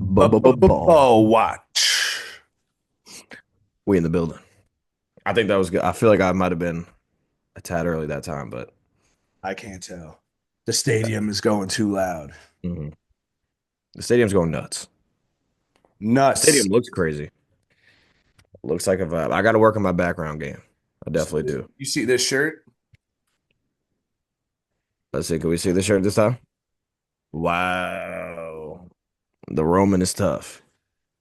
Ball. Watch. We in the building. I think that was good. I feel like I might have been a tad early that time, but I can't tell. The stadium is going too loud. mhm. The stadium's going nuts. The stadium Nuts. looks crazy. Looks like a vibe. I got to work on my background game. I definitely do. You see this shirt? Let's see. Can we see the shirt this time? Wow. The Roman is tough.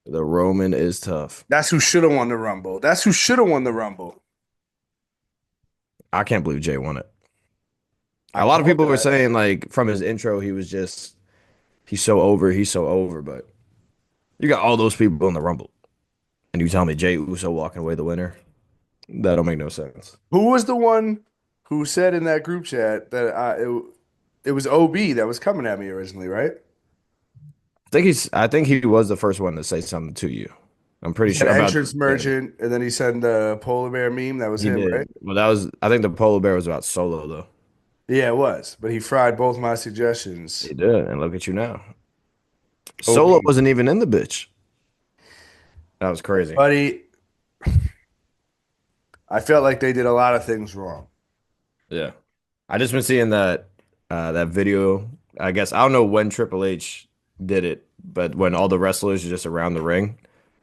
The Roman is tough. That's who should have won the Rumble. That's who should have won the Rumble. I can't believe Jay won it. I A lot of called people were that. saying like from his intro, he was just he's so over, he's so over. But you got all those people in the Rumble, and you tell me Jay Uso walking away the winner? That don't make no sense. Who was the one who said in that group chat that it was OB that was coming at me originally, right? I think he was the first one to say something to you. I'm He pretty said sure about entrance yeah, merchant, and then he said the polar bear meme. That was he him, right? did. Well, that was I think the polar bear was about Solo though. Yeah, it was. But he fried both my suggestions. He did, and look at you now. Solo OB, wasn't even in the bitch. That was crazy. buddy, I felt like they did a lot of things wrong. Yeah. I just been seeing that video. I guess I don't know when Triple H did it, but when all the wrestlers are just around the ring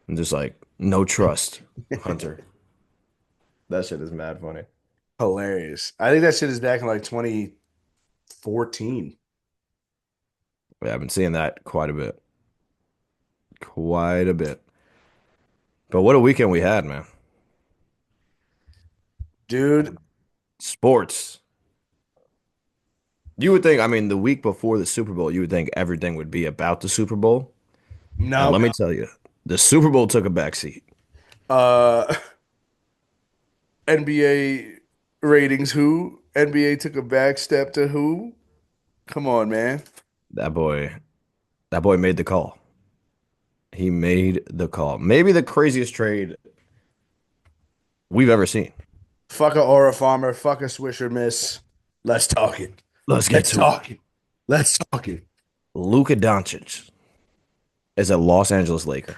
and just like no trust, Hunter. That shit is mad funny. Hilarious. I think that shit is back in like 2014. Yeah, I've been seeing that quite a bit. Quite a bit. But what a weekend we had, man. Dude, Sports. You would think, I mean, the week before the Super Bowl, you would think everything would be about the Super Bowl. And no. let me tell you, the Super Bowl took a backseat. Uh NBA ratings who? NBA took a back step to who? Come on, man. That boy, that boy made the call. He made the call. Maybe the craziest trade we've ever seen. Fuck a Aura Farmer, fuck a Swisher Miss. Let's talk it. Let's get Let's to it. talk it. Let's talk it. Luka Doncic is a Los Angeles Laker.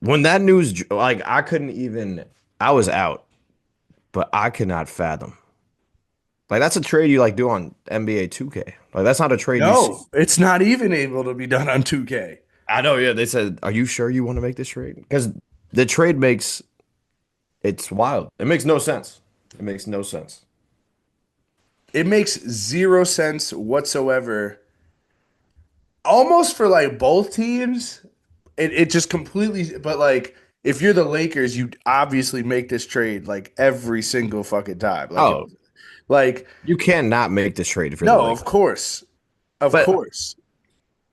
When that news, like, I couldn't even, I was out, but I could not fathom. Like, that's a trade you like do on NBA 2K. Like, that's not a trade you see. No, it's not even able to be done on 2K. I know, yeah. They said, "Are you sure you want to make this trade?" Because the trade makes it's wild. It makes no sense. It makes no sense. It makes zero sense whatsoever. Almost for like both teams, it just completely. But like, if you're the Lakers, you obviously make this trade like every single fucking time. Oh, Like you can't not make this trade if you're the no, of Lakers. course, of But course.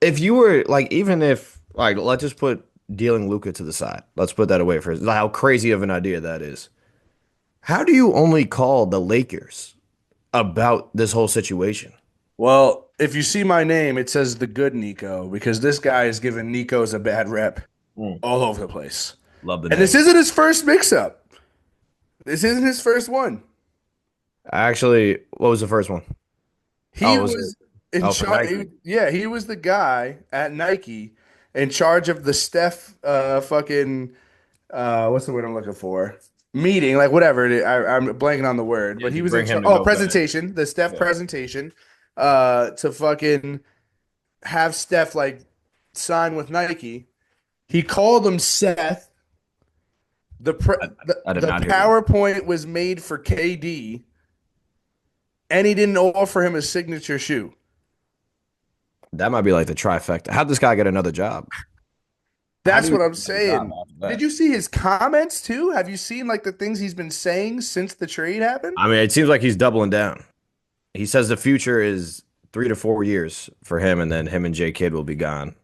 if you were like, even if like, let's just put dealing Luca to the side. Let's put that away for how crazy of an idea that is. How do you only call the Lakers about this whole situation? Well, if you see my name, it says the good Nico because this guy is giving Nico's a bad rep Mm. all over the place. Love the And this name. isn't his first mix-up. This isn't his first one. Actually, what was the first one? He Oh, was it? was in Oh, for charge. Nike. Yeah, he was the guy at Nike in charge of the Steph fucking what's the word I'm looking for? Meeting, like whatever. I'm blanking on the word, Yeah, but he to was in bring him charge. to Oh, go back. presentation, the Steph Yeah. presentation, to fucking have Steph like sign with Nike. He called him Seth. The pre I, I did the not hear that. PowerPoint was made for KD, and he didn't offer him a signature shoe. That might be like the trifecta. How'd this guy get another job? How do That's you what get I'm another job saying. after Did that? you see his comments too? Have you seen like the things he's been saying since the trade happened? I mean, it seems like he's doubling down. He says the future is 3 to 4 years for him, and then him and J Kidd will be gone.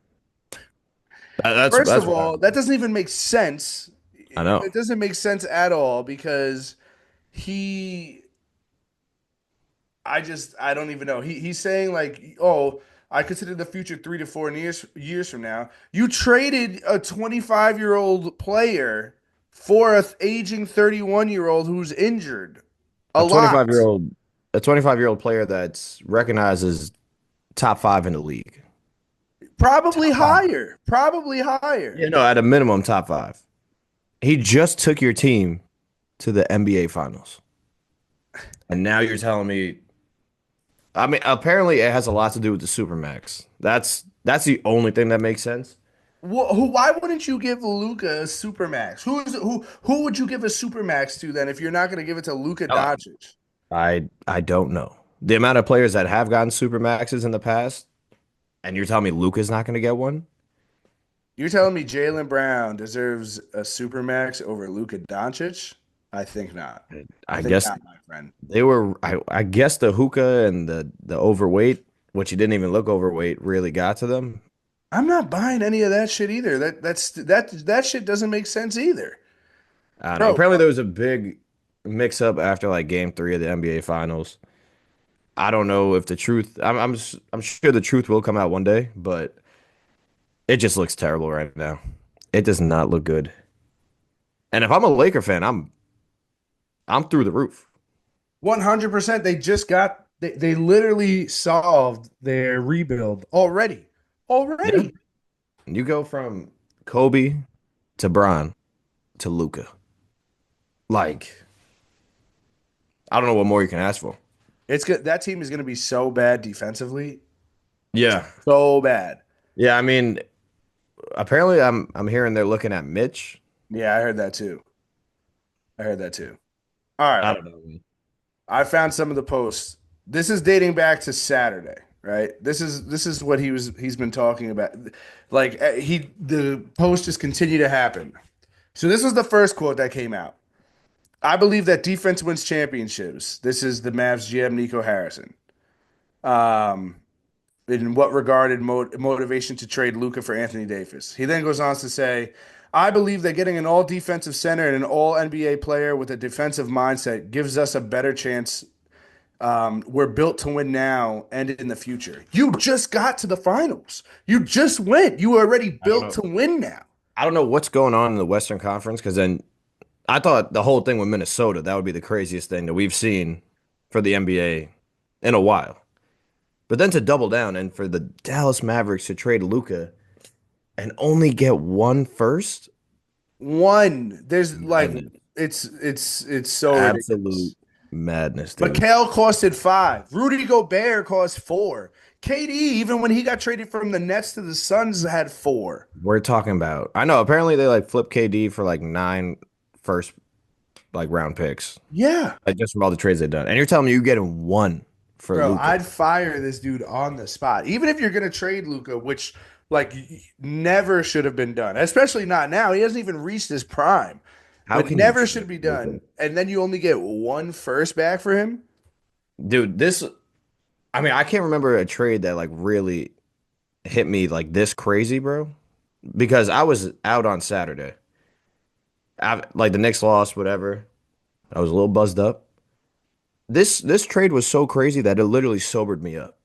First That's of what all, that doesn't even make sense. I know. It doesn't make sense at all because he I don't even know. He's saying like, "Oh, I consider the future 3 to 4 years from now." You traded a 25-year-old player for a aging 31-year-old who's injured a A lot. 25 year old, a 25-year-old player that's recognized as top five in the league. Probably Top five. higher. Probably higher. Yeah, no, at a minimum, top five. He just took your team to the NBA Finals, and now you're telling me. I mean, apparently it has a lot to do with the Supermax. That's the only thing that makes sense. Why wouldn't you give Luca a supermax? Who would you give a supermax to then if you're not going to give it to Luca Uh, Doncic? I don't know the amount of players that have gotten Supermaxes in the past, and you're telling me Luka's not going to get one? You're telling me Jaylen Brown deserves a supermax over Luca Doncic? I think not. I I think guess not, my friend. they were. I guess the hookah and the overweight, which he didn't even look overweight, really got to them. I'm not buying any of that shit either. That shit doesn't make sense either. I don't know. Bro, Apparently, there was a big mix up after like Game 3 of the NBA Finals. I don't know if the truth. I'm sure the truth will come out one day, but it just looks terrible right now. It does not look good. And if I'm a Laker fan, I'm through the roof. 100%. They literally solved their rebuild already. Yeah. Already. You go from Kobe to Bron to Luca. Like, I don't know what more you can ask for. It's good. That team is going to be so bad defensively. Yeah. So bad. Yeah, I mean, apparently I'm hearing they're looking at Mitch. Yeah, I heard that too. I heard that too. All I right. don't know. I found some of the posts. This is dating back to Saturday, right? This is what he's been talking about. Like the posts just continue to happen. So this was the first quote that came out. I believe that defense wins championships. This is the Mavs GM Nico Harrison. Um, in what regarded motivation to trade Luca for Anthony Davis. He then goes on to say, I believe that getting an all defensive center and an all NBA player with a defensive mindset gives us a better chance. We're built to win now and in the future. You just got to the finals. You just went. You were already I don't built know. to win now. I don't know what's going on in the Western Conference because then I thought the whole thing with Minnesota, that would be the craziest thing that we've seen for the NBA in a while. But then to double down and for the Dallas Mavericks to trade Luca and only get one first, One. There's like madness. it's so Absolute ridiculous. madness, dude. Mikal costed five. Rudy Gobert cost four. KD, even when he got traded from the Nets to the Suns, had four. We're talking about. I know. Apparently, they like flipped KD for like nine first like round picks, Yeah. like just from all the trades they've done. And you're telling me you getting one for Bro, Luca? I'd fire this dude on the spot. Even if you're gonna trade Luca, which like never should have been done, especially not now. He hasn't even reached his prime, How but can you never trade should be Luca, done. And then you only get one first back for him. dude? This. I mean, I can't remember a trade that like really hit me like this crazy, bro. Because I was out on Saturday. Like the Knicks lost, whatever. I was a little buzzed up. This trade was so crazy that it literally sobered me up.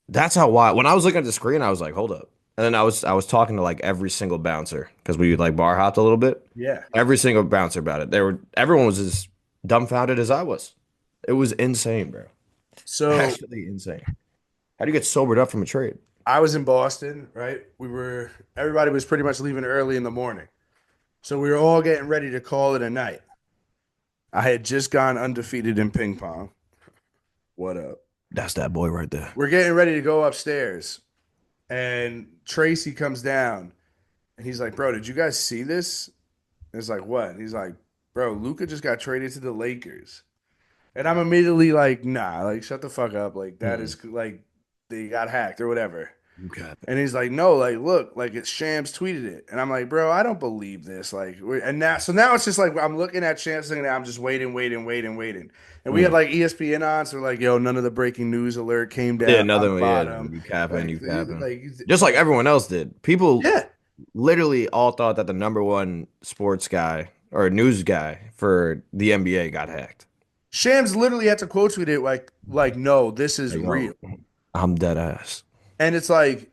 That's how wild. When I was looking at the screen, I was like, "Hold up!" And then I was talking to like every single bouncer because we like bar hopped a little bit. Yeah. Every single bouncer about it. Everyone was as dumbfounded as I was. It was insane, bro. So Actually insane. How do you get sobered up from a trade? I was in Boston, right? Everybody was pretty much leaving early in the morning. So we were all getting ready to call it a night. I had just gone undefeated in ping pong. What up? That's that boy right there. We're getting ready to go upstairs, and Tracy comes down, and he's like, "Bro, did you guys see this?" And it's like, "What?" And he's like, "Bro, Luca just got traded to the Lakers," and I'm immediately like, "Nah, like shut the fuck up, like that Mm, is like they got hacked or whatever." you got it. And he's like, "No, like look, like it's Shams tweeted it," and I'm like, "Bro, I don't believe this." Like, and now it's just like I'm looking at Shams and I'm just waiting, waiting, waiting, waiting. And we had Mm. like ESPN on, so we're like, "Yo, none of the breaking news alert came Yeah, down on the another one. Yeah, bottom." you capping, Like, you capping. like, Just like everyone else did. People yeah. literally all thought that the number one sports guy or news guy for the NBA got hacked. Shams literally had to quote tweet it like, "No, this is Like, yo, real," I'm dead ass. and it's like,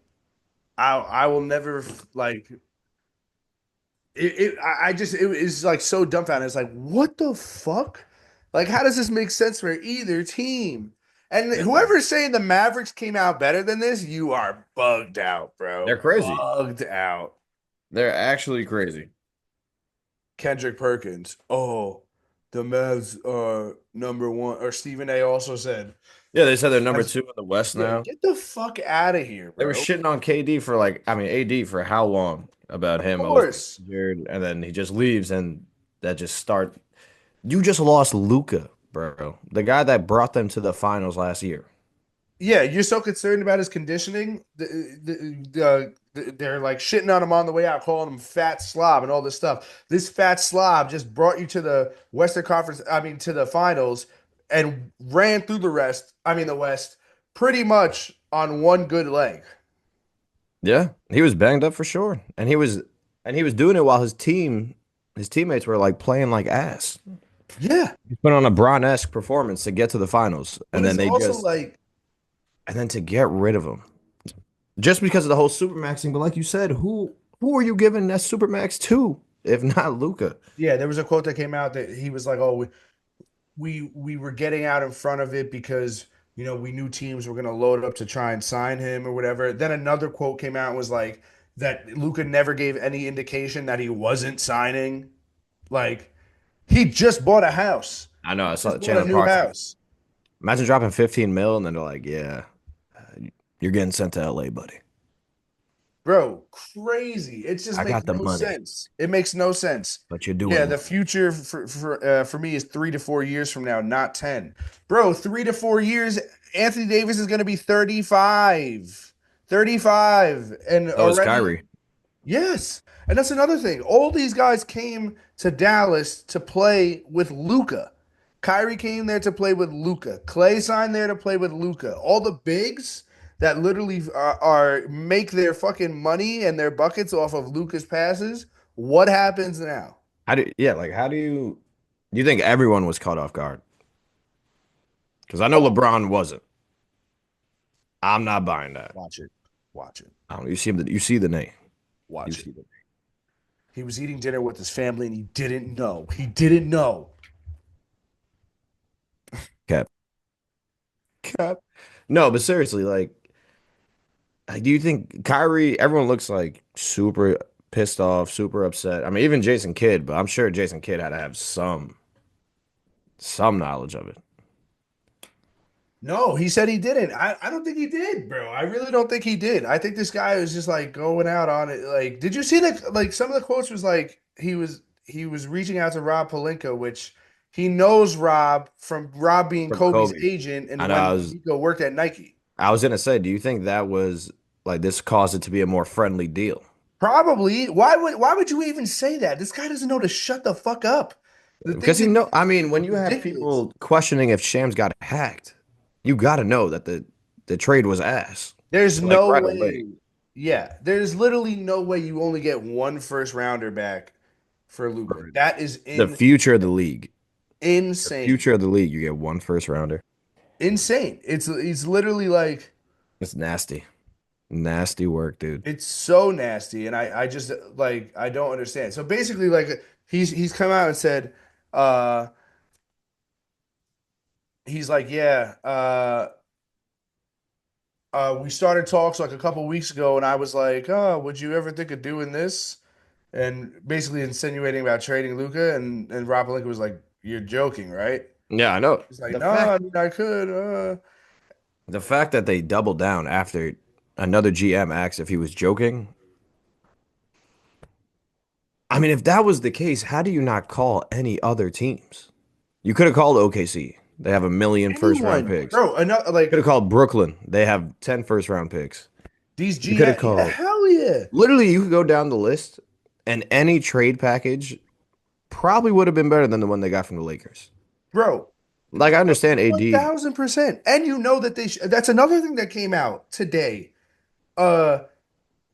I will never like I just it is like so dumbfounded. It's like, what the fuck? Like, how does this make sense for either team? And Yeah, whoever's saying the Mavericks came out better than this, you are bugged out, they're bro. crazy. Bugged out. They're actually crazy. Kendrick Perkins. Oh, the Mavs are number one. Or Stephen A. also said, Yeah, they said they're number Mavs, 2 in the West yeah, now. get the fuck out of here, They were bro. shitting on KD for like, I mean, AD for how long about Of him always being course. injured, and then he just leaves, and that just start. You just lost Luca, bro, the guy that brought them to the finals last year. Yeah, you're so concerned about his conditioning. They're like shitting on him on the way out, calling him fat slob and all this stuff. This fat slob just brought you to the Western Conference, I mean, to the finals and ran through the rest, I mean, the West, pretty much on one good leg. Yeah, he was banged up for sure, and he was doing it while his teammates were like playing like ass. Yeah. He put on a Bron-esque performance to get to the finals, But and it's then also like, and then to get rid of him just because of the whole supermaxing. But like you said, who are you giving that supermax to if not Luca? yeah, there was a quote that came out that he was like, "Oh, we were getting out in front of it because we knew teams were going to load up to try and sign him or whatever." Then another quote came out and was like that Luca never gave any indication that he wasn't signing. Like he just bought a house, I know I saw just the bought a Chandler new Parsons. house, Imagine dropping 15 mil and then they're like, yeah, you're getting sent to LA, buddy. bro. Crazy. It just I makes got the no money, sense. It makes no sense. but you're Yeah, doing the what? future for me is 3 to 4 years from now, not 10. Bro, 3 to 4 years, Anthony Davis is going to be 35. 35. And So is already, Kyrie. yes. And that's another thing. All these guys came to Dallas to play with Luca. Kyrie came there to play with Luca. Clay signed there to play with Luca. All the bigs that literally are make their fucking money and their buckets off of Luca's passes. What happens now? How do you think everyone was caught off guard? Because I know Oh, LeBron wasn't. I'm not buying that. watch it. Watch it. I don't know, you see the name. You Watch it. see the He was eating dinner with his family and he didn't know. He didn't know. cap. Cap. No, but seriously, do you think Kyrie, everyone looks like super pissed off, super upset. I mean, even Jason Kidd, but I'm sure Jason Kidd had to have some knowledge of it. No, he said he didn't. I don't think he did, bro. I really don't think he did. I think this guy was just like going out on it. Like, did you see that? Like, some of the quotes was like he was reaching out to Rob Pelinka, which he knows Rob from Rob being From Kobe's Kobe. agent and And when Nico worked at Nike. I was gonna say, do you think that was like this caused it to be a more friendly deal? Probably. Why would you even say that? This guy doesn't know to shut the fuck up. The Because things that he's I saying mean, is when you have ridiculous. people questioning if Shams got hacked, you got to know that the trade was ass. There's Like no right away. way. Yeah, there's literally no way you only get one first rounder back for Luca. For That is the in future of the league. The insane. future of the league, you get one first rounder. Insane. It's literally like It's nasty. Nasty work, dude. it's so nasty and I just like I don't understand. So basically like he's come out and said uh he's like yeah we started talks like a couple weeks ago and I was like, "Oh, would you ever think of doing this?" And basically insinuating about trading Luca and Rob Pelinka was like, "You're joking, right?" Yeah, I know. He's like, "No, I mean I could." The fact that they doubled down after another GM asked if he was joking. I mean, if that was the case, how do you not call any other teams? You could have called OKC. They have a million first round Anyone, picks. bro, enough Could have like called Brooklyn. They have 10 first round picks. these You could have GM, yeah, called hell yeah, literally you could go down the list and any trade package probably would have been better than the one they got from the Lakers. bro. Like I understand One AD. thousand percent. And you know that that's another thing that came out today. Uh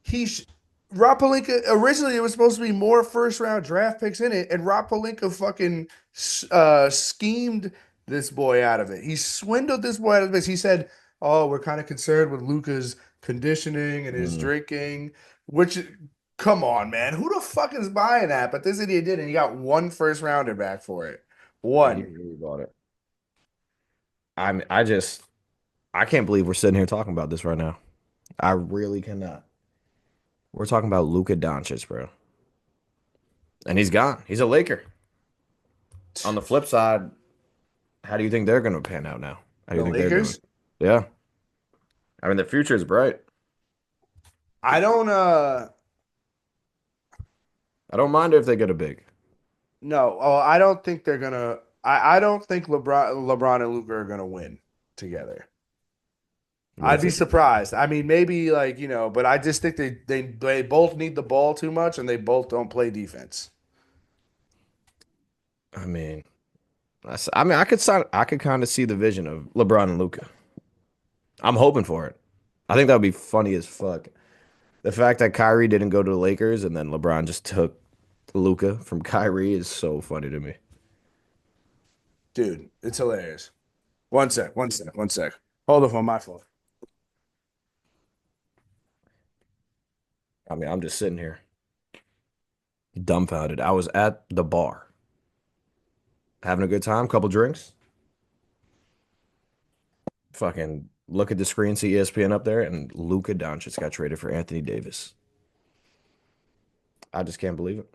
he sh- Rob Pelinka originally it was supposed to be more first round draft picks in it, and Rob Pelinka fucking schemed this boy out of it. He swindled this boy out of this. He said, "Oh, we're kind of concerned with Luca's conditioning and his Mm, drinking." Which, come on, man, who the fuck is buying that? But this idiot did, and he got one first rounder back for it. yeah, he One. really bought it. I just I can't believe we're sitting here talking about this right now. I really cannot. We're talking about Luka Doncic, bro. And he's gone. He's a Laker. On the flip side, how do you think they're going to pan out now? How do you The think they're doing? Lakers. Yeah. I mean, the future is bright. I don't. I don't mind if they get a big. No. Oh, I don't think they're gonna. I don't think LeBron and Luka are gonna win together. What do you I'd be think? surprised. I mean, maybe like but I just think they both need the ball too much, and they both don't play defense. I mean, I mean, I could kind of see the vision of LeBron and Luca. I'm hoping for it. I think that would be funny as fuck. The fact that Kyrie didn't go to the Lakers and then LeBron just took Luca from Kyrie is so funny to me. Dude, it's hilarious. One sec, one sec, one sec. Hold the phone, my phone. I mean, I'm just sitting here dumbfounded. I was at the bar having a good time, couple drinks. Fucking look at the screen, see ESPN up there, and Luka Doncic got traded for Anthony Davis. I just can't believe it.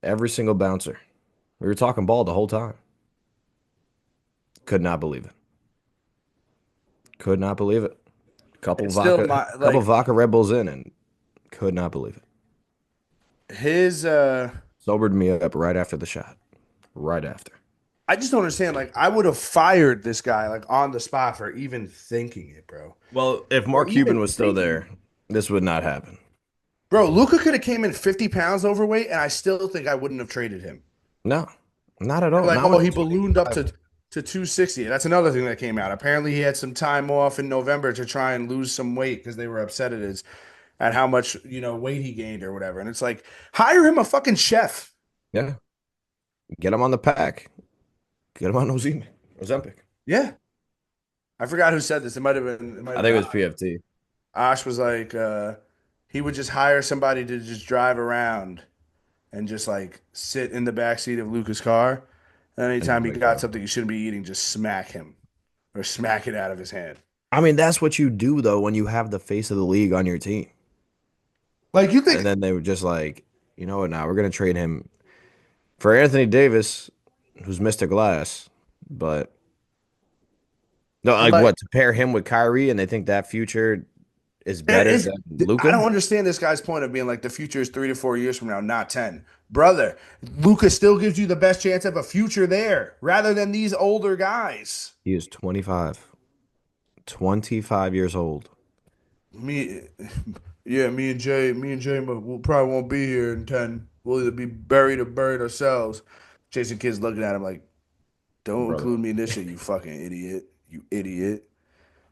Every single bouncer. We were talking ball the whole time. Could not believe it. Could not believe it. It's still my Couple like vodka Red Bulls in, and could not believe it. his Sobered me up right after the shot. Right after. I just don't understand. Like, I would have fired this guy like on the spot for even thinking it, bro. Well, if For Mark even Cuban was still thinking there, it. this would not happen. Bro, Luca could have came in 50 pounds overweight, and I still think I wouldn't have traded him. No, not at They're all. like, Not oh, when he he's ballooned up 25. to 260. That's another thing that came out. Apparently, he had some time off in November to try and lose some weight because they were upset at how much, weight he gained or whatever. And it's like, hire him a fucking chef. Yeah. Get him on the pack. Get him on Ozempic. Yeah. I forgot who said this. It might I have think been it was PFT. Ash was like, he would just hire somebody to just drive around and just like sit in the back seat of Luca's car. And And not anytime he make got fun. something he shouldn't be eating, just smack him or smack it out of his hand. I mean, that's what you do though when you have the face of the league on your team. Like you And think, then they were just like, you know what? Now we're gonna trade him for Anthony Davis, who's Mr. Glass. But no, like like what to pair him with Kyrie, and they think that future is better it's than I Luca. don't understand this guy's point of being like the future is 3 to 4 years from now, not 10. Brother, Luca still gives you the best chance of a future there rather than these older guys. He is 25, 25 years old. Me, yeah, me and Jay will probably won't be here in 10. We'll either be buried or buried ourselves. Jason Kidd's looking at him like, don't Brother. include me in this shit, you fucking idiot. You idiot.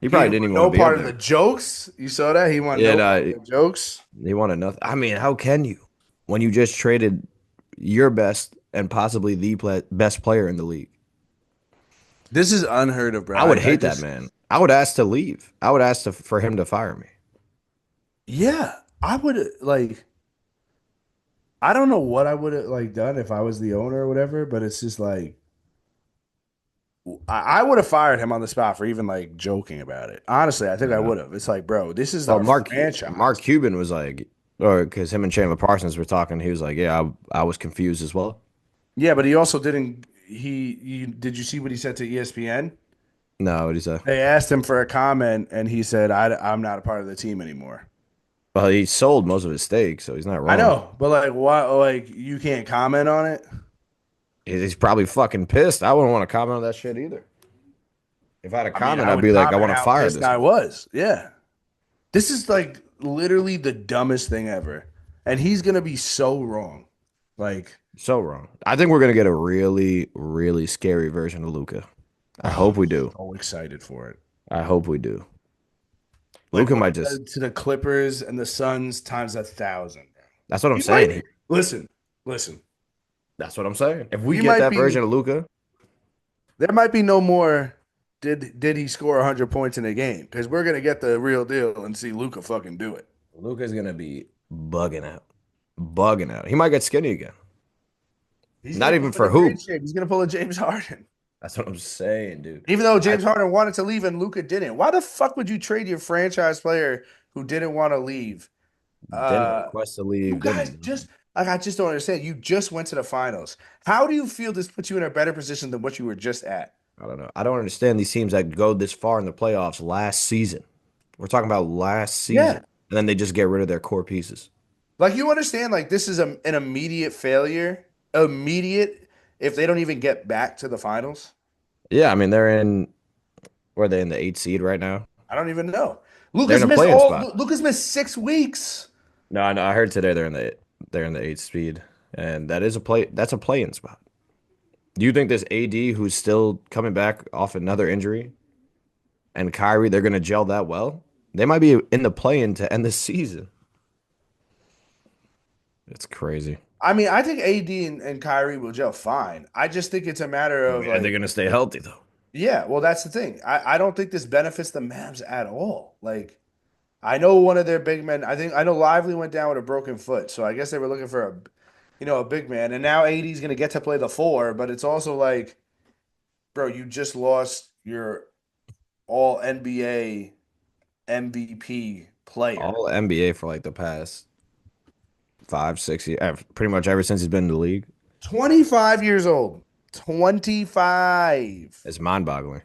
He He probably didn't didn't want even want no to be up part of the there. jokes. You saw that? He wanted Yeah, no part no, of the jokes. he wanted nothing. I mean, how can you when you just traded your best and possibly the best player in the league? This is unheard of, bro. I would I hate that just, man. I would ask to leave. I would ask for him to fire me. yeah, I would like, I don't know what I would have like done if I was the owner or whatever, but it's just like, I would have fired him on the spot for even like joking about it. Honestly, I think I Yeah. would have. It's like, bro, this is Well, our Mark franchise. Cuban was like, or because him and Chandler Parsons were talking, he was like, yeah, I was confused as well. Yeah, but he also didn't. Did you see what he said to ESPN? No, what he say? They asked him for a comment, and he said, I'm not a part of the team anymore." Well, he sold most of his stake, so he's not I wrong. know, but like, what? Like, you can't comment on it. He's probably fucking pissed. I wouldn't want to comment on that shit either. If I had a I mean, comment, I I'd would be like, I comment want to how fire pissed this I guy. was. Yeah, this is like literally the dumbest thing ever, and he's gonna be so wrong. Like, So wrong. I think we're gonna get a really, really scary version of Luca. I oh, hope I'm we do. so excited for it. I hope we do. Like Luca what might he just. did to the Clippers and the Suns times 1,000. That's what I'm He might saying. listen, listen. That's what I'm saying. If we We get might that be version of Luca, there might be no more. Did he score 100 points in a game? Because we're gonna get the real deal and see Luca fucking do it. Luca's gonna be bugging out, bugging out. He might get skinny again. He's Not gonna even put him for in great hoop. shape. He's gonna pull a James Harden. That's what I'm saying, dude. Even though I James Harden wanted to leave and Luka didn't. Why the fuck would you trade your franchise player who didn't want to leave? didn't Uh, request to you leave, guys didn't. just like I just don't understand. You just went to the finals. How do you feel this puts you in a better position than what you were just at? I don't know. I don't understand these teams that go this far in the playoffs last season. We're talking about last season, Yeah. and then they just get rid of their core pieces. Like you understand, like this is an immediate failure. Immediate if they don't even get back to the finals. Yeah, I mean they're in. Were they in the eighth seed right now? I don't even know. They're in Lucas a missed play-in all spot. Lucas missed 6 weeks. No, I know. I heard today they're in the eighth speed, and that is a play. That's a play-in spot. Do you think this AD, who's still coming back off another injury, and Kyrie, they're gonna gel that well? They might be in the play-in to end the season. It's crazy. I mean, I think AD and Kyrie will gel fine. I just think it's a matter I of mean, are they like, gonna stay healthy though? yeah, well, that's the thing. I don't think this benefits the Mavs at all. Like, I know one of their big men, I know Lively went down with a broken foot, so I guess they were looking for a big man. And now AD's gonna get to play the four, but it's also like, bro, you just lost your all NBA MVP player. All NBA for like the past 5, 6 years, pretty much ever since he's been in the league. 25 years old. 25. It's mind-boggling.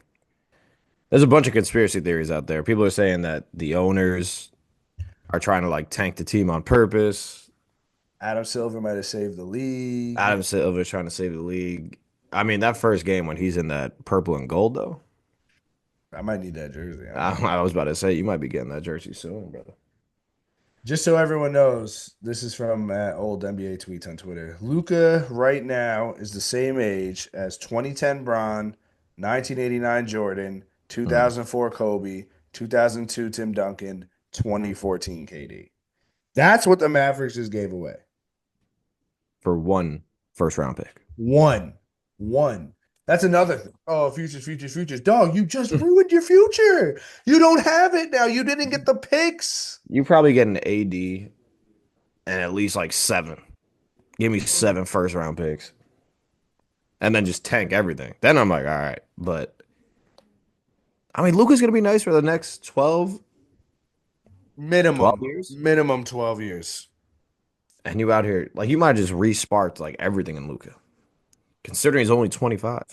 There's a bunch of conspiracy theories out there. People are saying that the owners are trying to like tank the team on purpose. Adam Silver might have saved the league. Adam Silver is trying to save the league. I mean, that first game when he's in that purple and gold, though, I might need that jersey. I I, don't know. I was about to say you might be getting that jersey soon, brother. Just so everyone knows, this is from old NBA tweets on Twitter. Luca right now is the same age as 2010 Bron, 1989 Jordan, Mm. 2004 Kobe, 2002 Tim Duncan, 2014 KD. That's what the Mavericks just gave away. For one first round pick. One. One. That's another thing. Oh, futures, futures, futures. Dog, you just ruined your future. You don't have it now. You didn't get the picks. You probably get an AD and at least like seven. Give me seven first round picks and then just tank everything. Then I'm like, all right. But I mean, Luka's going to be nice for the next 12 Minimum, years. minimum 12 years. And you out here, like, you might just re-sparked like everything in Luka, considering he's only 25.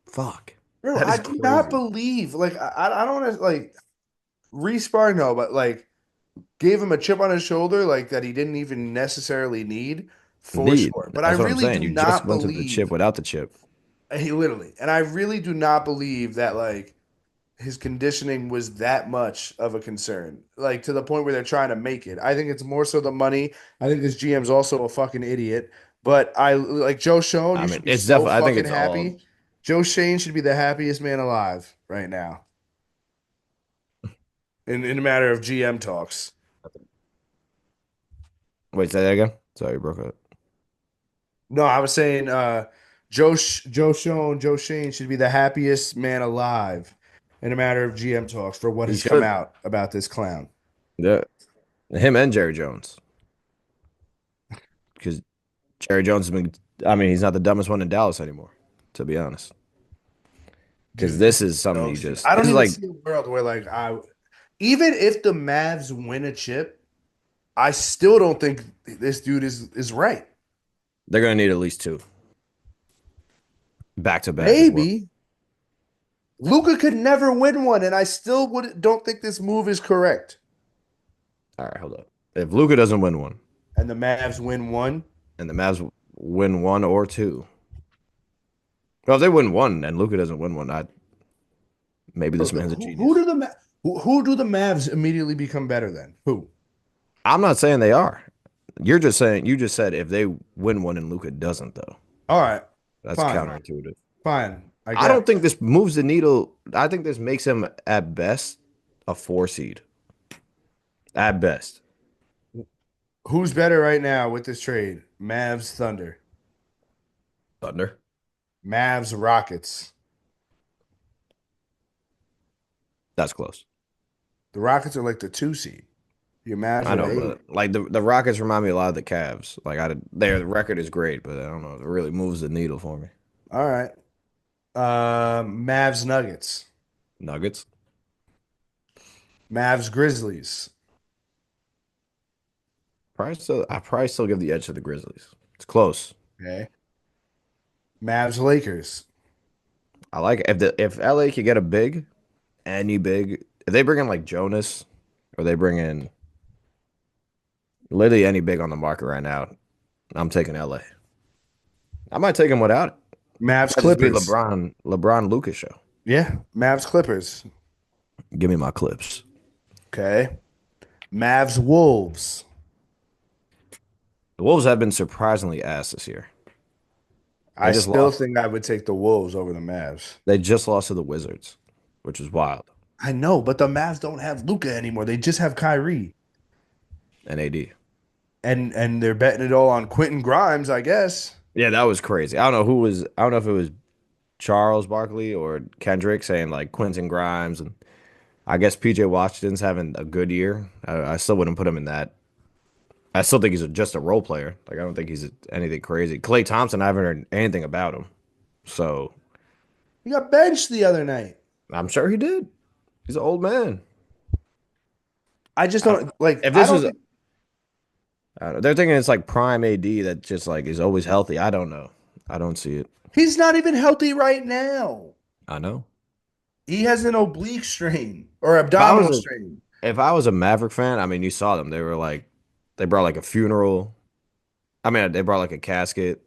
Fuck. Bro, That I is do not crazy. believe, like, I don't want to, like, respar, no, but, like, gave him a chip on his shoulder, like, that he didn't even necessarily need, for Indeed. sure. But I That's what I'm really saying. do You just not went to the chip believe, without the chip. he literally, and I really do not believe that, like, his conditioning was that much of a concern, like to the point where they're trying to make it. I think it's more so the money. I think this GM's also a fucking idiot. But I like Joe Schoen. I You mean, should be it's so definitely, I think fucking it's all. happy. Joe Shane should be the happiest man alive right now in a matter of GM talks. Wait, say that again? Sorry, you broke up. No, I was saying Joe Schoen, Joe Shane should be the happiest man alive in a matter of GM talks for what He has come should. out about this clown. Yeah. Him and Jerry Jones. Because Jerry Jones has been, I mean, he's not the dumbest one in Dallas anymore, to be honest. Because Dude, this this is is something so you stupid. just, I this don't is even like, see a world where like even if the Mavs win a chip, I still don't think this dude is right. they're going to need at least two back to back as well. Maybe Luca could never win one, and I still would don't think this move is correct. All right, hold up. If Luka doesn't win one And the Mavs win one. and the Mavs win one or two, well, if they win one and Luka doesn't win one, maybe Bro, this man's a who genius. do who do the Mavs immediately become better than? Who? I'm not saying they are. You're just saying, you just said if they win one and Luka doesn't, though. All right, That's fine, counterintuitive. fine, I I don't guess. think this moves the needle. I think this makes him at best a four seed. At best. Who's better right now with this trade? Mavs Thunder, Thunder. Mavs Rockets. That's close. The Rockets are like the 2 seed. Your Mavs I are the know, but eight. like the Rockets remind me a lot of the Cavs. Like their record is great, but I don't know if it really moves the needle for me. All right. Mavs Nuggets. Nuggets. Mavs Grizzlies. I probably still give the edge to the Grizzlies. It's close. Okay. Mavs Lakers. I like it. If LA could get a big, any big, if they bring in like Jonas, or they bring in literally any big on the market right now, I'm taking LA. I might take him without it. Mavs Might just be Clippers. LeBron Lucas show. Yeah. Mavs Clippers. Give me my clips. Okay. Mavs Wolves. The Wolves have been surprisingly ass this year. They I just still lost. think I would take the Wolves over the Mavs. They just lost to the Wizards, which is wild. I know, but the Mavs don't have Luca anymore. They just have Kyrie. And AD. And they're betting it all on Quentin Grimes, I guess. Yeah, that was crazy. I don't know who was. I don't know if it was Charles Barkley or Kendrick saying like Quentin Grimes, and I guess PJ Washington's having a good year. I still wouldn't put him in that. I still think just a role player. Like I don't think he's anything crazy. Klay Thompson, I haven't heard anything about him, so He got benched the other night. I'm sure he did. He's an old man. I just I don't, don't like if I this don't was, think I don't know, they're thinking it's like prime AD that just like is always healthy. I don't know. I don't see it. he's not even healthy right now. I know. He has an oblique strain or If I was abdominal a strain. if I was a Maverick fan, I mean, you saw them. They were like, they brought like a funeral. I mean, they brought like a casket,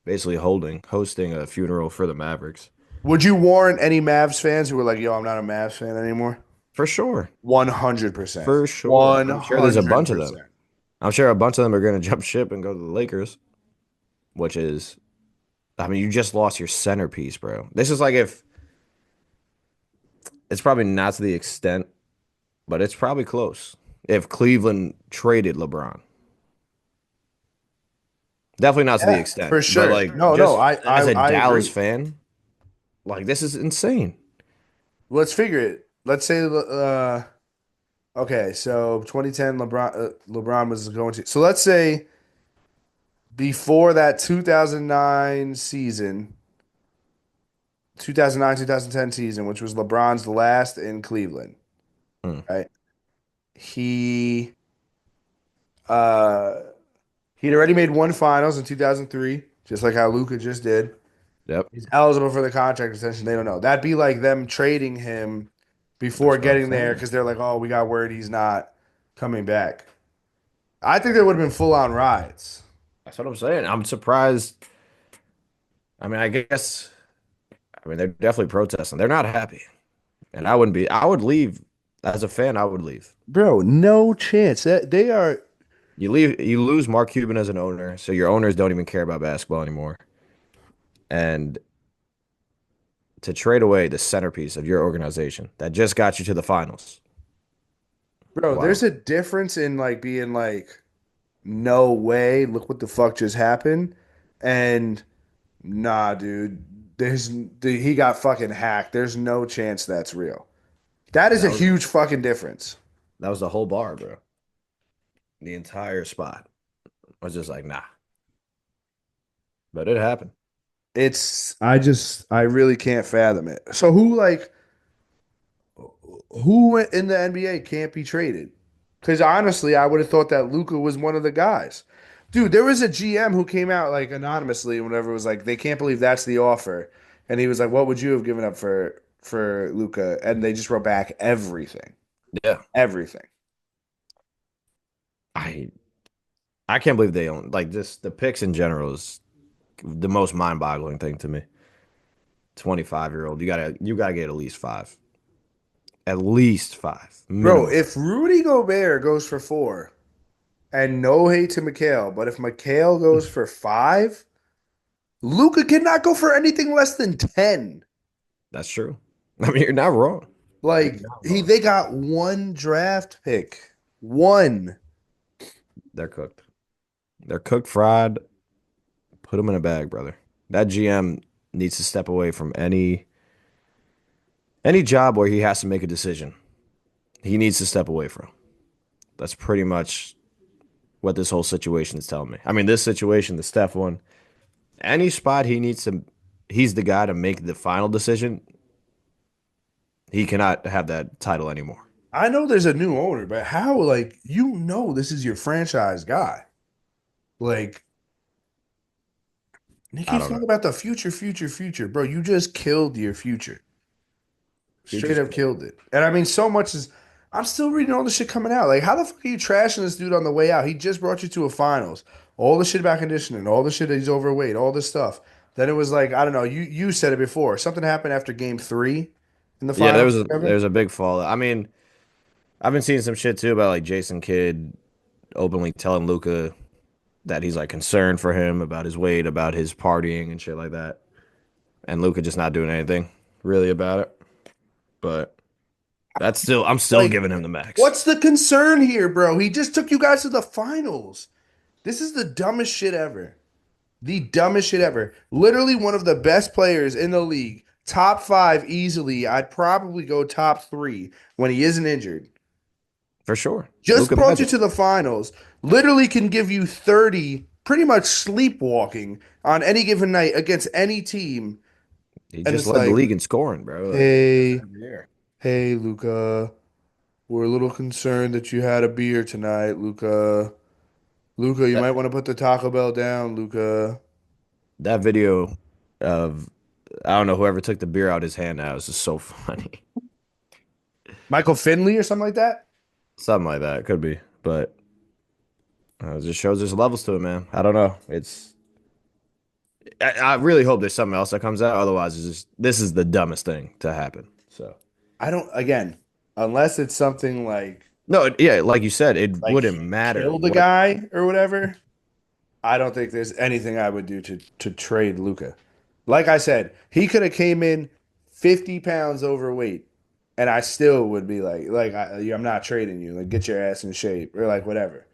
basically hosting a funeral for the Mavericks. Would you warn any Mavs fans who were like, "Yo, I'm not a Mavs fan anymore"? For sure. 100%. For sure. I'm sure there's a bunch of them. 100%. I'm sure a bunch of them are going to jump ship and go to the Lakers, which is, I mean, you just lost your centerpiece, bro. This is like if it's probably not to the extent, but it's probably close. If Cleveland traded LeBron, definitely not to the Yeah, extent, for but sure. like No, no, just I I as a I Dallas agree. fan, like this is insane. Let's figure it. Let's say okay, so 2010 LeBron was going to. So let's say before that 2009 season, 2009 2010 season, which was LeBron's last in Cleveland, Hmm. right? He uh he'd already made one finals in 2003, just like how Luka just did. Yep, He's eligible for the contract extension. They don't know. That'd be like them trading him before that's what I'm getting there saying. because they're like, oh, we got word he's not coming back. I think there would have been full on riots. That's what I'm saying. I'm surprised. I mean, I guess. I mean, they're definitely protesting. They're not happy, and I wouldn't be. I would leave as a fan. I would leave. Bro, no chance. That they are, You leave. You lose Mark Cuban as an owner, so your owners don't even care about basketball anymore. And to trade away the centerpiece of your organization that just got you to the finals. bro, Wow. there's a difference in like being like, no way, look what the fuck just happened. And nah, dude, he got fucking hacked. There's no chance that's real. That is a That was huge fucking difference. that was the whole bar, bro. The entire spot. I was just like, nah. But it happened. I really can't fathom it. So who in the NBA can't be traded? Because honestly, I would have thought that Luca was one of the guys. Dude, there was a GM who came out like anonymously and whatever was like, they can't believe that's the offer. And he was like, what would you have given up for Luca? And they just wrote back everything. Yeah. Everything. I I can't believe they own like this. The picks in general is the most mind-boggling thing to me. 25-year-old, you gotta get at least five. At least five Bro, minimum. if Rudy Gobert goes for 4, and no hate to Mikhail, but if Mikhail goes for 5, Luca cannot go for anything less than 10. That's true. I mean, you're not wrong. You're Like not wrong. they got one draft pick. One. They're cooked. They're cooked, fried. Put them in a bag, brother. That GM needs to step away from any job where he has to make a decision. He needs to step away from. That's pretty much what this whole situation is telling me. I mean, this situation, the Steph one, any spot he needs to. he's the guy to make the final decision, he cannot have that title anymore. I know there's a new owner, but how, like, this is your franchise guy. Like, and he I keeps don't know. talking about the future, future, future. Bro, you just killed your future. Straight Future's up killed it. And I mean, so much is I'm still reading all the shit coming out. Like, how the fuck are you trashing this dude on the way out? He just brought you to a finals. All the shit about conditioning, all the shit that he's overweight, all this stuff. Then it was like, I don't know, you said it before. Something happened after game 3 in the Yeah, finals. there was a big fall. I mean, I've been seeing some shit too about like Jason Kidd openly telling Luca that he's like concerned for him about his weight, about his partying and shit like that. And Luca just not doing anything really about it. But I'm still Like, giving him the max. what's the concern here, bro? He just took you guys to the finals. This is the dumbest shit ever. The dumbest shit ever. Literally one of the best players in the league. Top five easily. I'd probably go top three when he isn't injured. For sure. Just Luca brought you Magic. to the finals. Literally can give you 30, pretty much sleepwalking on any given night against any team. He And just it's led the like, league in scoring, bro. Like hey, every year. hey, Luca, we're a little concerned that you had a beer tonight, Luca. Luca, you might That want to put the Taco Bell down, Luca. that video of I don't know whoever took the beer out his hand now is just so funny. Michael Finley or something like that. Something like that could be, but it just shows there's levels to it, man. I don't know. I really hope there's something else that comes out. Otherwise, it's just this is the dumbest thing to happen. So I don't, again, unless it's something no, yeah, like you said, it like wouldn't he matter killed the what. guy or whatever. I don't think there's anything I would do to trade Luca. Like I said, he could have came in 50 pounds overweight, and I still would be I'm not trading you. Like, get your ass in shape or like whatever.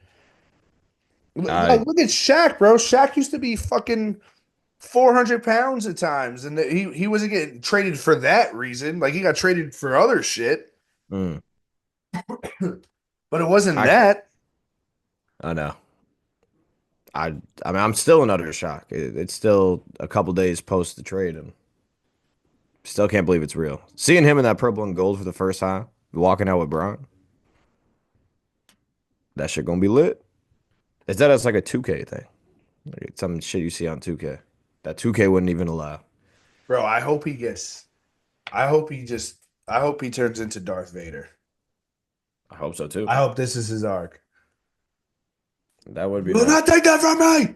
I Look at Shaq, bro. Shaq used to be fucking 400 pounds at times, and he wasn't getting traded for that reason. Like, he got traded for other shit, mm, but it wasn't I that. I know. I I mean, I'm still in utter shock. It's still a couple days post the trade, and still can't believe it's real. Seeing him in that purple and gold for the first time, walking out with Braun, that shit gonna be lit. Is that as like a 2K thing? Like it's some shit you see on 2K that 2K wouldn't even allow. Bro, I hope he gets. I hope he turns into Darth Vader. I hope so too. I hope this is his arc. That would be You will nice. not take that from me.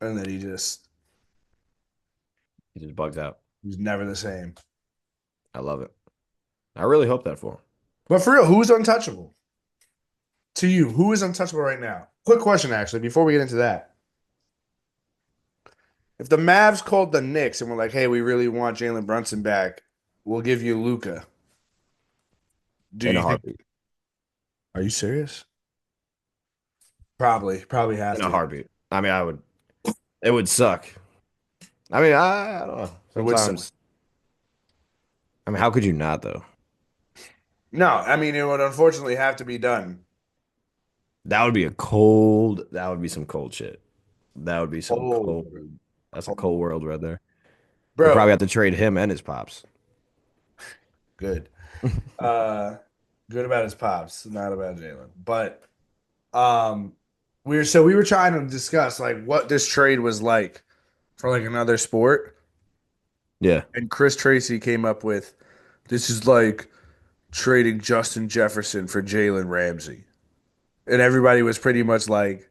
And then He just bugs out. he's never the same. I love it. I really hope that for him. But for real, who is untouchable? To you, who is untouchable right now? Quick question, actually, before we get into that. If the Mavs called the Knicks and were like, hey, we really want Jalen Brunson back, we'll give you Luca. Do In a you think, heartbeat. are you serious? Probably have In a to. heartbeat. I mean, I would. It would suck. I mean, I don't know. It would suck. Sometimes. I mean, how could you not though? No, I mean, it would unfortunately have to be done. That would be a cold. That would be some cold shit. That would be some Oh, cold. That's a cold world right there. They probably bro, have to trade him and his pops. good. Uh, good about his pops, not about Jalen. But um, we were trying to discuss like what this trade was like for like another sport, Yeah. and Chris Tracy came up with this is like trading Justin Jefferson for Jalen Ramsey, and everybody was pretty much like,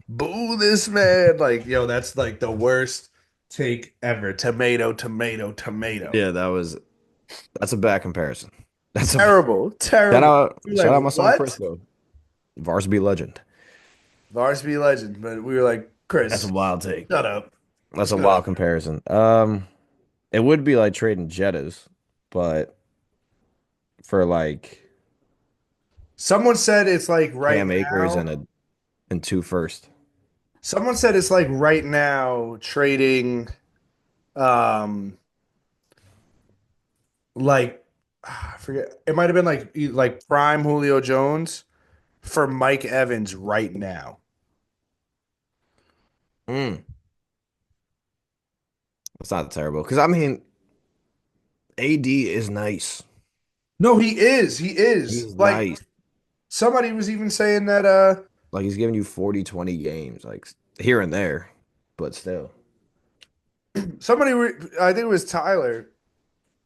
"Boo this man!" Like, yo, that's like the worst take ever. Tomato, tomato, tomato. Yeah, that's a bad comparison. That's a Terrible, shout terrible. out You're shout like, out my son Chris what? though. Varsity legend. Varsity legend, but we were like, That's a Chris, wild take. shut up. That's a Shut up. wild comparison. It would be like trading Jettas, but for like Someone said it's like right Cam Akers now. and two first. Someone said it's like right now trading um like I forget. It might have been like prime Julio Jones for Mike Evans right now. Mm. It's not terrible because I mean, AD is nice. No, he is. He is. He's Like nice. somebody was even saying that Like he's giving you 40, 20 games, like here and there, but still. I think it was Tyler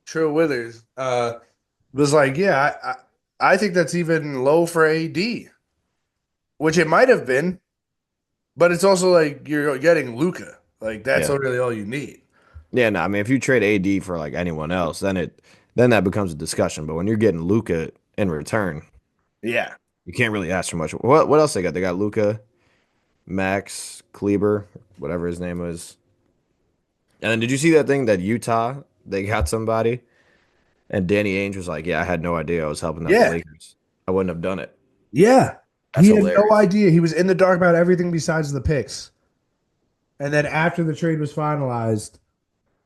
Trill Withers was like, yeah, I think that's even low for AD, which it might have been, but it's also like you're getting Luca. Like that's Yeah. really all you need. Yeah, no, I mean if you trade AD for like anyone else, then that becomes a discussion. But when you're getting Luca in return, Yeah. you can't really ask for much. What else they got? They got Luca, Max, Kleber, whatever his name was. And then did you see that thing that Utah they got somebody and Danny Ainge was like, "Yeah, I had no idea I was helping out the Yeah. Lakers. I wouldn't have done it." Yeah. That's He had no hilarious. idea. He was in the dark about everything besides the picks. And then after the trade was finalized,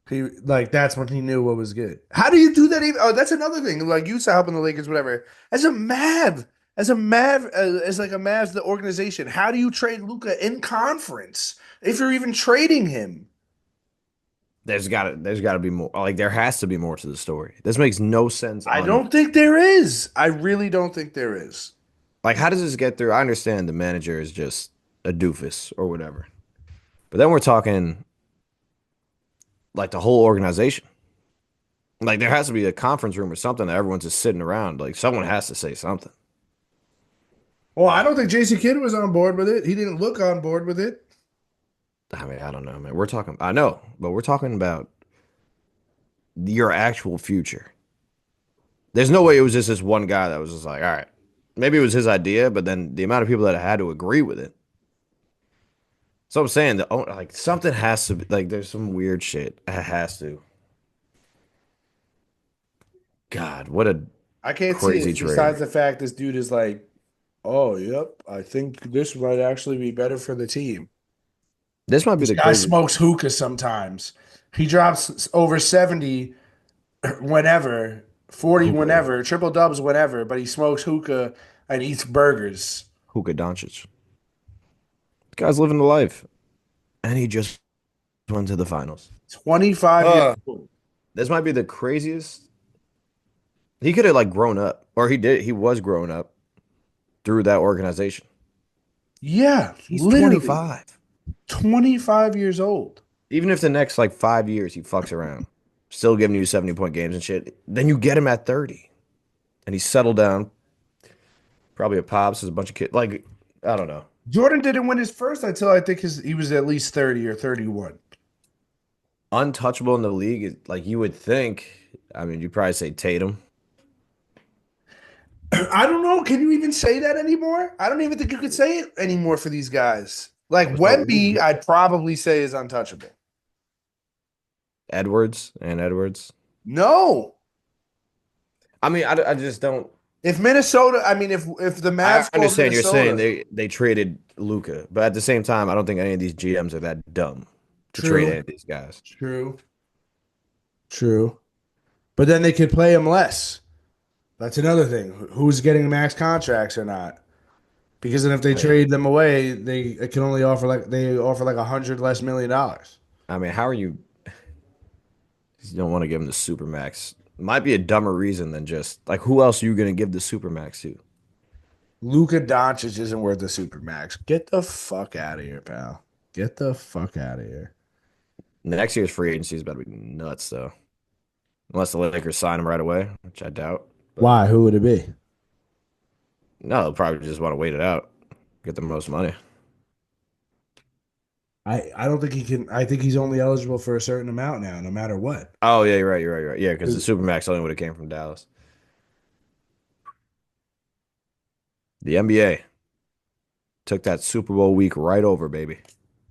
he like that's when he knew what was good. How do you do that even? Oh, that's another thing. Like you said, helping the Lakers, whatever. As like a Mavs, the organization. How do you trade Luca in conference if you're even trading him? There's got to be more. Like there has to be more to the story. This makes no sense I on don't think there is. I really don't think there is. like how does this get through? I understand the manager is just a doofus or whatever. But then we're talking like the whole organization. Like there has to be a conference room or something that everyone's just sitting around. Like someone has to say something. Well, I don't think Jason Kidd was on board with it. He didn't look on board with it. I mean, I don't know, man. I know, but we're talking about your actual future. There's no way it was just this one guy that was just like, all right, maybe it was his idea, but then the amount of people that had to agree with it. So I'm saying that like something has to be like there's some weird shit. It has to. God, what a I can't see crazy it. trade. Besides the fact this dude is like, oh, yep, I think this might actually be better for the team. This might be This the guy crazy smokes hookah sometimes. He drops over 70 whenever, 40 hookah whenever, triple dubs whenever, but he smokes hookah and eats burgers. hookah Doncic. The guy's living the life, and he just went to the finals. 25 years Uh, old. this might be the craziest. He could have like grown up, or he did. He was growing up through that organization. Yeah, He's literally 25. 25 years old. Even if the next like 5 years he fucks around, still giving you 70-point games and shit, then you get him at 30, and he's settled down. Probably a pops, has a bunch of kids. Like I don't know, Jordan didn't win his first until I think he was at least 30 or 31. untouchable in the league. Like you would think. I mean, you probably say Tatum, I don't know. Can you even say that anymore? I don't even think you could say it anymore for these guys. Like who's Wemby, good? I'd probably say is untouchable. Edwards and Edwards. No. I mean, I just don't. If Minnesota, I mean, if the I Mavs called understand you're saying Minnesota, they traded Luca, but at the same time, I don't think any of these GMs are that dumb to trade any true, of these guys. true, true. But then they could play him less. That's another thing. Who's getting max contracts or not? Because then if they Hey, trade them away, they can only offer like 100 less million dollars. I mean, how are you? You don't want to give him the super max. Might be a dumber reason than just like who else are you gonna give the super max to? Luka Doncic isn't worth the super max. Get the fuck out of here, pal. Get the fuck out of here. Next year's free agency is about to be nuts, though. Unless the Lakers sign him right away, which I doubt. But Why? Who would it be? no, they'll probably just want to wait it out, get the most money. I don't think he can. I think he's only eligible for a certain amount now, no matter what. Oh yeah, you're right. You're right. You're right. Yeah, because the super max only would have came from Dallas. The NBA took that Super Bowl week right over, baby.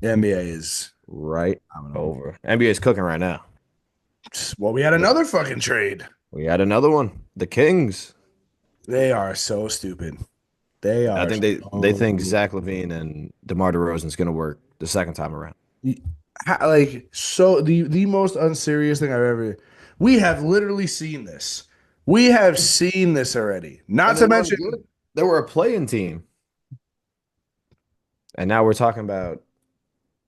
The NBA is, Right I don't know. over. NBA is cooking right now. Well, we had another fucking trade. We had another one. The Kings. They are so stupid. They I are think they think so Zach LaVine and DeMar DeRozan is going to work the second time around. like so the most unserious thing I've ever. We have literally seen this. We have seen this already. Not And they to weren't mention, good. They were a playing team. And now we're talking about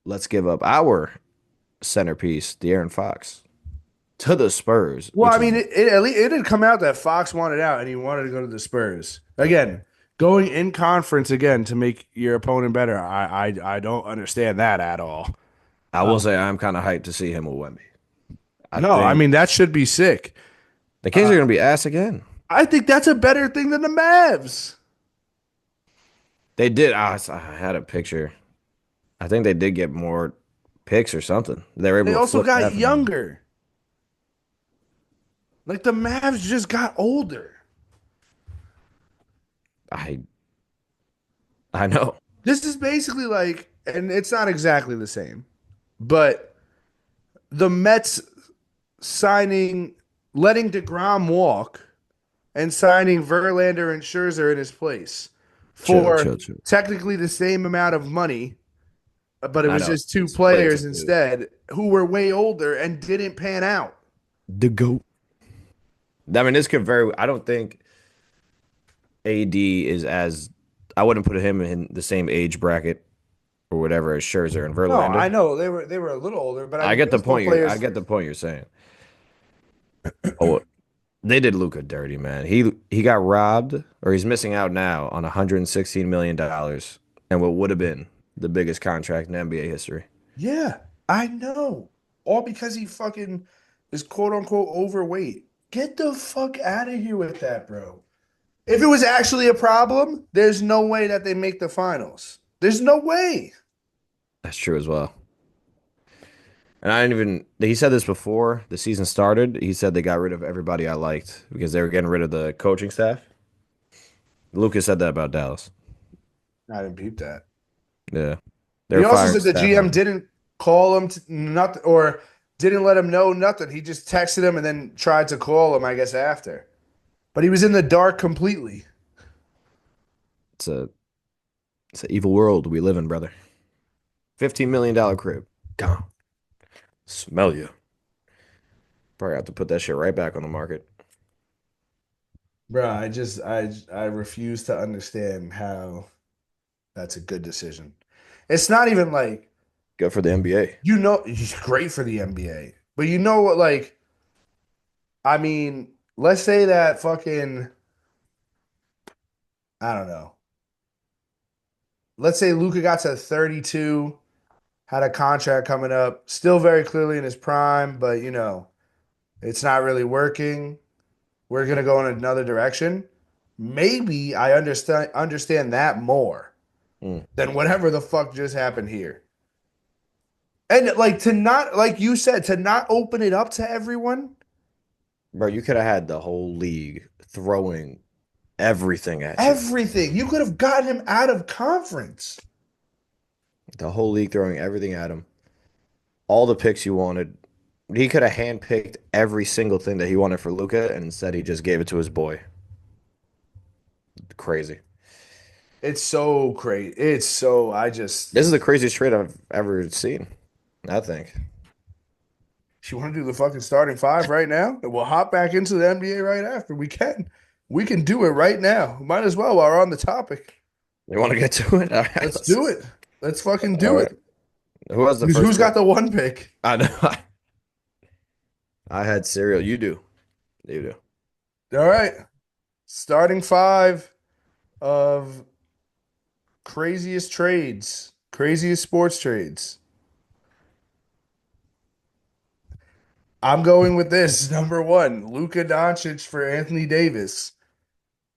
let's give up our centerpiece, De'Aaron Fox, to the Spurs, Well, which I is mean, at least it had come out that Fox wanted out and he wanted to go to the Spurs. Again, going in conference again to make your opponent better. I don't understand that at all. I will say I'm kind of hyped to see him with Wemby. I No, I think mean that should be sick. the Kings Uh, are going to be ass again. I think that's a better thing than the Mavs. They did. I had a picture. I think they did get more picks or something. They were They able to also flip got that for him. younger. Like the Mavs just got older. I I know. This is basically like, and it's not exactly the same, but the Mets signing, letting DeGrom walk and signing Verlander and Scherzer in his place Chill, for chill, chill. technically the same amount of money, but it I was know. just two Split it to players two. instead who were way older and didn't pan out. The GOAT. I mean, this could very. I don't think AD is as. I wouldn't put him in the same age bracket or whatever as Scherzer and No, I Verlander. know they were a little older, but I I mean get the baseball point. I players. get the point you're saying. Oh, they did Luca dirty, man. He got robbed, or he's missing out now on $116 million, and what would have been the biggest contract in NBA history. Yeah, I know. All because he fucking is quote unquote overweight. Get the fuck out of here with that, bro. If it was actually a problem, there's no way that they make the finals. There's no way. That's true as well. And I didn't even. He said this before the season started. He said they got rid of everybody I liked because they were getting rid of the coaching staff. Lucas said that about Dallas. I didn't peep that. Yeah, they He were also firing said the staff GM members. didn't call him to nothing or didn't let him know nothing. He just texted him and then tried to call him, I guess, after. But he was in the dark completely. It's a it's an evil world we live in, brother. $15 million crib. Gone. Smell you. Probably have to put that shit right back on the market. Bro, I refuse to understand how that's a good decision. It's not even like Good for the NBA. he's great for the NBA. But you know what, like, I mean, let's say that fucking, I don't know. Let's say Luka got to 32, had a contract coming up, still very clearly in his prime, but it's not really working. We're gonna go in another direction. Maybe I understand that more Mm. than whatever the fuck just happened here. And like to not, like you said, to not open it up to everyone, Bro, you could have had the whole league throwing everything at you. everything. You could have gotten him out of conference. The whole league throwing everything at him. All the picks you wanted. He could have handpicked every single thing that he wanted for Luca, and instead he just gave it to his boy. Crazy. It's so crazy. It's so, This is the craziest trade I've ever seen, I think. you want to do the fucking starting five right now? And we'll hop back into the NBA right after. We can. We can do it right now. Might as well while we're on the topic. You want to get to it? All right, Let's do it. Let's fucking all do right. it. Who has the first Who's got pick? the one pick? I know. I had cereal. You do. You do. All right. Starting five of craziest trades, craziest sports trades. I'm going with this. Number one, Luka Doncic for Anthony Davis.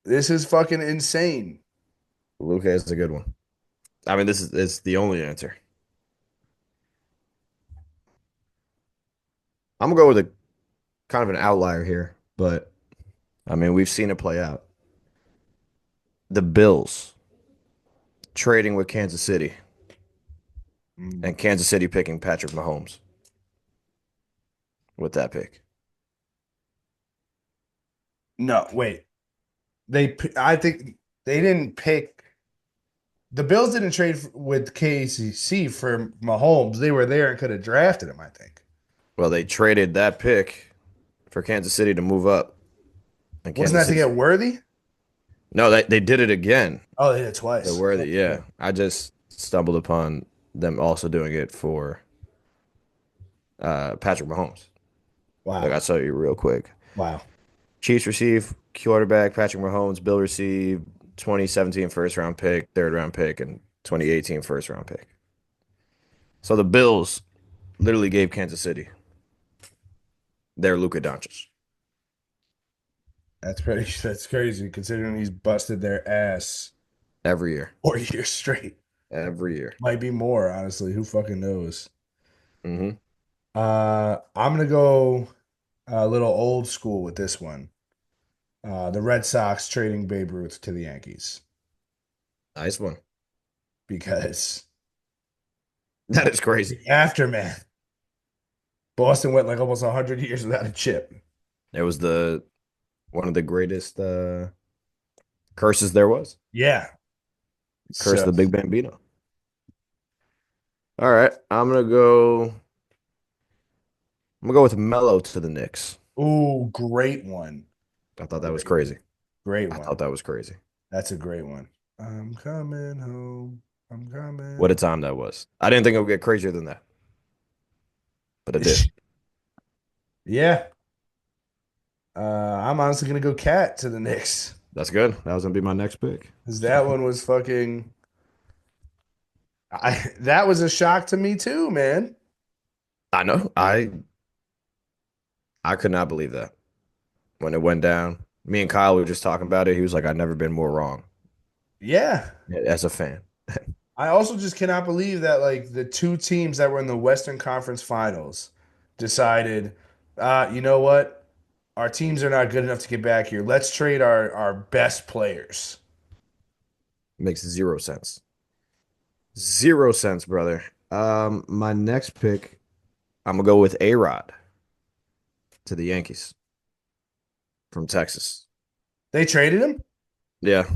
This is fucking insane. Luca is a good one. I mean, this is the only answer. I'm gonna go with a kind of an outlier here, but I mean, we've seen it play out. The Bills trading with Kansas City Mm. and Kansas City picking Patrick Mahomes with that pick. No, wait. I think they didn't pick. The Bills didn't trade with KCC for Mahomes. They were there and could have drafted him, I think. Well, they traded that pick for Kansas City to move up, and Wasn't Kansas that to City. get Worthy? No, they did it again. Oh, they did it The twice. worthy, Yeah. yeah. I just stumbled upon them also doing it for Patrick Mahomes. Like Wow. I tell you real quick. Wow. Chiefs receive quarterback Patrick Mahomes. Bill received 2017 first round pick, third round pick, and 2018 first round pick. So the Bills literally gave Kansas City their Luka Doncic That's crazy considering he's busted their ass every year, 4 years straight. every year. Might be more, honestly. Who fucking knows? Hmm. I'm gonna go a little old school with this one. The Red Sox trading Babe Ruth to the Yankees Nice one. because That is crazy. the aftermath. Boston went like almost 100 years without a chip. It was the one of the greatest curses there was. Yeah. Curse So, of the Big Bambino. All right, I'm gonna go with Melo to the Knicks. ooh, great one. I thought that was Great, crazy. great I one. thought that was crazy. That's a great one. I'm coming home. I'm What a coming. time that was. I didn't think it would get crazier than that, but it did. Yeah. I'm honestly gonna go cat to the Knicks. That's good. That was gonna be my next pick. 'Cause that one was fucking that was a shock to me too, man. I know. I could not believe that when it went down. Me and Kyle were just talking about it. He was like, "I've never been more wrong Yeah. as a fan." I also just cannot believe that like the two teams that were in the Western Conference Finals decided, you know what? Our teams are not good enough to get back here. Let's trade our best players. Makes zero sense. Zero sense, brother. My next pick, I'm gonna go with A-Rod to the Yankees from Texas. They traded him? Yeah,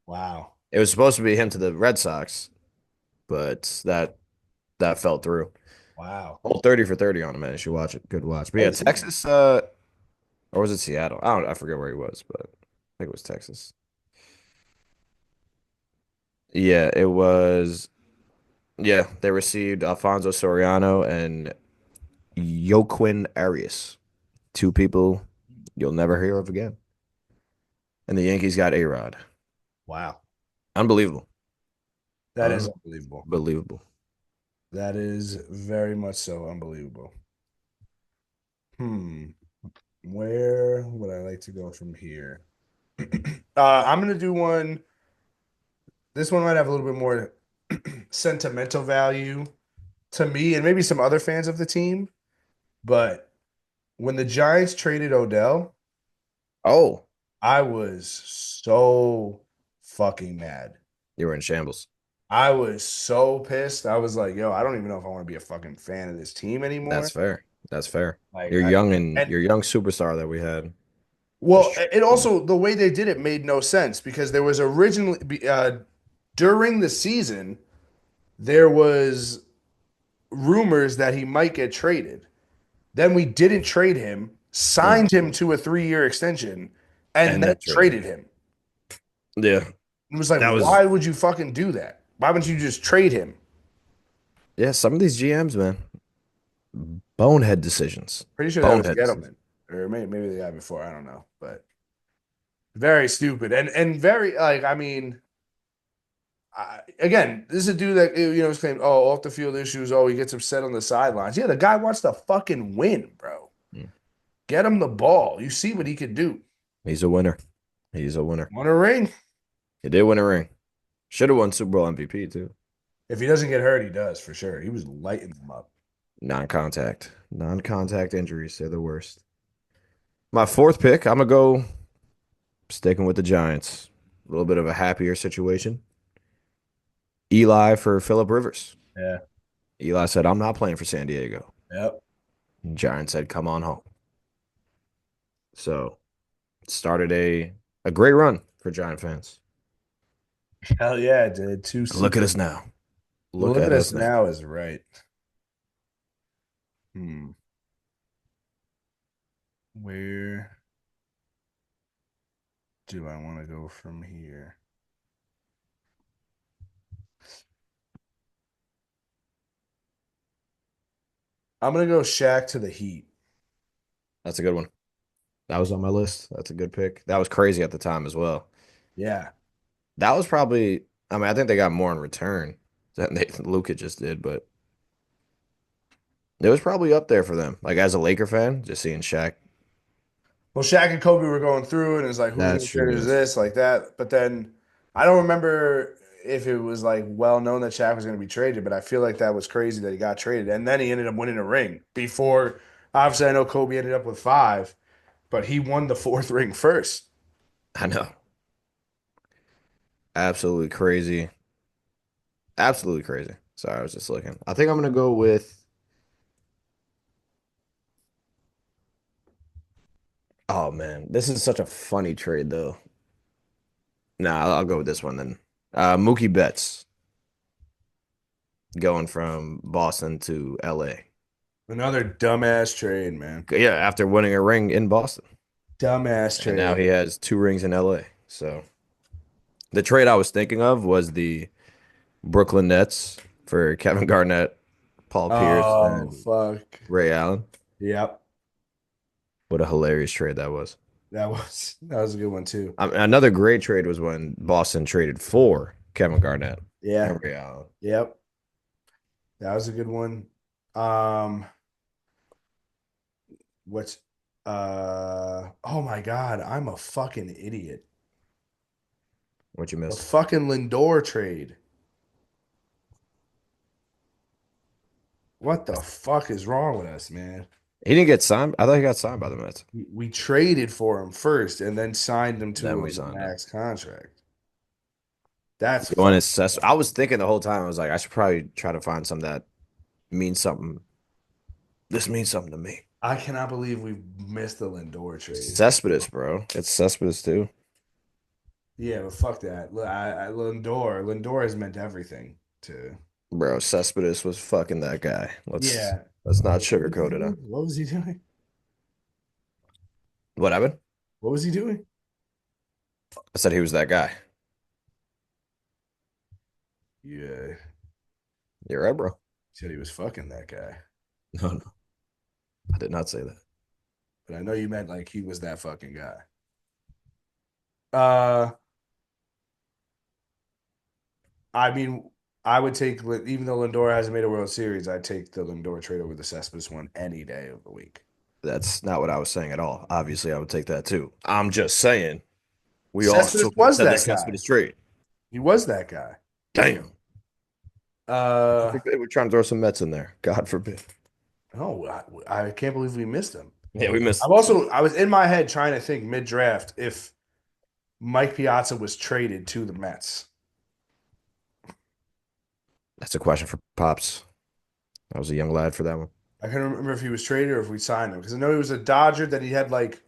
Wow. it was supposed to be him to the Red Sox, but that fell through. Wow. Oh, 30 for 30 on him, man. You should watch it. Good watch. But yeah, Crazy, man. Texas, or was it Seattle? I forget where he was, but I think it was Texas. Yeah, it was. Yeah, they received Alfonso Soriano and Joaquin Arias, two people you'll never hear of again. And the Yankees got A-Rod. Wow. Unbelievable. That is unbelievable. Unbelievable. That is very much so unbelievable. Hmm. Where would I like to go from here? I'm gonna do one. This one might have a little bit more sentimental value to me and maybe some other fans of the team. But when the Giants traded Odell, Oh, I was so fucking mad. you were in shambles. I was so pissed. I was like, yo, I don't even know if I want to be a fucking fan of this team That's anymore. fair. That's fair. Like You're I young and and your young superstar that we had. well, Just it also the way they did it made no sense because there was originally during the season there was rumors that he might get traded. Then we didn't trade him, mm, signed him to a 3 year extension, and and then then traded him. traded him. Yeah, It was like, that was why would you fucking do that? Why wouldn't you just trade him? yeah. Some of these GMs, man, bonehead decisions. Pretty sure that was Bonehead decisions. Gettleman, or maybe the guy before. I don't know, but very stupid and very like I mean, again, this is a dude that was claimed off the field issues. Oh, he gets upset on the sidelines. Yeah, the guy wants to fucking win, bro. Mm. Get him the ball. You see what he could do. He's a winner. He's a winner. Want a ring? He did win a ring. Should have won Super Bowl MVP too. If he doesn't get hurt, he does for sure. He was lighting them up. Non-contact. Non-contact injuries. They're the worst. My fourth pick, I'm gonna go sticking with the Giants. A little bit of a happier situation. Eli for Phillip Rivers. Yeah. Eli said, I'm not playing for San Diego. Yep. Giants said, come on home. So it started a great run for Giant fans. Hell yeah, it did. Two Look Super. at us now. Well, Look look at at us us now. now is right. Hmm. Where do I want to go from here? I'm gonna go Shaq to the Heat. That's a good one. That was on my list. That's a good pick. That was crazy at the time as well. Yeah. That was probably, I mean, I think they got more in return than Luka just did, but it was probably up there for them. Like as a Laker fan, just seeing Shaq. Well, Shaq and Kobe were going through, and it's like, who's That's gonna trade true. is That's true. this, like that. But then I don't remember if it was like well known that Shaq was gonna be traded, but I feel like that was crazy that he got traded. And then he ended up winning a ring before obviously I know Kobe ended up with five, but he won the fourth ring first. I know. Absolutely crazy. Absolutely crazy. Sorry, I was just looking. I think I'm gonna go with. Oh man, this is such a funny trade though. Nah, I'll go with this one then. Mookie Betts going from Boston to LA. Another dumbass trade, man. Yeah, after winning a ring in Boston. Dumbass And now trade. he has two rings in LA. So the trade I was thinking of was the Brooklyn Nets for Kevin Garnett, Paul Pierce, Oh, and fuck. Ray Allen. Yep. What a hilarious trade that was. That was a good one too. Another great trade was when Boston traded for Kevin Garnett Yeah. and Ray Allen. Yep. That was a good one. Um, what's oh my God, I'm a fucking idiot. What you The miss? fucking Lindor trade. What the fuck is wrong with us, man? He didn't get signed. I thought he got signed by the Mets. We traded for him first and then signed him Then to we a signed him. max contract. That's Going fucking as I was thinking the whole time, I was like, I should probably try to find some that means something. This means something to me. I cannot believe we missed the Lindor trade. Cespedes, bro. It's Cespedes too. Yeah, but fuck that. Lindor has meant everything to. Bro, Cespedes was fucking that guy. Yeah. Let's not What was he sugarcoat it, huh? doing? What was he doing? What happened? What was he doing? I said he was that guy. Yeah, You're right, bro. said he was fucking that guy. No, no, I did not say that. But I know you meant like he was that fucking guy. Uh, I mean, I would take even though Lindor hasn't made a World Series, I'd take the Lindor trade over the Cespedes one any day of the week. That's not what I was saying at all. Obviously, I would take that too. I'm just saying we Cespedes also could have was said the that guy. Cespedes trade. He was that guy. Damn. I Uh, think they were trying to throw some Mets in there. God forbid. oh, I can't believe we missed him. Yeah, we missed. I was in my head trying to think mid draft if Mike Piazza was traded to the Mets. That's a question for Pops. I was a young lad for that one. I can't remember if he was traded or if we signed him because I know he was a Dodger. That he had like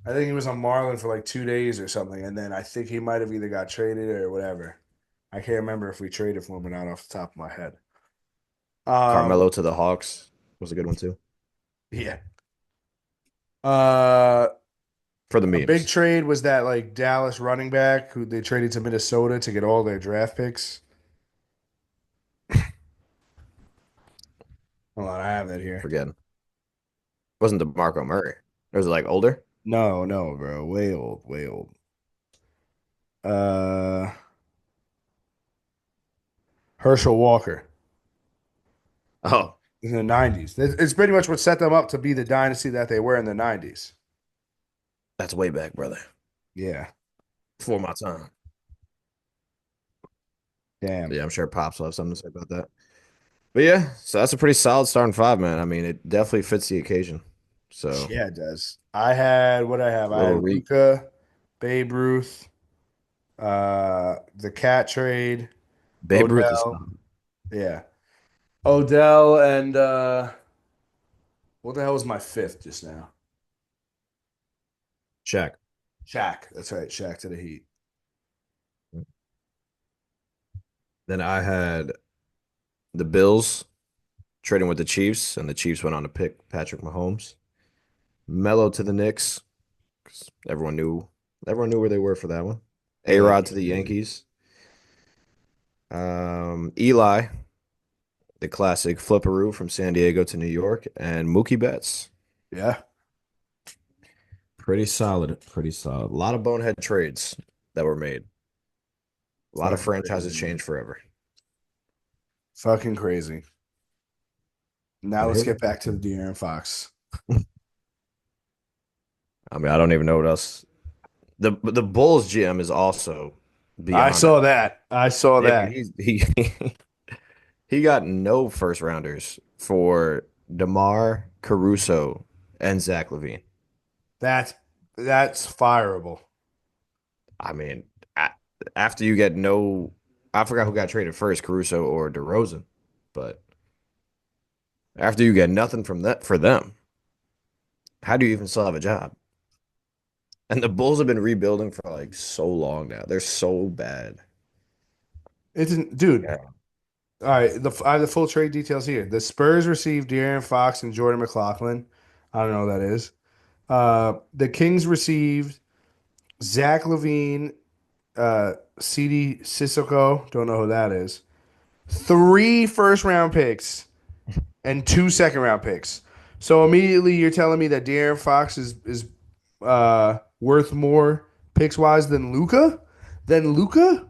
I think he was on Marlin for like 2 days or something, and then I think he might have either got traded or whatever. I can't remember if we traded for him or not off the top of my head. Um, Carmelo to the Hawks was a good one too. yeah. Uh, For the a big memes. trade was that like Dallas running back who they traded to Minnesota to get all their draft picks. Hold on, I have that here. Forgetting. Wasn't DeMarco Murray. Or was it like older? No, no, bro, way old, way old. Uh, Herschel Walker Oh, in the '90s. It's pretty much what set them up to be the dynasty that they were in the '90s. that's way back, brother. Yeah, Before my time. damn. Yeah, I'm sure Pops will have something to say about that. But yeah, so that's a pretty solid starting five, man. I mean, it definitely fits the occasion. So Yeah, it does. I had what I have. I little had re Luca, Babe Ruth, the cat trade, Babe Ruth is Odell. Yeah. Odell and what the hell was my fifth just now? Shaq. Shaq. That's right. Shaq to the Heat. Then I had the Bills trading with the Chiefs, and the Chiefs went on to pick Patrick Mahomes. Melo to the Knicks, 'cause everyone knew where they were for that one. Yeah. A-Rod to the Yankees. Eli the classic flipperoo from San Diego to New York, and Mookie Betts. Yeah, Pretty solid. Pretty solid. A lot of bonehead trades that were made. A lot of fucking franchises crazy, man. changed forever. Fucking crazy. Now But let's here we get back to the De'Aaron Fox. I mean, I don't even know what else. The Bulls GM is also I beyond. saw that. I saw Yeah, that. he got no first rounders for DeMar Caruso and Zach LaVine. That's that's fireable. I mean, a- after you get no, I forgot who got traded first, Caruso or DeRozan, but after you get nothing from that for them, how do you even still have a job? And the Bulls have been rebuilding for like so long now. They're so bad. It's dude. Yeah. All right, I have the full trade details here. The Spurs received De'Aaron Fox and Jordan McLaughlin. I don't know who that is. The Kings received Zach LaVine, CD Sissoko. Don't know who that is. Three first round picks and two second round picks. So immediately you're telling me that De'Aaron Fox is worth more picks wise than Luca? Than Luca?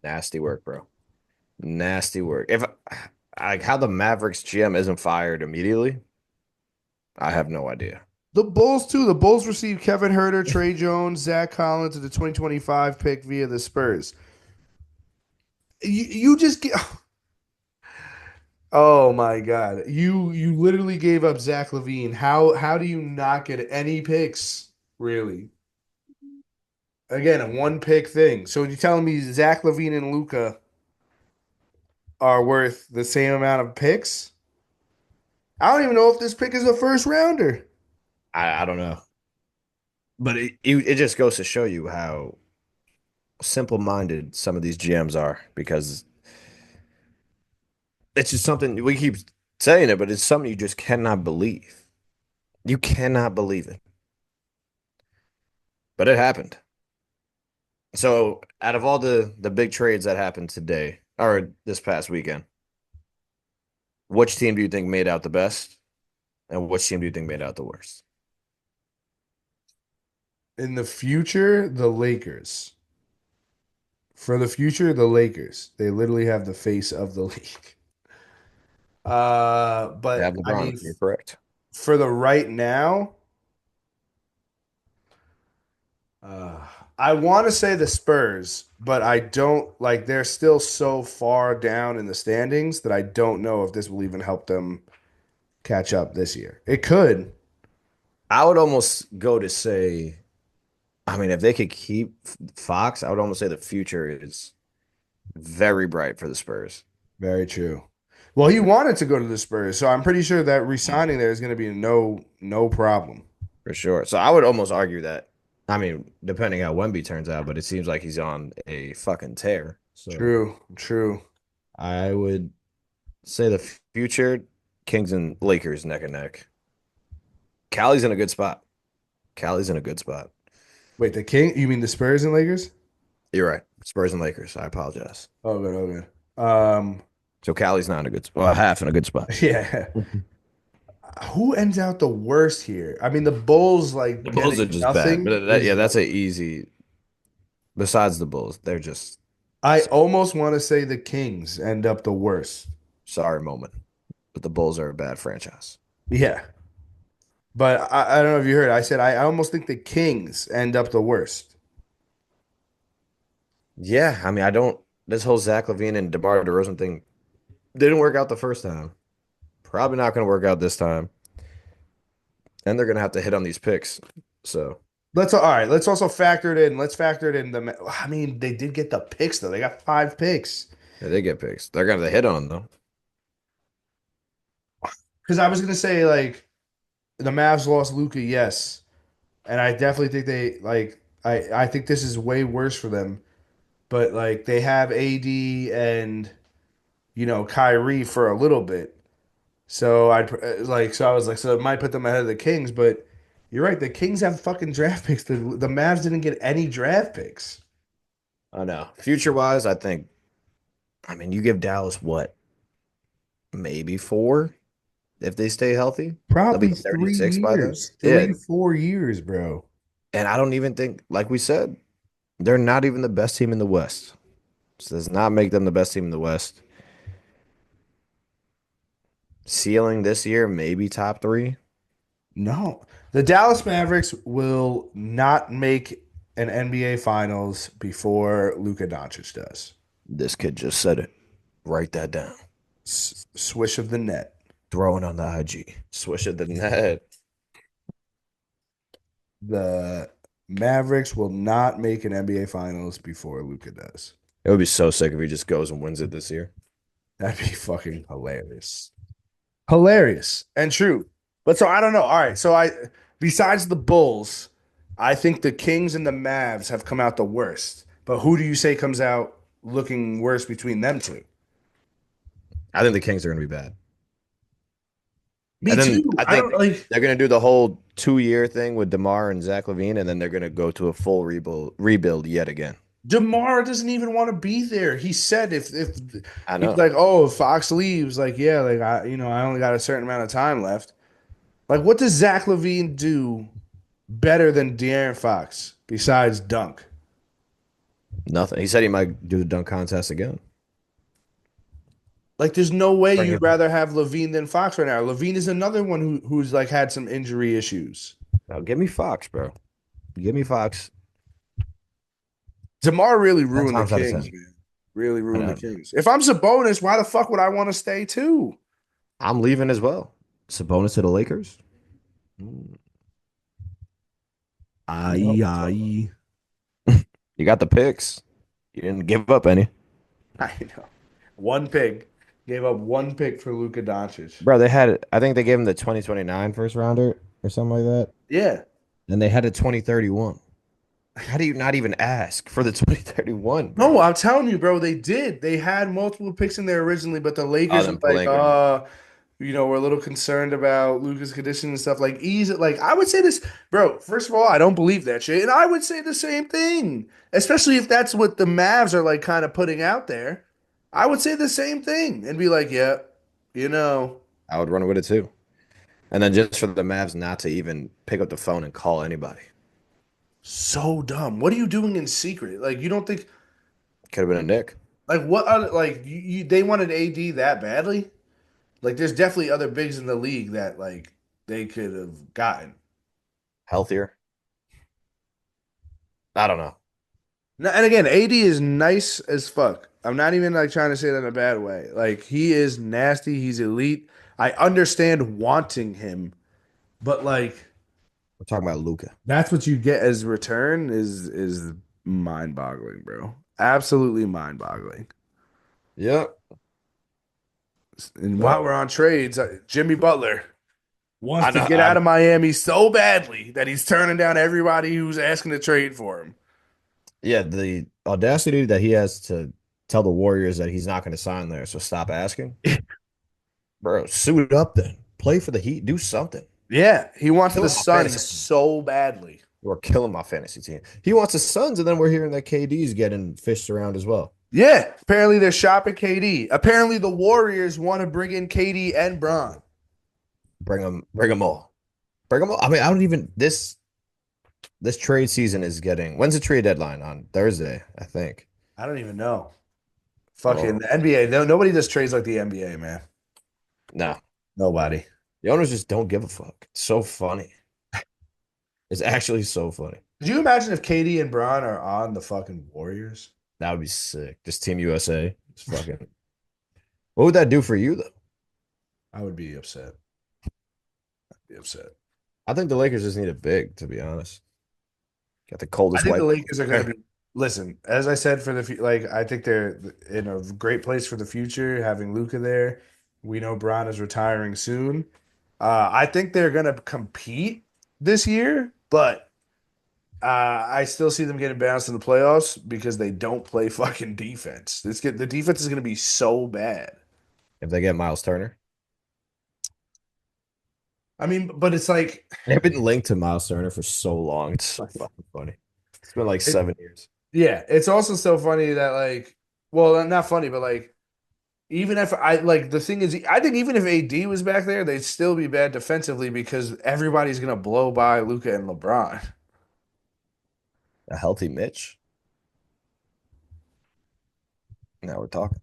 Nasty work, bro. Nasty work. If like how the Mavericks GM isn't fired immediately, I have no idea. The Bulls too. The Bulls received Kevin Herter, Trey Jones, Zach Collins, and the 2025 pick via the Spurs. You just get. Oh my God! You literally gave up Zach LaVine. How do you not get any picks? Really? Again, a one pick thing. So you're telling me Zach LaVine and Luca are worth the same amount of picks? I don't even know if this pick is a first rounder. I don't know, but it just goes to show you how simple-minded some of these GMs are because it's just something we keep saying it, but it's something you just cannot believe. You cannot believe it, but it happened. So, out of all the big trades that happened today or this past weekend, which team do you think made out the best, and which team do you think made out the worst? In the future, the Lakers. For the future, the Lakers. They literally have the face of the league. They But have I LeBron. mean, You're correct. for the right now, uh, I want to say the Spurs, but I don't like they're still so far down in the standings that I don't know if this will even help them catch up this year. It could. I would almost go to say, I mean, if they could keep Fox, I would almost say the future is very bright for the Spurs. Very true. Well, he wanted to go to the Spurs, so I'm pretty sure that Yeah. re-signing there is going to be no problem. For sure. So I would almost argue that, I mean, depending how Wemby turns out, but it seems like he's on a fucking tear. So True, true. I would say the future, Kings and Lakers neck and neck. Cali's in a good spot. Cali's in a good spot. Wait, the King? You mean the Spurs and Lakers? You're right. Spurs and Lakers. I apologize. Oh, good, oh, good. So Cali's not in a good spot. Well, half in a good spot. Yeah. The Who ends out the worst here? I mean, the Bulls like Bulls are getting just bad. nothing But is yeah, that's like a easy. Besides the Bulls, they're just I almost want to say the Kings end up the worst. sorry moment. But the Bulls are a bad franchise. Yeah. But I don't know if you heard. I said I almost think the Kings end up the worst. Yeah, I mean, I don't. This whole Zach LaVine and DeMar DeRozan thing didn't work out the first time. Probably not going to work out this time. And they're going to have to hit on these picks. So Let's all right. Let's also factor it in. Let's factor it in. I mean, they did get the picks though. They got five picks. yeah, they get picks. They're going to hit on them, Because I was gonna say like the Mavs lost Luca, yes, and I definitely think they like. I think this is way worse for them. But like they have AD and Kyrie for a little bit. So I was like so it might put them ahead of the Kings, but you're right. The Kings have fucking draft picks. The Mavs didn't get any draft picks. though. I know. Future wise, I think. I mean, you give Dallas what? maybe 4 if they stay healthy. They'll be Probably 36 by then. Yeah. 4 years, bro. And I don't even think, like we said, they're not even the best team in the West. This does not make them the best team in the West. Ceiling this year, maybe top 3. No. The Dallas Mavericks will not make an NBA Finals before Luka Doncic does. This kid just said it. Write that down. Swish of the net. Throwing on the IG. Swish at the net. The Mavericks will not make an NBA Finals before Luka does. It would be so sick if he just goes and wins it this year. That'd be fucking hilarious. Hilarious and true. But so I don't know. All right. So besides the Bulls, I think the Kings and the Mavs have come out the worst. But who do you say comes out looking worse between them two? I think the Kings are going to be bad. Me And then too. I I don't think like they're going to do the whole 2 year thing with DeMar and Zach LaVine, and then they're going to go to a full rebuild yet again. DeMar doesn't even want to be there. He said if I he's know. like, oh, if Fox leaves, like, yeah, like I only got a certain amount of time left. Like, what does Zach LaVine do better than De'Aaron Fox besides dunk? Nothing. He said he might do the dunk contest again. Like, there's no way Bring you'd him. rather have Levine than Fox right now. Levine is another one who's like had some injury issues. Now, give me Fox, bro. Give me Fox. DeMar really 10 ruined the times out of Kings, 10. man. Really I ruined the know. Kings. If I'm Sabonis, why the fuck would I want to stay too? I'm leaving as well. Sabonis to the Lakers. Mm, no. Aye, aye. You got the picks. You didn't give up any. I know. One pick. Gave up one pick for Luka Doncic. Bro, they had, I think they gave him the 2029 first rounder or something like that. Yeah. And they had a 2031. How do you not even ask for the 2031, bro? No, I'm telling you, bro, they did. They had multiple picks in there originally, but the Oh, Lakers were then like, Palanker did. we're a little concerned about Luka's condition and stuff. Like, easy, like I would say this, bro. First of all, I don't believe that shit, and I would say the same thing, especially if that's what the Mavs are like, kind of putting out there. I would say the same thing and be like, yeah, you know, I would run with it too. And then just for the Mavs not to even pick up the phone and call anybody. so dumb. What are you doing in secret? Like, you don't think Could have been a Nick. like what? Other, like, they wanted AD that badly? Like, there's definitely other bigs in the league that like they could have gotten. Healthier. I don't know. No, and again, AD is nice as fuck. I'm not even like trying to say that in a bad way. Like, he is nasty. He's elite. I understand wanting him, but like We're talking about Luca. that's what you get as return is mind boggling, bro. Absolutely mind boggling. Yep. And while But we're on trades, Jimmy Butler wants I to know. get out of Miami so badly that he's turning down everybody who's asking to trade for him. Yeah, the audacity that he has to tell the Warriors that he's not going to sign there, so stop asking. Bro, suit up then. Play for the Heat. Do something. Yeah, he wants the Killing my Suns fantasy team. so badly. We're killing my fantasy team. He wants the Suns, and then we're hearing that KD's getting fished around as well. Yeah, apparently they're shopping KD. Apparently the Warriors want to bring in KD and Bron. Bring them all. Bring them all. I mean, I don't even this trade season is getting. When's the trade deadline? On Thursday, I think. I don't even know. Fucking Oh, the NBA. No, nobody does trades like the NBA, man. no. Nobody. The owners just don't give a fuck. It's so funny. It's actually so funny. Could you imagine if KD and Bron are on the fucking Warriors? That would be sick. Just Team USA. It's fucking. What would that do for you though? I would be upset. I'd be upset. I think the Lakers just need a big, to be honest. Got the I coldest think the white. Lakers are going to be. Listen, as I said for like I think they're in a great place for the future. Having Luca there, we know Bron is retiring soon. I think they're going to compete this year, but I still see them getting bounced in the playoffs because they don't play fucking defense. The defense is going to be so bad. If they get Miles Turner. I mean, but it's like They've been linked to Miles Turner for so long. It's so fucking funny. It's been like it, 7 years. yeah, it's also so funny that like, well, not funny, but like Even if I like the thing is, I think even if AD was back there, they'd still be bad defensively because everybody's gonna blow by Luca and LeBron. A healthy Mitch. Now we're talking.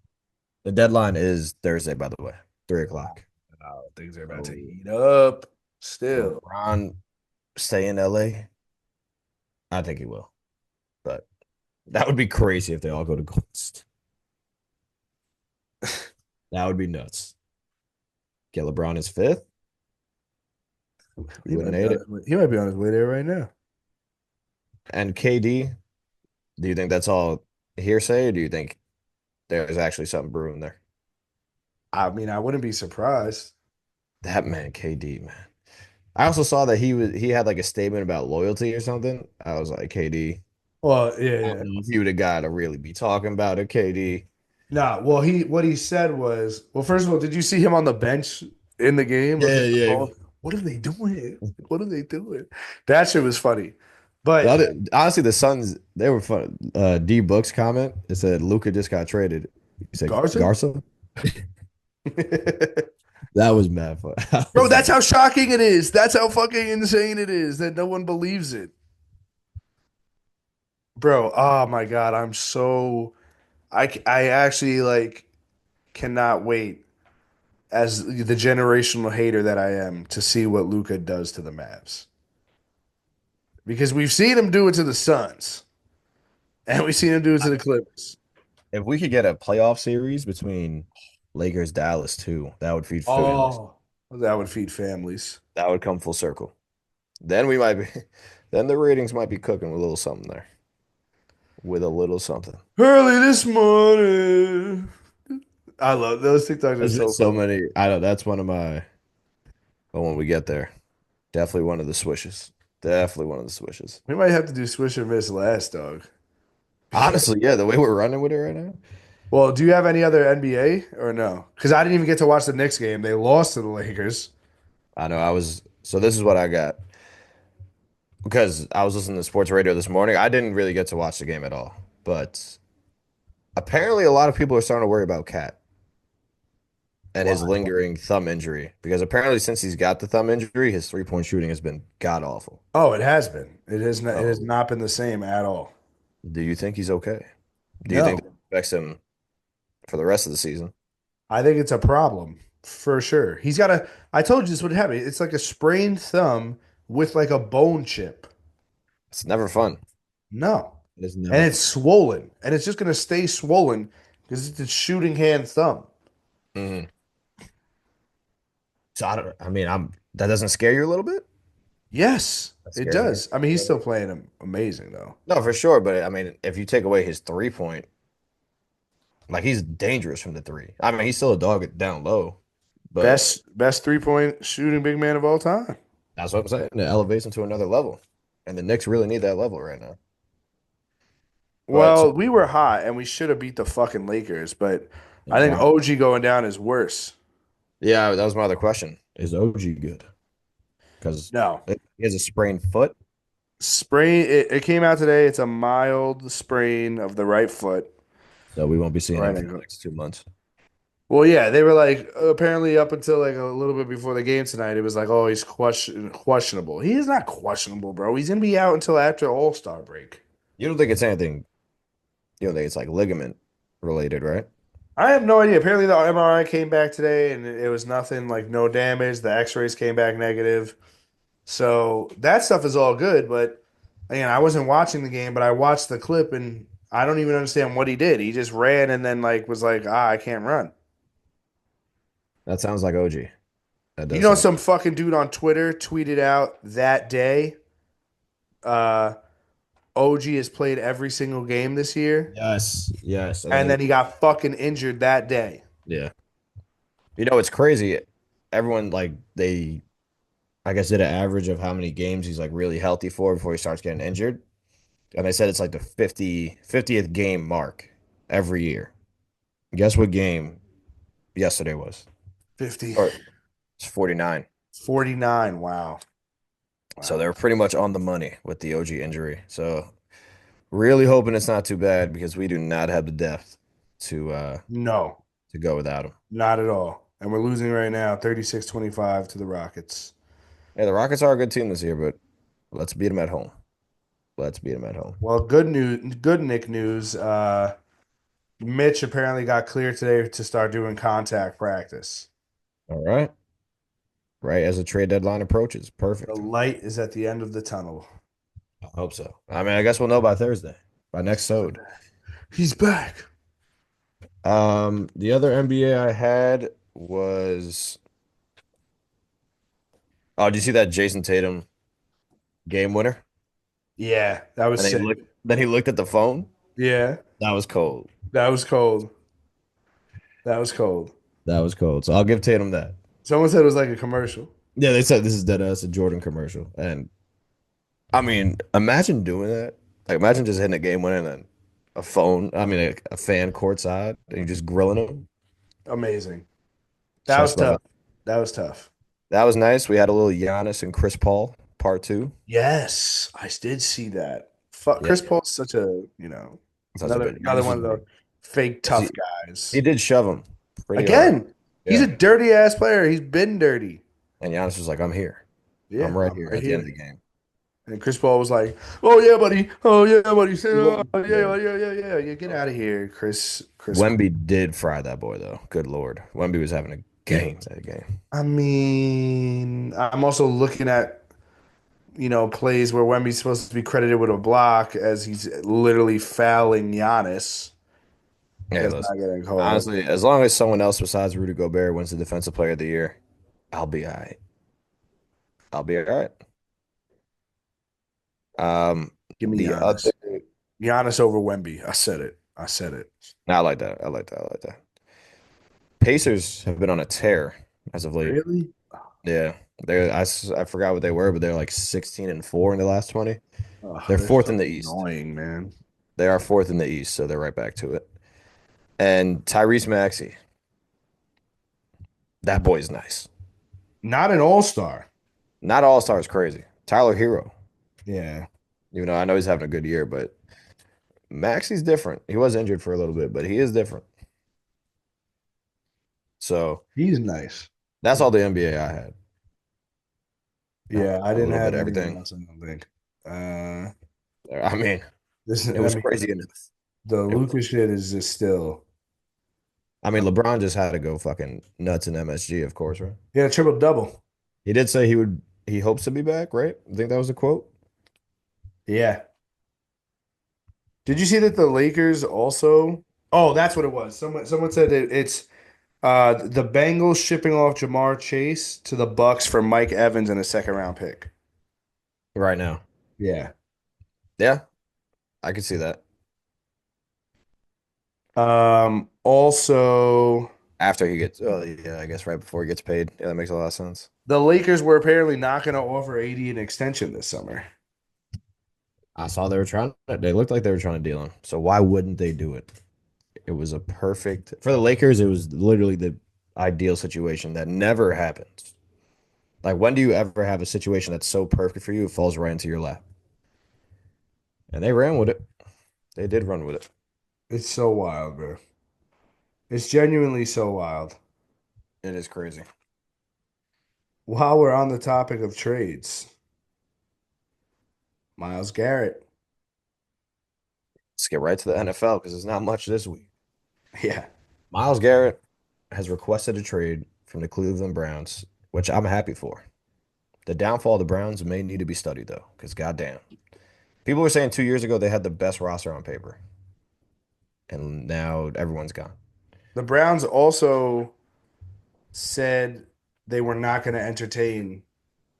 The deadline is Thursday, by the way, 3 o'clock. Oh, things are about to So heat up. will Still, LeBron stay in LA? I think he will, but that would be crazy if they all go to Ghost. That would be nuts. Get LeBron his fifth. He he wouldn't might be hate on it. his way, he might be on his way there right now. And KD, do you think that's all hearsay, or do you think there's actually something brewing there? I mean, I wouldn't be surprised. That man, KD, man. I also saw that he had like a statement about loyalty or something. I was like, KD, Well, yeah, I don't yeah. know if you the guy to really be talking about it, KD. Nah, well, he what he said was, well, first of all, did you see him on the bench in the game looking Yeah, at the yeah. ball? What are they doing? What are they doing? That shit was funny. But Honestly, the Suns, they were fun. D Book's comment, it said Luca just got traded. He said Garza? Garza? That was mad fun. I Bro, was that's like, how shocking it is. That's how fucking insane it is that no one believes it. Bro, oh my God, I actually like cannot wait as the generational hater that I am to see what Luca does to the Mavs. Because we've seen him do it to the Suns and we've seen him do it to the Clippers. if we could get a playoff series between Lakers, Dallas too, that would feed families. Oh, that would feed families. That would come full circle. Then we might be, then the ratings might be cooking with a little something there. With a little something. Early this morning. I love those TikToks are There's so just so funny. many. I know that's one of my, but when we get there, definitely one of the swishes. Definitely one of the swishes. We might have to do Swish or Miss last, dog. Honestly, yeah, the way we're running with it right now. Well, do you have any other NBA or no? Because I didn't even get to watch the Knicks game. They lost to the Lakers. I know so this is what I got. Because I was listening to sports radio this morning. I didn't really get to watch the game at all. But apparently a lot of people are starting to worry about Cat and his Why? lingering thumb injury. Because apparently since he's got the thumb injury, his 3-point shooting has been god awful. Oh, it has been. It has So not been the same at all. do you think he's okay? Do you think that No. affects him for the rest of the season? I think it's a problem for sure. He's got a I told you this would happen. It's like a sprained thumb with like a bone chip. It's never fun. No. It is And never it's fun. swollen. And it's just gonna stay swollen because it's a shooting hand thumb. Mhm. So I mean, that doesn't scare you a little bit? Yes, That it scares me. does. I mean, he's still playing him amazing though. No, for sure. But I mean, if you take away his 3-point, like he's dangerous from the three. I mean, he's still a dog down low, but Best 3-point shooting big man of all time. that's what I'm saying. It elevates him to another level. And the Knicks really need that level right now. But so, Well, we were hot and we should have beat the fucking Lakers, but I think LeBron, OG going down is worse. yeah, that was my other question. Is OG good? Because No. he has a sprained foot, Sprain it came out today. It's a mild sprain of the right foot. so we won't be seeing him Right for the ankle. next 2 months. Well, yeah, they were like apparently up until like a little bit before the game tonight, it was like, oh, he's questionable. He is not questionable, bro. He's gonna be out until after All-Star break. You don't think it's anything, you don't think it's like ligament related, right? I have no idea. Apparently, the MRI came back today, and it was nothing like no damage. The X-rays came back negative, so that stuff is all good. But again, I wasn't watching the game, but I watched the clip, and I don't even understand what he did. He just ran and then like was like, I can't run. That sounds like OG. That You does know, sound. some fucking dude on Twitter tweeted out that day, uh, OG has played every single game this year, Yes, yes. And then and then he got fucking injured that day. yeah. You know, it's crazy. Everyone like I guess did an average of how many games he's like really healthy for before he starts getting injured. And they said it's like the 50th game mark every year. Guess what game yesterday was? 50, Or it's 49. 49. Wow. So Wow. they're pretty much on the money with the OG injury. So really hoping it's not too bad because we do not have the depth to No. to go without him. Not at all. And we're losing right now, 36-25 to the Rockets. Yeah, the Rockets are a good team this year, but let's beat them at home. Let's beat them at home. Well, good news, good Nick news. Mitch apparently got cleared today to start doing contact practice. All right. Right as the trade deadline approaches. The Perfect. light is at the end of the tunnel. I hope so. I mean, I guess we'll know by Thursday, by next sode. He's back. The other NBA I had was oh, did you see that Jason Tatum game winner? Yeah, that was And he sick. looked then he looked at the phone. Yeah, That was cold. that was cold. That was cold. That was cold. So I'll give Tatum that. Someone said it was like a commercial. Yeah, they said this is dead ass a Jordan commercial. And I mean, imagine doing that. Like imagine just hitting a game winner and then a phone, I mean a fan courtside and you just grilling him. Amazing. That was Chest tough. bubble. That was tough. That was nice. We had a little Giannis and Chris Paul part two. Yes, I did see that. Fuck, Yeah, Chris Paul's such a, such a another bit. another Giannis one was of like, the fake he, tough he guys. did shove him pretty hard. Again, he's a Yeah. dirty ass player. He's been dirty. And Giannis was like, I'm here. Yeah, I'm right I'm here right at the end of here. the game. And Chris Paul was like, "Oh yeah, buddy. Oh yeah, buddy. Oh, yeah, Yeah. yeah, yeah, yeah, yeah. Get out of here, Chris. Chris Paul." Wemby did fry that boy though. Good Lord. Wemby was having a game that game. I mean, I'm also looking at plays where Wemby's supposed to be credited with a block as he's literally fouling Giannis. Hey, That's listen. not getting called. Honestly, as long as someone else besides Rudy Gobert wins the defensive player of the year, I'll be all right. I'll be all right. Um, Give me the other Giannis. Giannis over Wemby. I said it. I said it. I like that. I like that. I like that. Pacers have been on a tear as of late. Really? Yeah. I forgot what they were, but they're like 16-4 in the last 20. Oh, They're they're fourth so in the East. annoying, man. They are fourth in the East, so they're right back to it. And Tyrese Maxey, that boy's nice. Not an all-star. Not all stars crazy. Tyler Hero, Yeah, I know he's having a good year, but Maxey's different. He was injured for a little bit, but he is different. So he's nice. that's all the NBA I had. Yeah, I A didn't little bit have of anything everything. else, I don't think. Uh, I mean, this it I was mean, crazy enough. the It was. Lucas shit is just still. I mean, LeBron just had to go fucking nuts in MSG, of course, right? Yeah, triple double. He did say he would. He hopes to be back, right? I think that was a quote. Yeah. Did you see that the Lakers also? Oh, that's what it was. Someone said it's the Bengals shipping off Jamar Chase to the Bucks for Mike Evans and a second round pick. Right now. Yeah. Yeah, I could see that. Also, After he gets, oh yeah, I guess right before he gets paid. Yeah, that makes a lot of sense. the Lakers were apparently not going to offer AD an extension this summer. I saw they were trying. They looked like they were trying to deal him. So why wouldn't they do it? It was a perfect for the Lakers. It was literally the ideal situation that never happens. Like when do you ever have a situation that's so perfect for you, it falls right into your lap? And they ran with it. They did run with it. It's so wild, bro. It's genuinely so wild. It is crazy. While we're on the topic of trades, Miles Garrett. Let's get right to the NFL because there's not much this week. Yeah. Miles Garrett has requested a trade from the Cleveland Browns, which I'm happy for. The downfall of the Browns may need to be studied though, because goddamn, people were saying 2 years ago they had the best roster on paper, and now everyone's gone. The Browns also said they were not going to entertain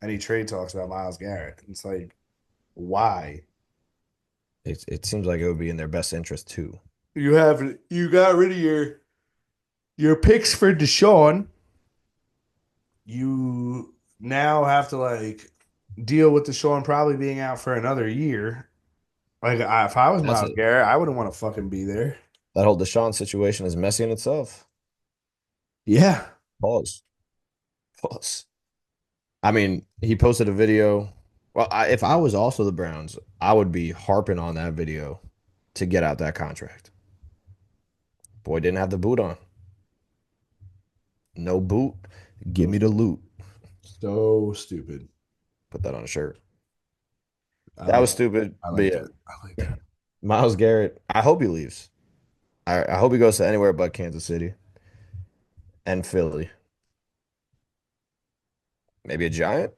any trade talks about Miles Garrett. It's like, why? It seems like it would be in their best interest too. You got rid of your picks for Deshaun. You now have to deal with Deshaun probably being out for another year. If I was That's Miles it. Garrett, I wouldn't want to fucking be there. That whole Deshaun situation is messy in itself. Yeah. Pause. Pause. I mean, he posted a video. Well, if I was also the Browns, I would be harping on that video to get out that contract. Boy didn't have the boot on. No boot. Give me the loot. So stupid. Put that on a shirt. I That like was stupid. I But like yeah, that. I like that. Miles Garrett. I hope he leaves. I hope he goes to anywhere but Kansas City and Philly. Maybe a Giant.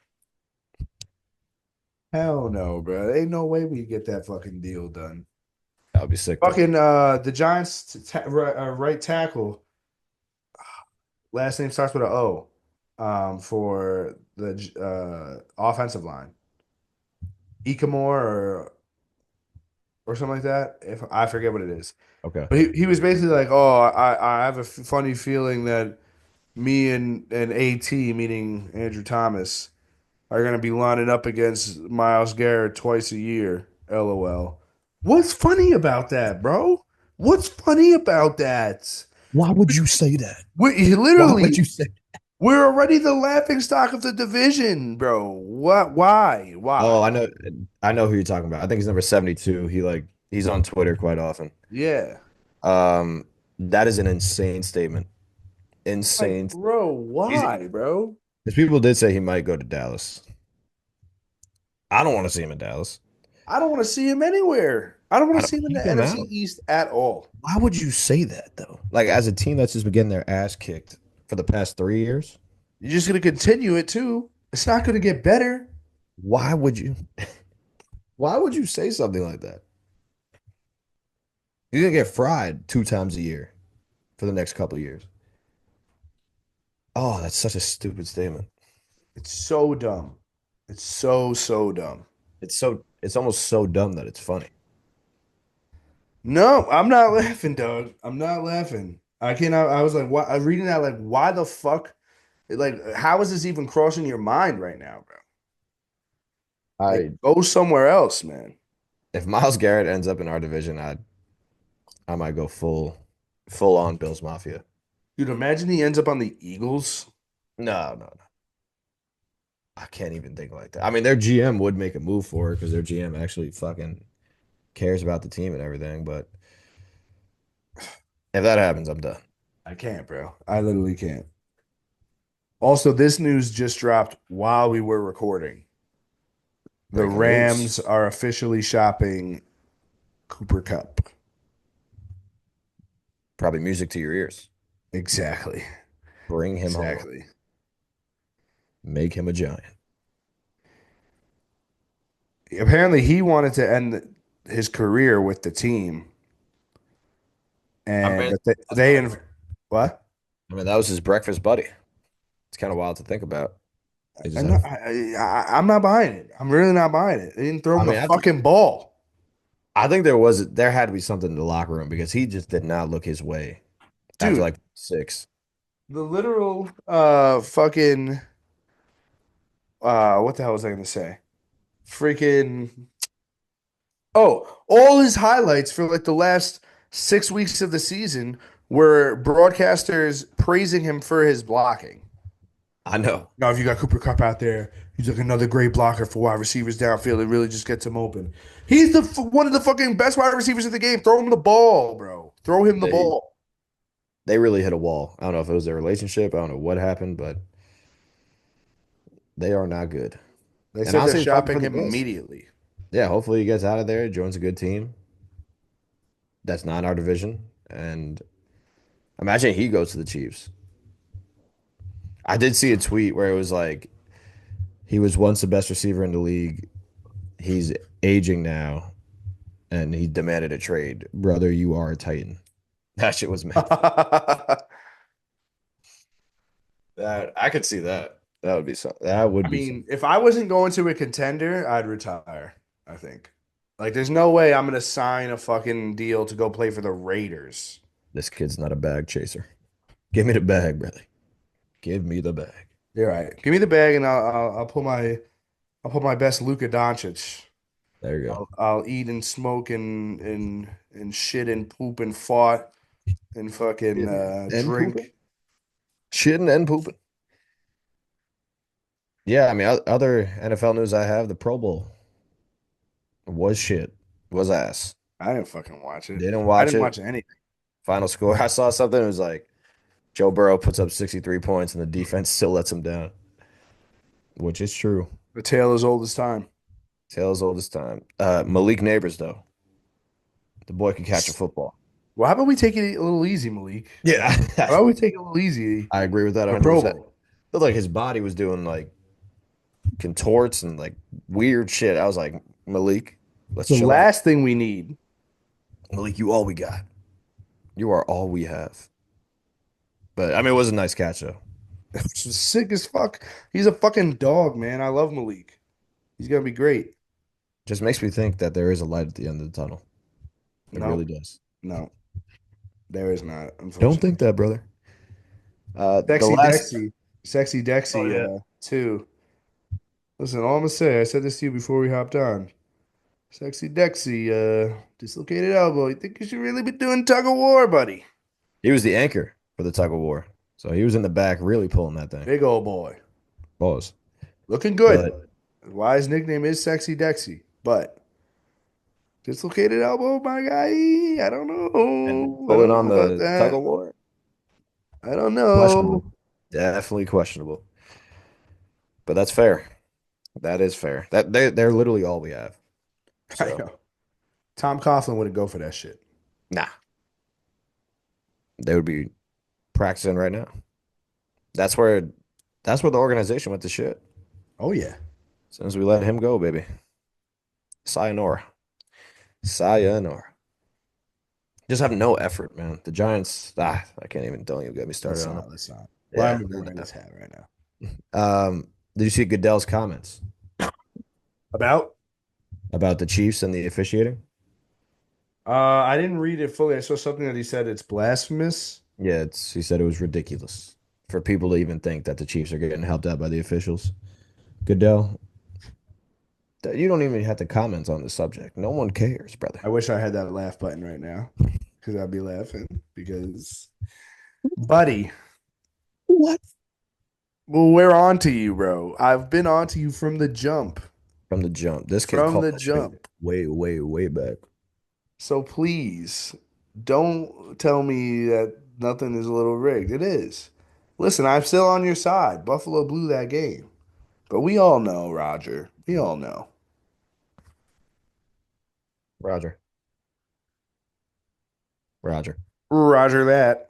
Hell no, bro. Ain't no way we get that fucking deal done. That would be sick though. Fucking the Giants right tackle. Last name starts with a O. For the offensive line. Ikamore or something like that. If I forget what it is. Okay. But he was basically like, "Oh, I have a funny feeling that me and AT, meaning Andrew Thomas, are going to be lining up against Miles Garrett twice a year. LOL." What's funny about that, bro? What's funny about that? Why would you say that? We Why would literally you say? we're already the laughing stock of the division, bro. What? Why? Oh, Why? I know who you're talking about. I think he's number 72. He's on Twitter quite often. Yeah. Um, that is an insane statement. Like, Insane. bro, He's why, bro? Because people did say he might go to Dallas. I don't want to see him in Dallas. I don't want to see him anywhere. I don't want I to don't see him in the keep him NFC out. East at all. Why would you say that though? Like as a team that's just been getting their ass kicked for the past 3 years, You're just going to continue it too. It's not going to get better. why would you? Why would you say something like that? You're gonna get fried 2 times a year for the next couple of years. Oh, that's such a stupid statement. It's so dumb. It's so dumb. It's almost so dumb that it's funny. No, I'm not laughing, dog. I'm not laughing. I cannot. I was like, why? I'm reading that, like, why the fuck? Like, how is this even crossing your mind right now, bro? Like, I go somewhere else, man. If Miles Garrett ends up in our division, I might go full on Bills Mafia. Dude, imagine he ends up on the Eagles. No, no, no. I can't even think like that. I mean, their GM would make a move for it because their GM actually fucking cares about the team and everything. But if that happens, I'm done. I can't, bro. I literally can't. Also, this news just dropped while we were recording. The Breaking news. Rams are officially shopping Cooper Cup. Probably music to your ears. Exactly. Bring him home. Exactly. Make him a giant. Apparently, he wanted to end his career with the team, I and mean, but that's kind of. what? That was his breakfast buddy. It's kind of wild to think about. They just I'm had a. not. I'm not buying it. I'm really not buying it. They didn't throw I him the mean, fucking ball, I think there had to be something in the locker room because he just did not look his way after dude. like 6. The literal fucking what the hell was I gonna say? Freaking all his highlights for like the last 6 weeks of the season were broadcasters praising him for his blocking. I know. Now, if you got Cooper Cup out there, he's like another great blocker for wide receivers downfield. It really just gets him open. He's the one of the fucking best wide receivers in the game. Throw him the ball, bro. Throw him the They ball. they really hit a wall. I don't know if it was their relationship. I don't know what happened, but they are not good. They And said they're honestly, it's probably shopping for the him best. immediately. Yeah, hopefully he gets out of there, joins a good team that's not our division, and imagine he goes to the Chiefs. I did see a tweet where it was like he was once the best receiver in the league. He's aging now, and he demanded a trade. Brother, you are a Titan. That shit was mental. I That I could see that. That would be That would be mean, something. if I wasn't going to a contender, I'd retire. I think. Like, there's no way I'm gonna sign a fucking deal to go play for the Raiders. This kid's not a bag chaser. Give me the bag, brother. Give me the bag. You're right. Give me the bag, and I'll put my best Luka Doncic. There you go. I'll eat and smoke and shit and poop and fart and fucking Shitting and pooping. drink. Shitting and pooping. Yeah, I mean, other NFL news I have, the Pro Bowl was shit, was ass. I didn't fucking watch it. Didn't I watch didn't it. watch anything. Final score. I saw something. It was like Joe Burrow puts up 63 points and the defense still lets him down, which is true. The tale as old as time. Tales old as time. Malik Neighbors, though, the boy can catch a football. Well, how about we take it a little easy, Malik? Yeah, How about we take it a little easy? I agree with that The Pro 100%. Bowl. Felt like his body was doing like contorts and like weird shit. I was like, Malik, let's The chill out. last thing we need. Malik, you all we got. You are all we have. But I mean, it was a nice catch though. Sick as fuck. He's a fucking dog, man. I love Malik. He's gonna be great. Just makes me think that there is a light at the end of the tunnel. It really No, does. no, there is not, Don't unfortunately. think that, brother. The Sexy last. Dexy, Sexy Oh Dexy, yeah. too. Listen, all I'm gonna say, I said this to you before we hopped on. Sexy Dexy, dislocated elbow. You think you should really be doing tug of war, buddy? He was the anchor for the tug of war. So he was in the back really pulling that thing. Big old boy. Pause. Looking But good. Why his nickname is Sexy Dexy. But dislocated elbow, my guy. I don't and know. I pulling don't on know about the tug that. of war, I don't questionable. know. Definitely questionable. But that's fair. That is fair. They're literally all we have. I So know. Tom Coughlin wouldn't go for that shit. nah, they would be practicing right now. That's where that's where the organization went to shit. Oh yeah. As soon as we let him go, baby. Sayonara. Sayonara. Just have no effort, man. The Giants, I can't even tell you. Get me started Let's on them. not. Let's not. Why Yeah. am I wearing this hat right now? Did you see Goodell's comments About? about the Chiefs and the officiating? I didn't read it fully. I saw something that he said it's blasphemous. Yeah, he said it was ridiculous for people to even think that the Chiefs are getting helped out by the officials. Goodell, you don't even have to comment on the subject. No one cares, brother. I wish I had that laugh button right now because I'd be laughing because, buddy, What? well, we're on to you, bro. I've been on to you from the jump. From the jump. This kid From called the that shit jump. way, way, way back. So please don't tell me that nothing is a little rigged. It is. Listen, I'm still on your side. Buffalo blew that game. But we all know, Roger. We all know. Roger. Roger. Roger that.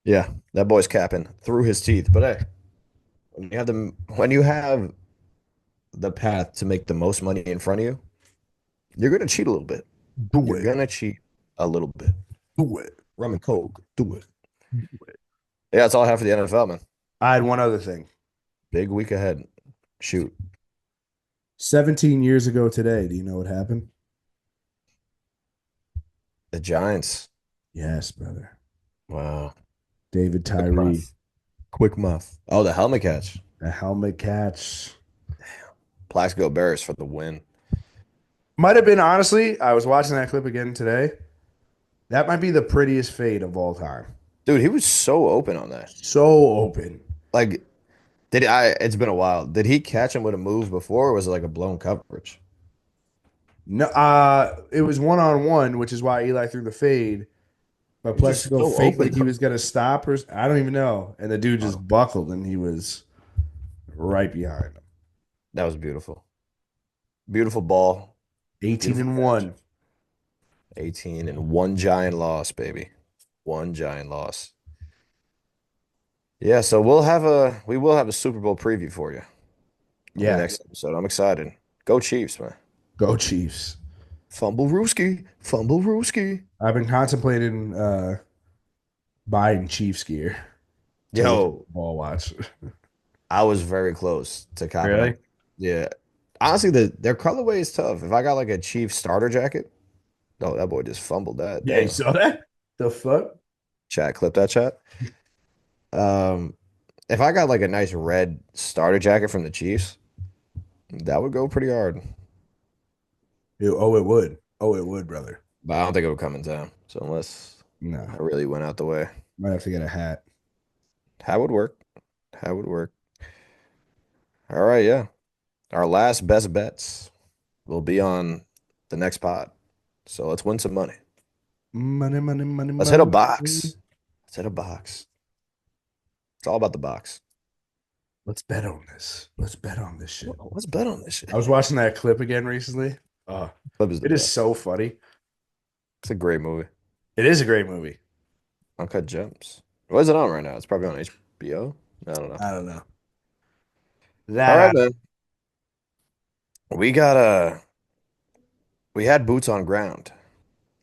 Yeah, that boy's capping through his teeth. But hey, when you have the path to make the most money in front of you, you're gonna cheat a little bit. Do You're it. gonna cheat a little bit. Do it. Rum and coke, do it. Do it. Yeah, that's all I have for the NFL, man. I had one other thing. Big week ahead. Shoot. 17 years ago today, do you know what happened? The Giants. Yes, brother. Wow. David Quick Tyree, muff. Quick muff. Oh, the helmet catch. the helmet catch. Plaxico Bears for the win. Might have been, honestly, I was watching that clip again today. That might be the prettiest fade of all time. Dude, he was so open on that. So open. Like, it's been a while. Did he catch him with a move before, or was it like a blown coverage? No, it was one on one, which is why Eli threw the fade. But He was just Plexico so faked open. like he was gonna stop, or I don't even know. And the dude Oh, just buckled, and he was right behind him. that was beautiful. Beautiful ball. 18 Beautiful and catch. 1. 18 and one giant loss, baby. One giant loss. Yeah, so we will have a Super Bowl preview for you on the Yeah, next episode. I'm excited. Go Chiefs, man. go Chiefs. Fumble Rooski. Fumble Rooski. I've been contemplating buying Chiefs gear to look at Yo, the ball watch. I was very close to copping Really? them. Yeah. Honestly, their colorway is tough. If I got like a Chiefs starter jacket, oh, that boy just fumbled that. Yeah, you Damn. saw that? The fuck? Chat, clip that chat. Um, if I got like a nice red starter jacket from the Chiefs, that would go pretty hard. Oh, it would. Oh, it would, brother. But I don't think it would come in time. So unless No, I really went out the way, might have to get a hat. that would work. That would work. All right, yeah. Our last best bets will be on the next pod. So let's win some money. Money, money, money, Let's hit a money. box. Let's hit a box. It's all about the box. Let's bet on this. Let's bet on this shit. Let's bet on this I shit. was watching that clip again recently. Uh, Club is the it is best. so funny. It's a great movie. It is a great movie. Uncut Gems. What is it on right now? It's probably on HBO. I don't know. I don't know. All That right, man. We got we had boots on ground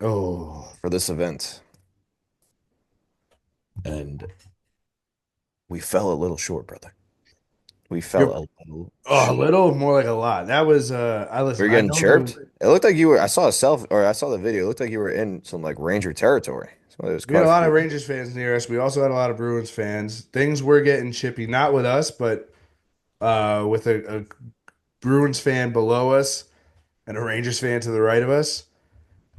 oh, for this event, and we fell a little short, brother. We fell you're a little a short. little more like a lot. That was I We listen, were I getting know the chirped. It looked like you were. I saw a self, or I saw the video. It looked like you were in some like Ranger territory. So there's we had quite a a lot of few. Rangers fans near us. We also had a lot of Bruins fans. Things were getting chippy, not with us, but with a Bruins fan below us and a Rangers fan to the right of us.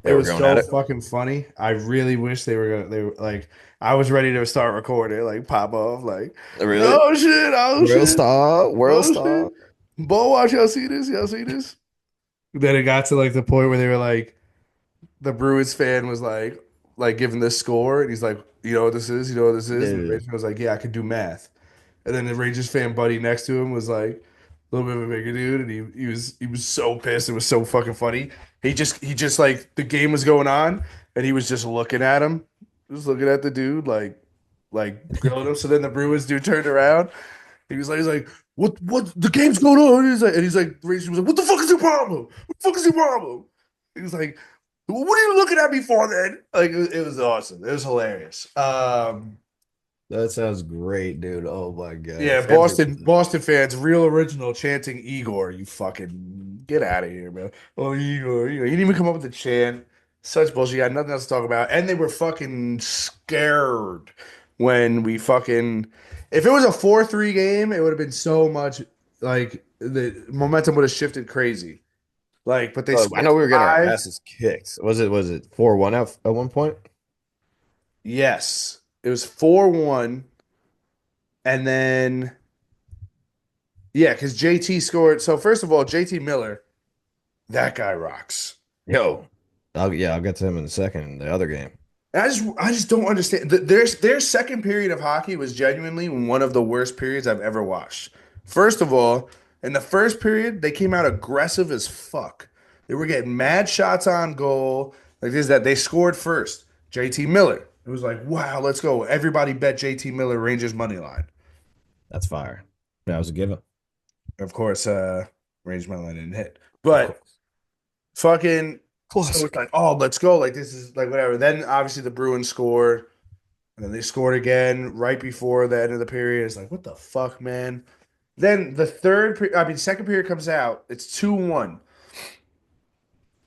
They It were was going at so it. fucking funny. I really wish they were like I was ready to start recording, like pop off, like, Really? oh shit, oh World shit, star, world oh shit. star. Ball watch, y'all see this? Y'all see this? Then it got to like the point where they were like the Bruins fan was like giving the score and he's like, you know what this is? You know what this is? And the Yeah. Rangers fan was like, yeah, I can do math. And then the Rangers fan buddy next to him was like a little bit of a bigger dude, and he was so pissed. It was so fucking funny. He just like the game was going on, and he was just looking at him, just looking at the dude like grilling him. So then the Bruins dude turned around. He's like, what the game's going on? And he's like, the Rangers was like, what the fuck is your problem? What the fuck is your problem? He was like, what are you looking at me for then? Like it was awesome. It was hilarious. That sounds great, dude. Oh my God. Yeah, Fans Boston fans, real original chanting Igor. You fucking get out of here, man. Oh, Igor, Igor. He didn't even come up with the chant. Such bullshit. He had nothing else to talk about. And they were fucking scared when we fucking. If it was a 4-3 game, it would have been so much like the momentum would have shifted crazy. Like, but they I scored know we were getting our five. asses kicked. Was it 4-1 at one point? Yes. It was 4-1. And then, yeah, because JT scored. So, first of all, JT Miller. That guy rocks. Yo. I'll get to him in a second in the other game. And I just don't understand. Their second period of hockey was genuinely one of the worst periods I've ever watched. First of all, in the first period, they came out aggressive as fuck. They were getting mad shots on goal. Like this, that they scored first. JT Miller. It was like, wow, let's go. Everybody bet JT Miller Rangers money line. That's fire. That was a given. Of course, Rangers money line didn't hit. Of But course. fucking, so it's Classic. like, oh, let's go. Like this is like whatever. Then obviously the Bruins scored. And then they scored again right before the end of the period. It's like, what the fuck, man? Then the second period comes out. It's 2-1.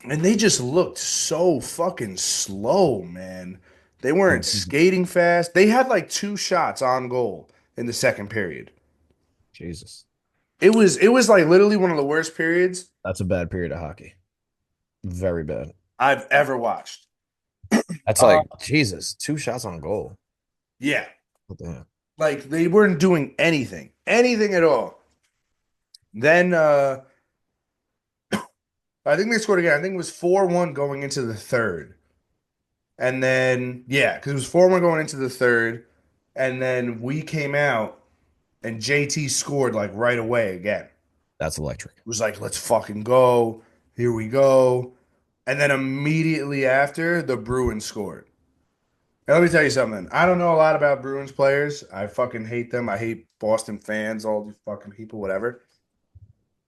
And they just looked so fucking slow, man. They weren't skating fast. They had like two shots on goal in the second period. Jesus. It was like literally one of the worst periods That's a bad period of hockey. Very bad. I've ever watched. That's Uh, like, Jesus, two shots on goal. yeah. What the hell? Like they weren't doing anything at all. Then I think they scored again. I think it was 4-1 going into the third. And then, yeah, because it was 4-1 going into the third. And then we came out and JT scored like right away again. It That's electric. was like, let's fucking go. Here we go. And then immediately after, the Bruins scored. And let me tell you something. I don't know a lot about Bruins players. I fucking hate them. I hate Boston fans, all these fucking people, whatever.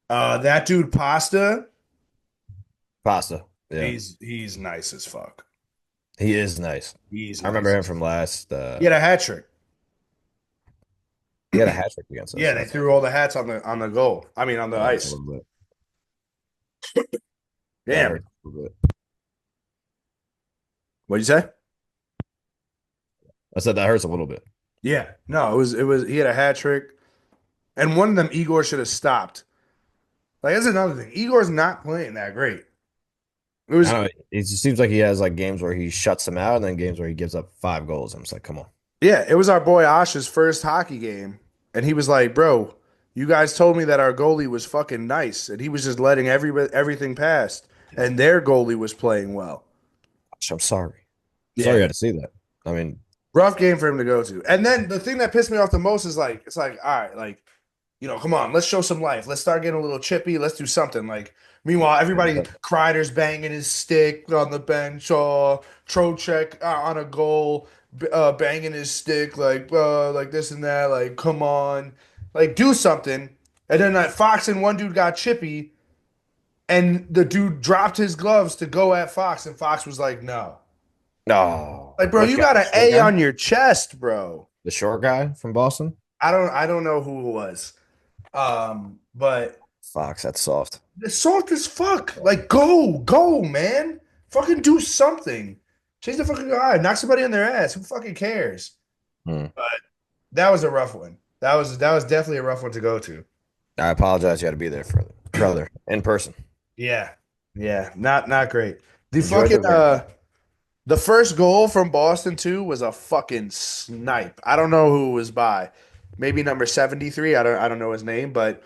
That dude Pasta, Pasta. Yeah. he's nice as fuck. He is nice. He's I remember nice. him from last He had a hat trick. he had a hat trick against us. Yeah, they That's threw all the hats on the goal. I mean, on the that hurts a ice. little bit. That Damn. hurts a little bit. What'd you say? I said that hurts a little bit. Yeah. No, it was he had a hat trick. And one of them Igor should have stopped. Like that's another thing. Igor's not playing that great. It I was don't know. It just seems like he has like games where he shuts them out and then games where he gives up 5 goals. I'm just like, come on. yeah, it was our boy Asha's first hockey game. And he was like, bro, you guys told me that our goalie was fucking nice. And he was just letting everything pass. Yeah. And their goalie was playing well. I'm sorry. Sorry Yeah. you had to see that. I mean, Rough game for him to go to. And then the thing that pissed me off the most is like, it's like, all right, like, come on, let's show some life. Let's start getting a little chippy. Let's do something. Like, meanwhile, everybody, Kreider's banging his stick on the bench, Trocheck on a goal, banging his stick, like this and that. Like, come on, like, do something. And then that Fox and one dude got chippy, and the dude dropped his gloves to go at Fox, and Fox was like, no. No, Like, bro, which you guy? got The an short A guy? on your chest, bro. The short guy from Boston? I don't know who it was. But Fox, that's soft. it's soft as fuck. Like, go, man. Fucking do something. Change the fucking guy. Knock somebody on their ass. Who fucking cares? Hmm. But that was a rough one. That was definitely a rough one to go to. I apologize. You had to be there for brother in person. Yeah. Yeah. Not great. The Enjoyed fucking the ring. the first goal from Boston too was a fucking snipe. I don't know who it was by. Maybe number 73. I don't know his name, but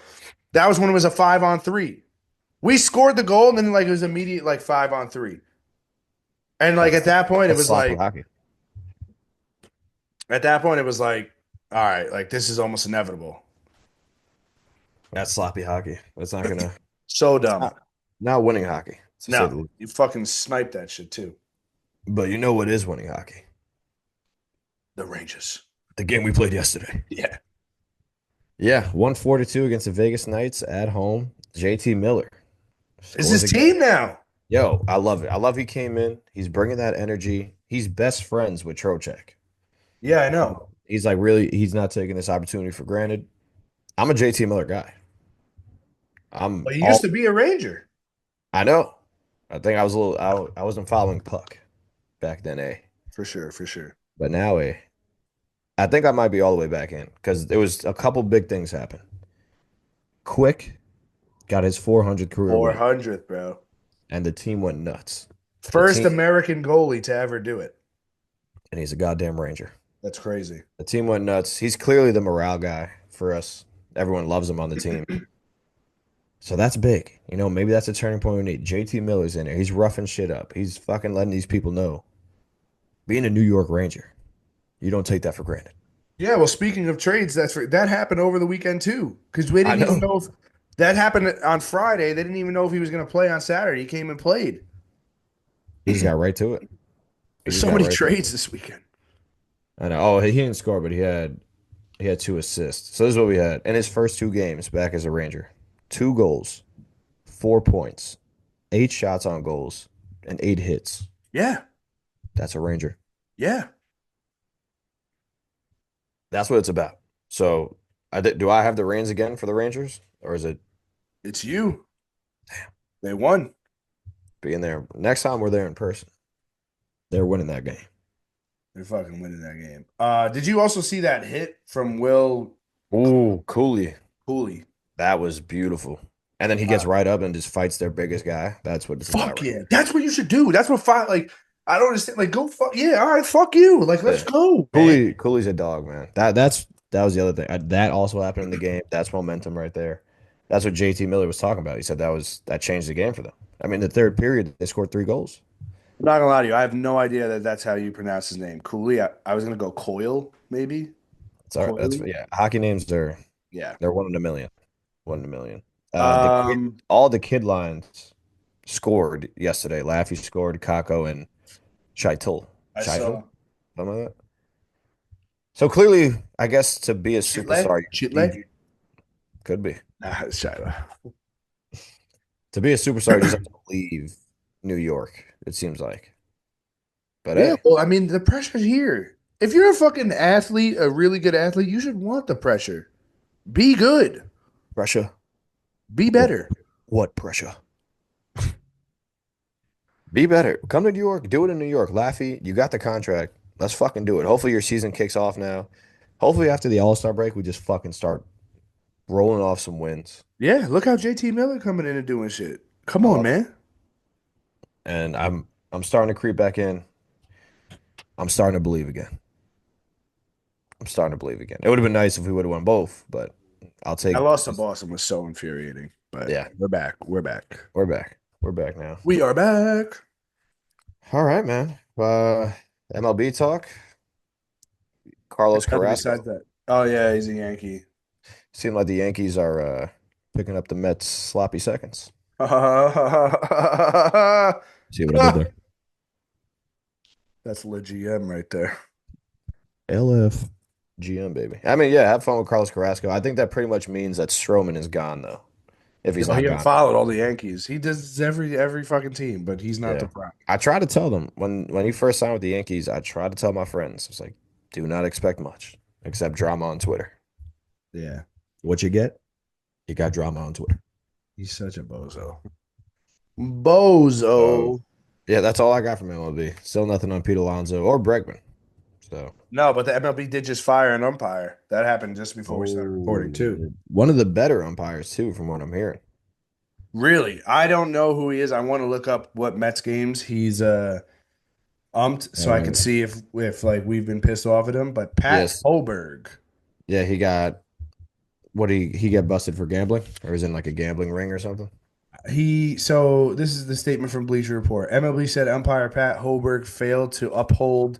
that was when it was a 5-on-3. We scored the goal and then like it was immediate like 5-on-3. And like That's that's sloppy hockey. at that point it was like, all right, like this is almost inevitable. That's sloppy hockey. It's not gonna. So It's dumb. not winning hockey, to say No, the least. you fucking sniped that shit too. But you know what is winning hockey? The Rangers. The game we played yesterday. Yeah. Yeah, 142 against the Vegas Knights at home. JT Miller It's scores his again. team now. Yo, I love it. I love he came in. He's bringing that energy. He's best friends with Trocheck. Yeah, I know. He's like really, he's not taking this opportunity for granted. I'm a JT Miller guy. I'm But he used all, to be a Ranger. I know. I think I was a little, I wasn't following puck back then, For sure, for sure. but now, I think I might be all the way back in because there was a couple big things happen. Quick got his 400th career win, 400th, bro. and the team went nuts. The First team, American goalie to ever do it. and he's a goddamn Ranger. That's crazy. The team went nuts. He's clearly the morale guy for us. Everyone loves him on the team. So that's big. You know, maybe that's a turning point we need. JT Miller's in there. He's roughing shit up. He's fucking letting these people know. Being a New York Ranger, you don't take that for granted. Yeah, well, speaking of trades, that happened over the weekend too. Because we I didn't even know. know if that happened on Friday. They didn't even know if he was going to play on Saturday. He came and played. He just got right to it. He There's just so got many right to it. trades this weekend. I know. Oh, he didn't score, but he had 2 assists. So this is what we had in his first 2 games back as a Ranger: 2 goals, 4 points, 8 shots on goals, and 8 hits. Yeah, That's a Ranger. yeah. That's what it's about. So, do I have the reins again for the Rangers, or is it It's you. They won. being there next time we're there in person? They're winning that game. They're fucking winning that game. Did you also see that hit from Will Ooh, Cooley. Cooley? That was beautiful. And then he gets right up and just fights their biggest guy. That's what it's about Fuck right yeah. That's what you should do. That's what like I don't understand. Like, go fuck yeah, all right, fuck you. Like, let's there. go, man. Cooley's a dog, man. That was the other thing. That also happened in the game. That's momentum right there. That's what JT Miller was talking about. He said that changed the game for them. I mean, the third period they scored 3 goals. I'm not gonna lie to you. I have no idea that that's how you pronounce his name. Cooley. I was gonna go Coyle, maybe. It's all right. That's Coyle. yeah. Hockey names Yeah. they're 1 in a million. 1 in a million. Um, All the kid lines scored yesterday. Laffy scored, Kako and Shaitul. I Shaitul? saw Something like that. So clearly, I guess to be a Chitle. superstar, Chitle. could be. Nah, it's Shiloh. To be a superstar, you just have to leave New York, it seems like. But Yeah, hey, well, I mean, the pressure's here. If you're a fucking athlete, a really good athlete, you should want the pressure. Be good. pressure. Be What better. what pressure? Be better. Come to New York. Do it in New York. Laffy, you got the contract. Let's fucking do it. Hopefully your season kicks off now. Hopefully after the All-Star break, we just fucking start rolling off some wins. Yeah, look how JT Miller coming in and doing shit. Come I on, love it. man. And I'm starting to creep back in. I'm starting to believe again. I'm starting to believe again. It would have been nice if we would have won both, but I'll I take. lost to Boston was so infuriating, but Yeah, we're back. We're back. we're back. We're back now. We are back. All right, man. MLB talk. Carlos Nothing besides Carrasco. that. Oh yeah, he's a Yankee. Seemed like the Yankees are picking up the Mets sloppy seconds. See what I did there? That's legit GM right there. LF GM, baby. I mean, yeah, have fun with Carlos Carrasco. I think that pretty much means that Stroman is gone, though, if he's Yo, not he gone. followed all the Yankees. He does every fucking team, but he's not the Yeah. prime. I try to tell them when he first signed with the Yankees, I try to tell my friends, it's like, do not expect much except drama on Twitter. Yeah, What you get? You got drama on Twitter. he's such a bozo. So, Bozo. yeah, that's all I got from MLB. Still nothing on Pete Alonso or Bregman. So, No, but the MLB did just fire an umpire. That happened just before we started recording too. one of the better umpires too, from what I'm hearing. Really, I don't know who he is. I want to look up what Mets games he's umped so I could Uh, see if like we've been pissed off at him. But Pat yes, Hoberg, yeah, he got what he got busted for gambling or is in like a gambling ring or something. so this is the statement from Bleacher Report. MLB said umpire Pat Hoberg failed to uphold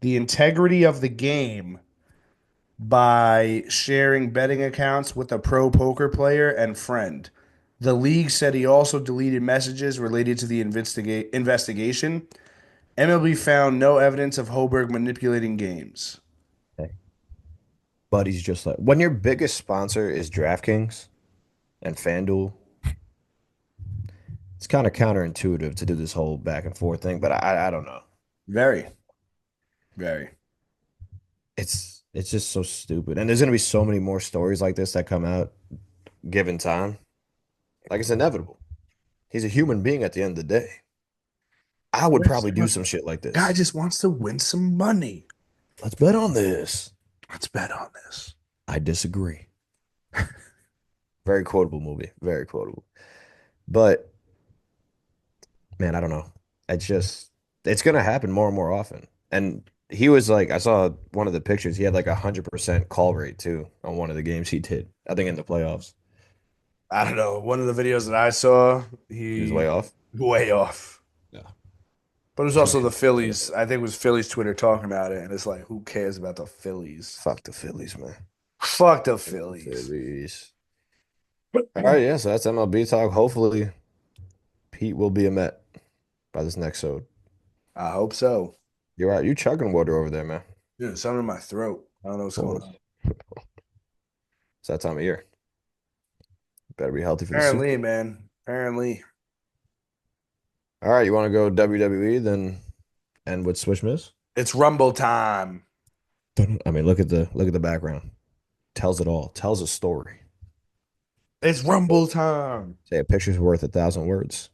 the integrity of the game by sharing betting accounts with a pro poker player and friend. The league said he also deleted messages related to the investigation. MLB found no evidence of Hoberg manipulating games. Okay. But he's just like when your biggest sponsor is DraftKings and FanDuel, it's kind of counterintuitive to do this whole back and forth thing. But I don't know. Very, very. It's just so stupid. And there's gonna be so many more stories like this that come out given time. Like it's inevitable. He's a human being at the end of the day. I would probably do some shit like Guy this. just wants to win some money. Let's bet on this. Let's bet on this. I disagree. Very quotable movie. Very quotable. But man, I don't know. It's gonna happen more and more often. And he was like, I saw one of the pictures. He had like 100% call rate too on one of the games he did. I think in the playoffs. I don't know. One of the videos that I saw, He was he way off. way off. Yeah. But it was Some also shit. the Phillies. I think it was Phillies Twitter talking about it, and it's like, who cares about the Phillies? Fuck the Phillies, man. Fuck the Fuck the Phillies. Phillies. All right, yeah, so that's MLB talk. Hopefully, Pete will be a Met by this next ode. I hope so. You're right. You chugging water over there, man. Yeah, something in my throat. I don't know what's going Oh, on. it's that time of year. Better be healthy for the Super Apparently, Bowl. man. Apparently. All right, you want to go WWE then end with Swish Miss? It's Rumble time. I mean, look at the background. Tells it all. Tells a story. It's Rumble time. Say a picture's worth 1,000 words.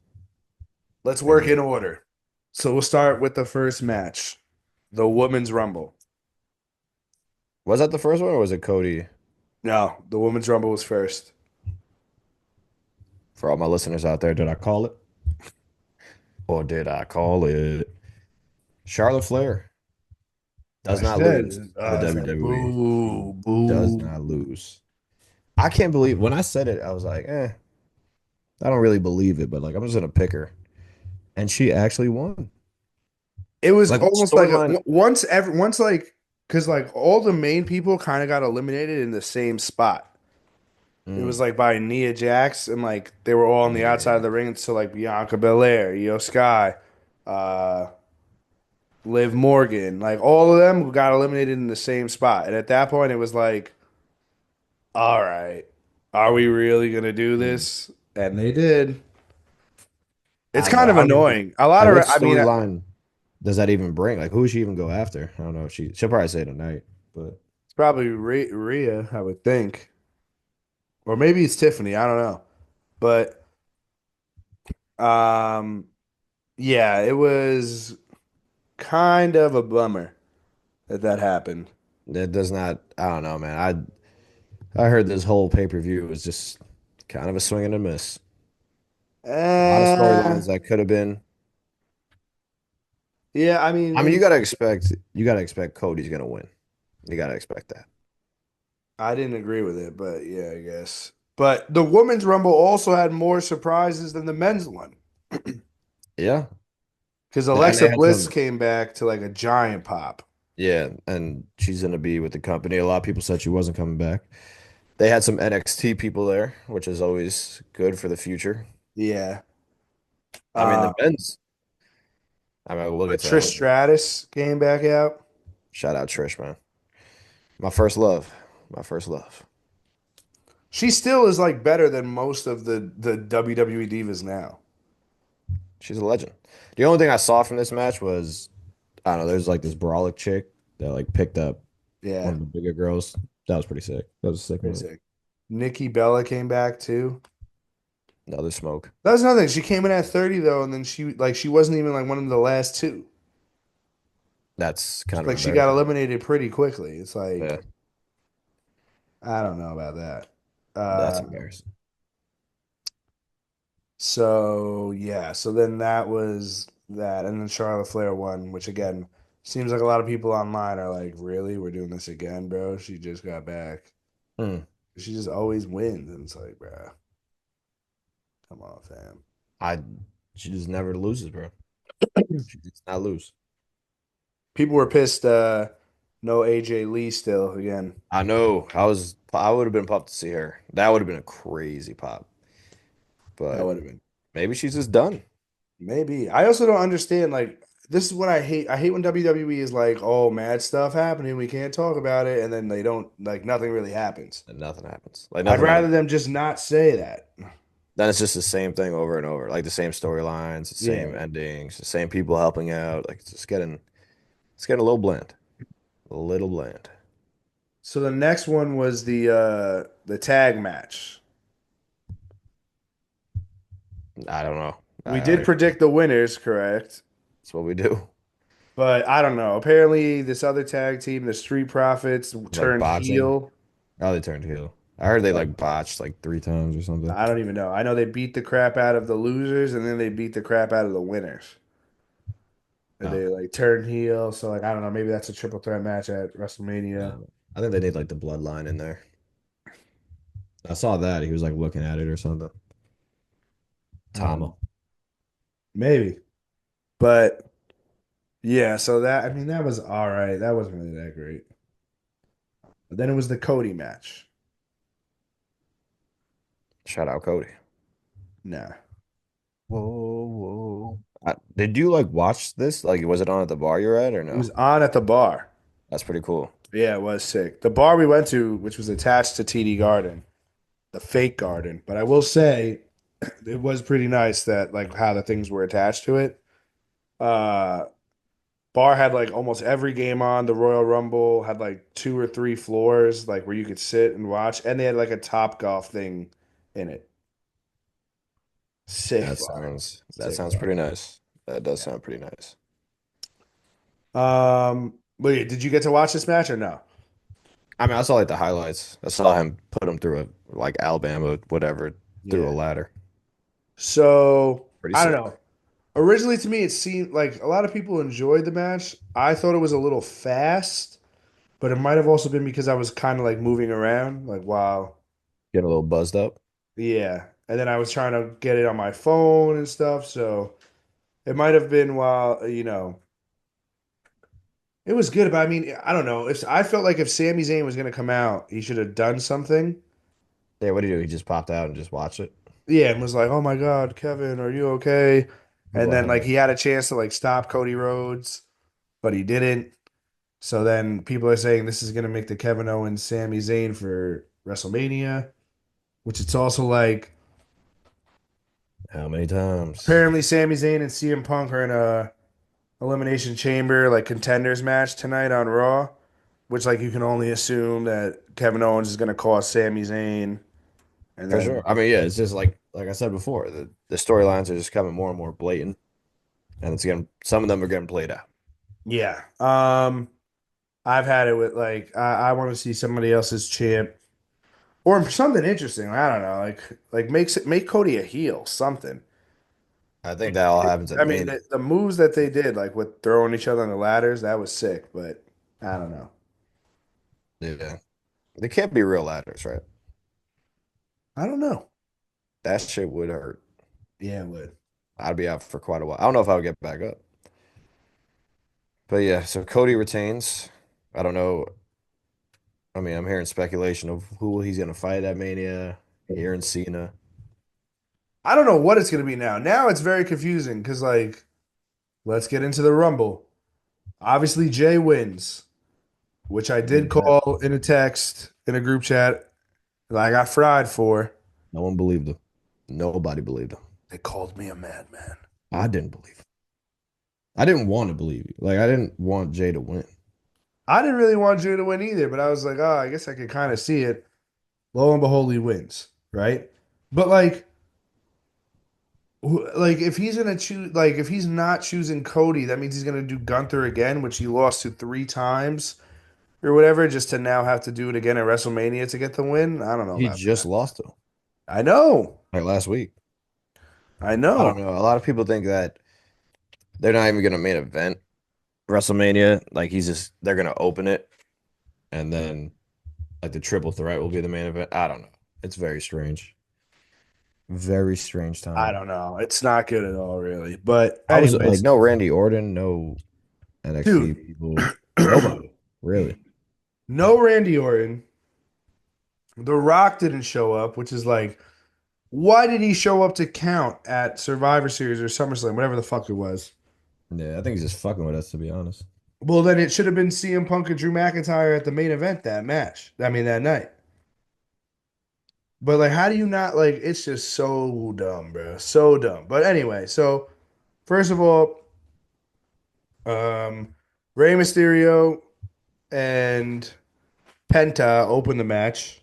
Let's And work in order. So we'll start with the first match, the Women's Rumble. was that the first one or was it Cody? No, the Women's Rumble was first. For all my listeners out there, did I call it? Or did I call it? Charlotte Flair does I not said, lose to the I said, WWE. boo, Does boo. not lose. I can't believe when I said it, I was like, I don't really believe it, but like I'm just gonna pick her. And she actually won. It was Like what almost like storyline? once like because like all the main people kind of got eliminated in the same spot. It was Mm, like by Nia Jax, and like they were all on the outside of yeah. the ring. So like Bianca Belair, Io Sky, uh, Liv Morgan, like all of them got eliminated in the same spot. And at that point, it was like, all right, are we really gonna do Mm. this? And they did. It's I, but kind of I don't even annoying. A lot like of, what I mean, storyline does that even bring? Like who would she even go after? I don't know. She'll probably say tonight, but it's probably Rhea, I would think, or maybe it's Tiffany. I don't know, but um, yeah, it was kind of a bummer that that happened. that does not. I don't know, man. I heard this whole pay-per-view was just kind of a swing and a miss. A lot of Uh, storylines that could have been. yeah, I mean, I mean, maybe you gotta expect Cody's gonna win. You gotta expect that. I didn't agree with it, but yeah, I guess. But the women's rumble also had more surprises than the men's one Yeah, because and Alexa they had Bliss some. came back to like a giant pop. Yeah, and she's gonna be with the company. A lot of people said she wasn't coming back. They had some NXT people there, which is always good for the future. Yeah. I mean, Uh, the men's. I mean, we'll but get to that Trish later. Stratus came back out. Shout out Trish, man. My first love. My first love. She still is like better than most of the WWE divas now. She's a legend. The only thing I saw from this match was I don't know. There's like this brolic chick that like picked up one Yeah, of the bigger girls. That was pretty sick. That was a sick pretty move. sick. Nikki Bella came back too. Another smoke. That was another thing. She came in at 30 though, and then she wasn't even like one of the last two. That's kind of Like she got embarrassing. eliminated pretty quickly. It's Yeah, like I don't know about that. that's embarrassing. So yeah, so then that was that, and then Charlotte Flair won, which again seems like a lot of people online are like, "Really, we're doing this again, bro? She just got back. Hmm. She just always wins." And it's like, bro, come on, fam. I she just never loses, bro. She does not lose. People were pissed. No AJ Lee still again. I know. I would have been pumped to see her. That would have been a crazy pop. That But would have been maybe she's just done. maybe. I also don't understand. Like, this is what I hate. I hate when WWE is like, "Oh, mad stuff happening. We can't talk about it," and then they don't like nothing really happens. And nothing happens. Like I'd nothing really. rather them just not say that. Then it's just the same thing over and over. Like the same storylines, the same Yeah. endings, the same people helping out. Like it's getting a little bland. A little bland. So the next one was the tag match. I don't know. We did predict the winners, correct? That's what we do. But I don't know. Apparently, this other tag team, the Street Profits, Like turned botching. heel. Oh, they turned heel. I heard they Like, like botched like 3 times or something. I don't even know. I know they beat the crap out of the losers, and then they beat the crap out of the winners. And No, they like turned heel. So like I don't know. Maybe that's a triple threat match at WrestleMania. no. I think they need like the bloodline in there. I saw that. He was like looking at it or something. I don't know. Tama. Maybe. But yeah, so that I mean that was all right. That wasn't really that great. But then it was the Cody match. Shout out Cody. Nah. Whoa, whoa. Did you like watch this? Like, was it on at the bar you're at or It no? was on at the bar. That's pretty cool. Yeah, it was sick. The bar we went to, which was attached to TD Garden, the fake garden. But I will say it was pretty nice that like how the things were attached to it. Uh Bar had like almost every game on. The Royal Rumble had like two or three floors like where you could sit and watch, and they had like a Top Golf thing in it. Sick bar. That Sick sounds bar. pretty nice. That does Yeah. sound pretty nice. But yeah, did you get to watch this match or no? I mean, I saw like the highlights. I saw him put him through a like Alabama, whatever, through a Yeah. ladder. So Pretty I don't sick. know. Originally, to me, it seemed like a lot of people enjoyed the match. I thought it was a little fast, but it might have also been because I was kind of like moving around, like wow, Getting a little buzzed up. yeah. And then I was trying to get it on my phone and stuff, so it might have been while it was good. But I mean, I don't know. If I felt like if Sami Zayn was gonna come out, he should have done something. Yeah, what do you do? He just popped out and just watched it. Yeah, and was like, "Oh my God, Kevin, are you okay?" And then like Wow. he had a chance to like stop Cody Rhodes, but he didn't. So then people are saying this is going to make the Kevin Owens Sami Zayn for WrestleMania, which it's also like How many times? apparently Sami Zayn and CM Punk are in a elimination chamber like contenders match tonight on Raw, which like you can only assume that Kevin Owens is going to cost Sami Zayn, and For sure. then I mean, yeah, it's just like I said before, the storylines are just becoming more and more blatant, and it's getting some of them are getting played out. yeah, I've had it with like I want to see somebody else's champ or something interesting. I don't know, like make Cody a heel, something. I think that all happens at I mean, Mania. the moves that they did, like with throwing each other on the ladders, that was sick. But I don't know. Yeah. They can't be real ladders, right? I don't know. That shit would hurt. Yeah, it would. I'd be out for quite a while. I don't know if I would get back up, But yeah, so Cody retains. I don't know. I mean, I'm hearing speculation of who he's gonna fight at Mania. Hearing Cena. I don't know what it's gonna be now. Now it's very confusing because like, let's get into the Rumble. Obviously, Jay wins, which I Main did event. call in a text in a group chat that I got fried for. No one believed him. Nobody believed him. They called me a madman. I didn't believe him. I didn't want to believe you. Like I didn't want Jay to win. I didn't really want Jay to win either, but I was like, oh, I guess I could kind of see it. Lo and behold, he wins, right? But like, like if he's gonna choose, like if he's not choosing Cody, that means he's gonna do Gunther again, which he lost to 3 times or whatever, just to now have to do it again at WrestleMania to get the win. I don't know He about just that. lost though, I know, like last week. I I don't know, know. A lot of people think that they're not even gonna main event WrestleMania. Like they're gonna open it and then like the triple threat will be the main event. I don't know. It's very strange. Very strange I time. don't know. It's not good at all, really. But I was like, anyways, no Randy Orton, no NXT dude, people, nobody really. no Randy Orton. The Rock didn't show up, which is like, why did he show up to count at Survivor Series or SummerSlam, whatever the fuck it was? Yeah, I think he's just fucking with us to be honest. Well, then it should have been CM Punk and Drew McIntyre at the main event that match. I mean, that night. But like, how do you not like? It's just so dumb, bro. So dumb. But anyway, so first of all, um, Rey Mysterio and Penta opened the match,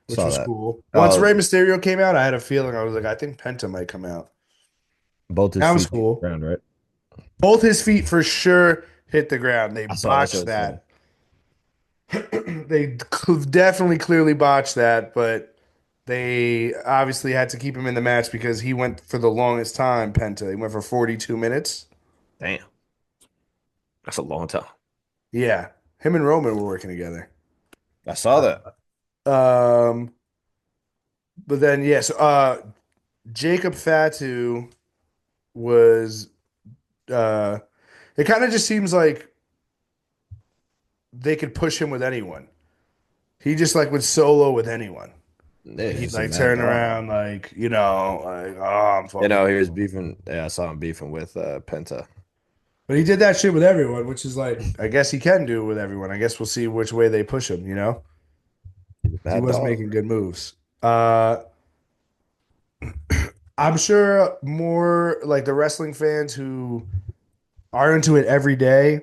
which Saw was that. cool. Once Oh, Rey Mysterio came out, I had a feeling I was like, I think Penta might come out. both his That was feet hit the cool. ground, right? Both his feet for sure hit the ground. They I saw that shit botched was funny. that. They definitely clearly botched that, but they obviously had to keep him in the match because he went for the longest time, Penta. He went for 42 minutes. Damn, that's a long time. Yeah. Him and Roman were working together. I saw that. Um, but then yes, Jacob Fatu was it kind of just seems like they could push him with anyone. He just like would solo with anyone. Yeah, He'd he's a like mad turn dog. around like, like, oh, I'm You fucking know, with he was you. beefing. Yeah, I saw him beefing with Penta. But he did that shit with everyone, which is like, I guess he can do it with everyone. I guess we'll see which way they push him, you know? He's a 'Cause he mad was dog. making good moves. I'm sure more like the wrestling fans who are into it every day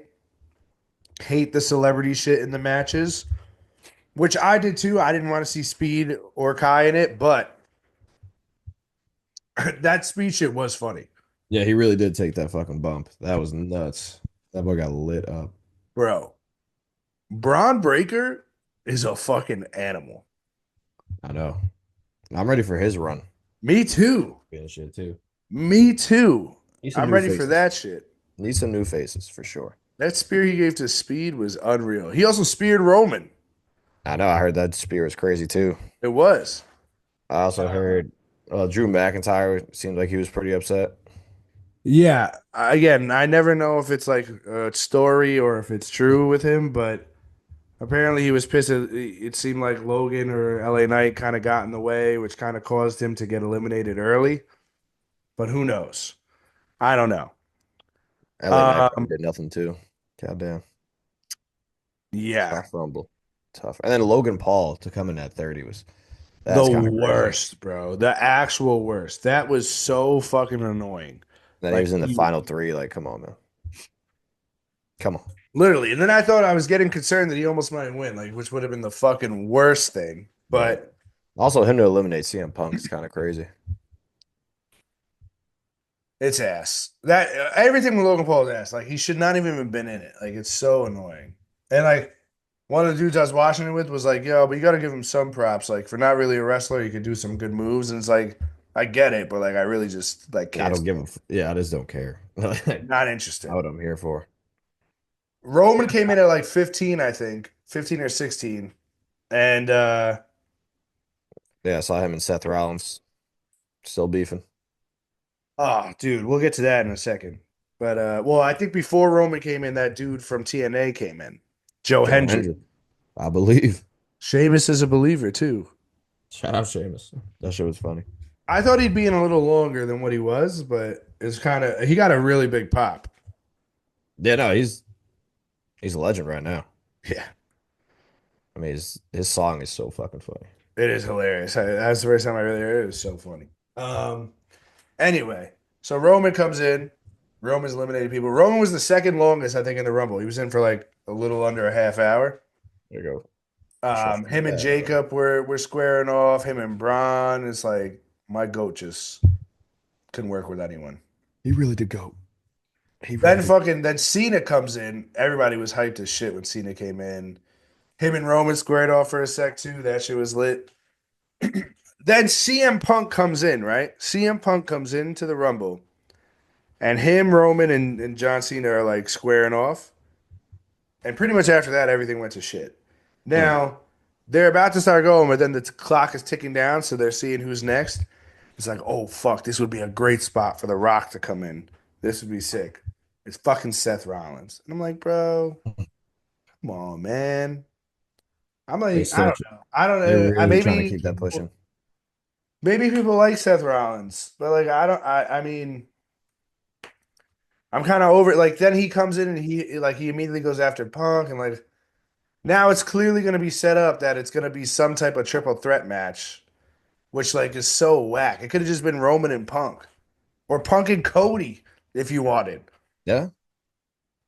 hate the celebrity shit in the matches, which I did too. I didn't want to see Speed or Kai in it, but that Speed shit was funny. Yeah, he really did take that fucking bump. That was nuts. That boy got lit up. Bro, Braun Breaker is a fucking animal. I know. I'm ready for his run. Me too. And shit too. Me too. Need some I'm new ready for faces. that shit. Need some new faces for sure. That spear he gave to Speed was unreal. He also speared Roman. I know. I heard that spear is crazy too. It was. I also heard Drew McIntyre seemed like he was pretty upset. Yeah. Again, I never know if it's like a story or if it's true with him, but apparently he was pissed. It seemed like Logan or LA Knight kind of got in the way, which kind of caused him to get eliminated early. But who knows? I don't know. LA Knight probably Um, did nothing too. Goddamn. yeah. Tough rumble. Tough. And then Logan Paul to come in at 30 was The that's kind of crazy. worst, bro. The actual worst. That was so fucking annoying. Then he Like was in the he final three. Like, come on, man. Come on. literally. And then I thought I was getting concerned that he almost might win, like which would have been the fucking worst thing. Right. But Also, him to eliminate CM Punk is kind of crazy. it's ass. That everything with Logan Paul is ass. Like he should not even have been in it. Like it's so annoying. And like one of the dudes I was watching it with was like, "Yo, but you got to give him some props. Like for not really a wrestler, he could do some good moves." And it's like, I get it, but like I really just like I can't. don't give a. Yeah, I just don't care. Not Not interested. what I'm here for. Roman came in at like 15, I think, 15 or 16, and Yeah, I saw him and Seth Rollins still beefing. oh, dude, we'll get to that in a second. But well, I think before Roman came in, that dude from TNA came in, Joe Joe Hendry. Hendry, I believe. Sheamus is a believer too. Shout out Sheamus. That shit was funny. I thought he'd be in a little longer than what he was, but it's kind of he got a really big pop. Yeah, no, he's a legend right now. Yeah, I mean, his song is so fucking funny. it is hilarious. That's the first time I really heard it. It was so funny. Anyway, so Roman comes in. Roman's eliminated people. Roman was the second longest, I think, in the Rumble. He was in for like a little under a half hour. There you go. Shuffle Him and that, bro. Jacob were squaring off. Him and Braun. It's like my goat just couldn't work with anyone. He really did go. He really Then did. fucking Cena comes in. Everybody was hyped as shit when Cena came in. Him and Roman squared off for a sec too. That shit was lit. Then CM Punk comes in, right? CM Punk comes into the Rumble, and him, Roman, and John Cena are like squaring off. And pretty much after that, everything went to shit. Mm. Now they're about to start going, but then the clock is ticking down, so they're seeing who's next. It's like, oh fuck, this would be a great spot for The Rock to come in. This would be sick. It's fucking Seth Rollins, and I'm like, bro, come on, man. I'm They like, I still, don't know. I don't they're know. really trying to keep that pushing. Maybe people like Seth Rollins, but like I don't. I mean, I'm kind of over it. Like then he comes in and he immediately goes after Punk, and like now it's clearly going to be set up that it's going to be some type of triple threat match, which like is so whack. It could have just been Roman and Punk, or Punk and Cody if you wanted. Yeah.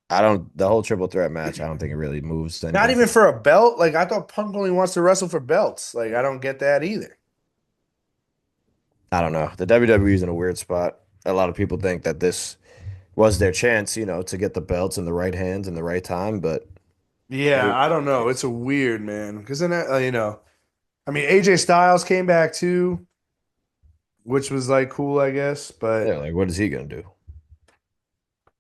I don't, the whole triple threat match, I don't think it really moves Not anything. even for a belt. Like I thought Punk only wants to wrestle for belts. Like I don't get that either. I don't know. The WWE is in a weird spot. A lot of people think that this was their chance, to get the belts in the right hands in the right time, but maybe Yeah, it I wasn't don't the know. It's case. a weird man because then I mean AJ Styles came back too, which was like cool, I guess. Yeah, But like what is he gonna do?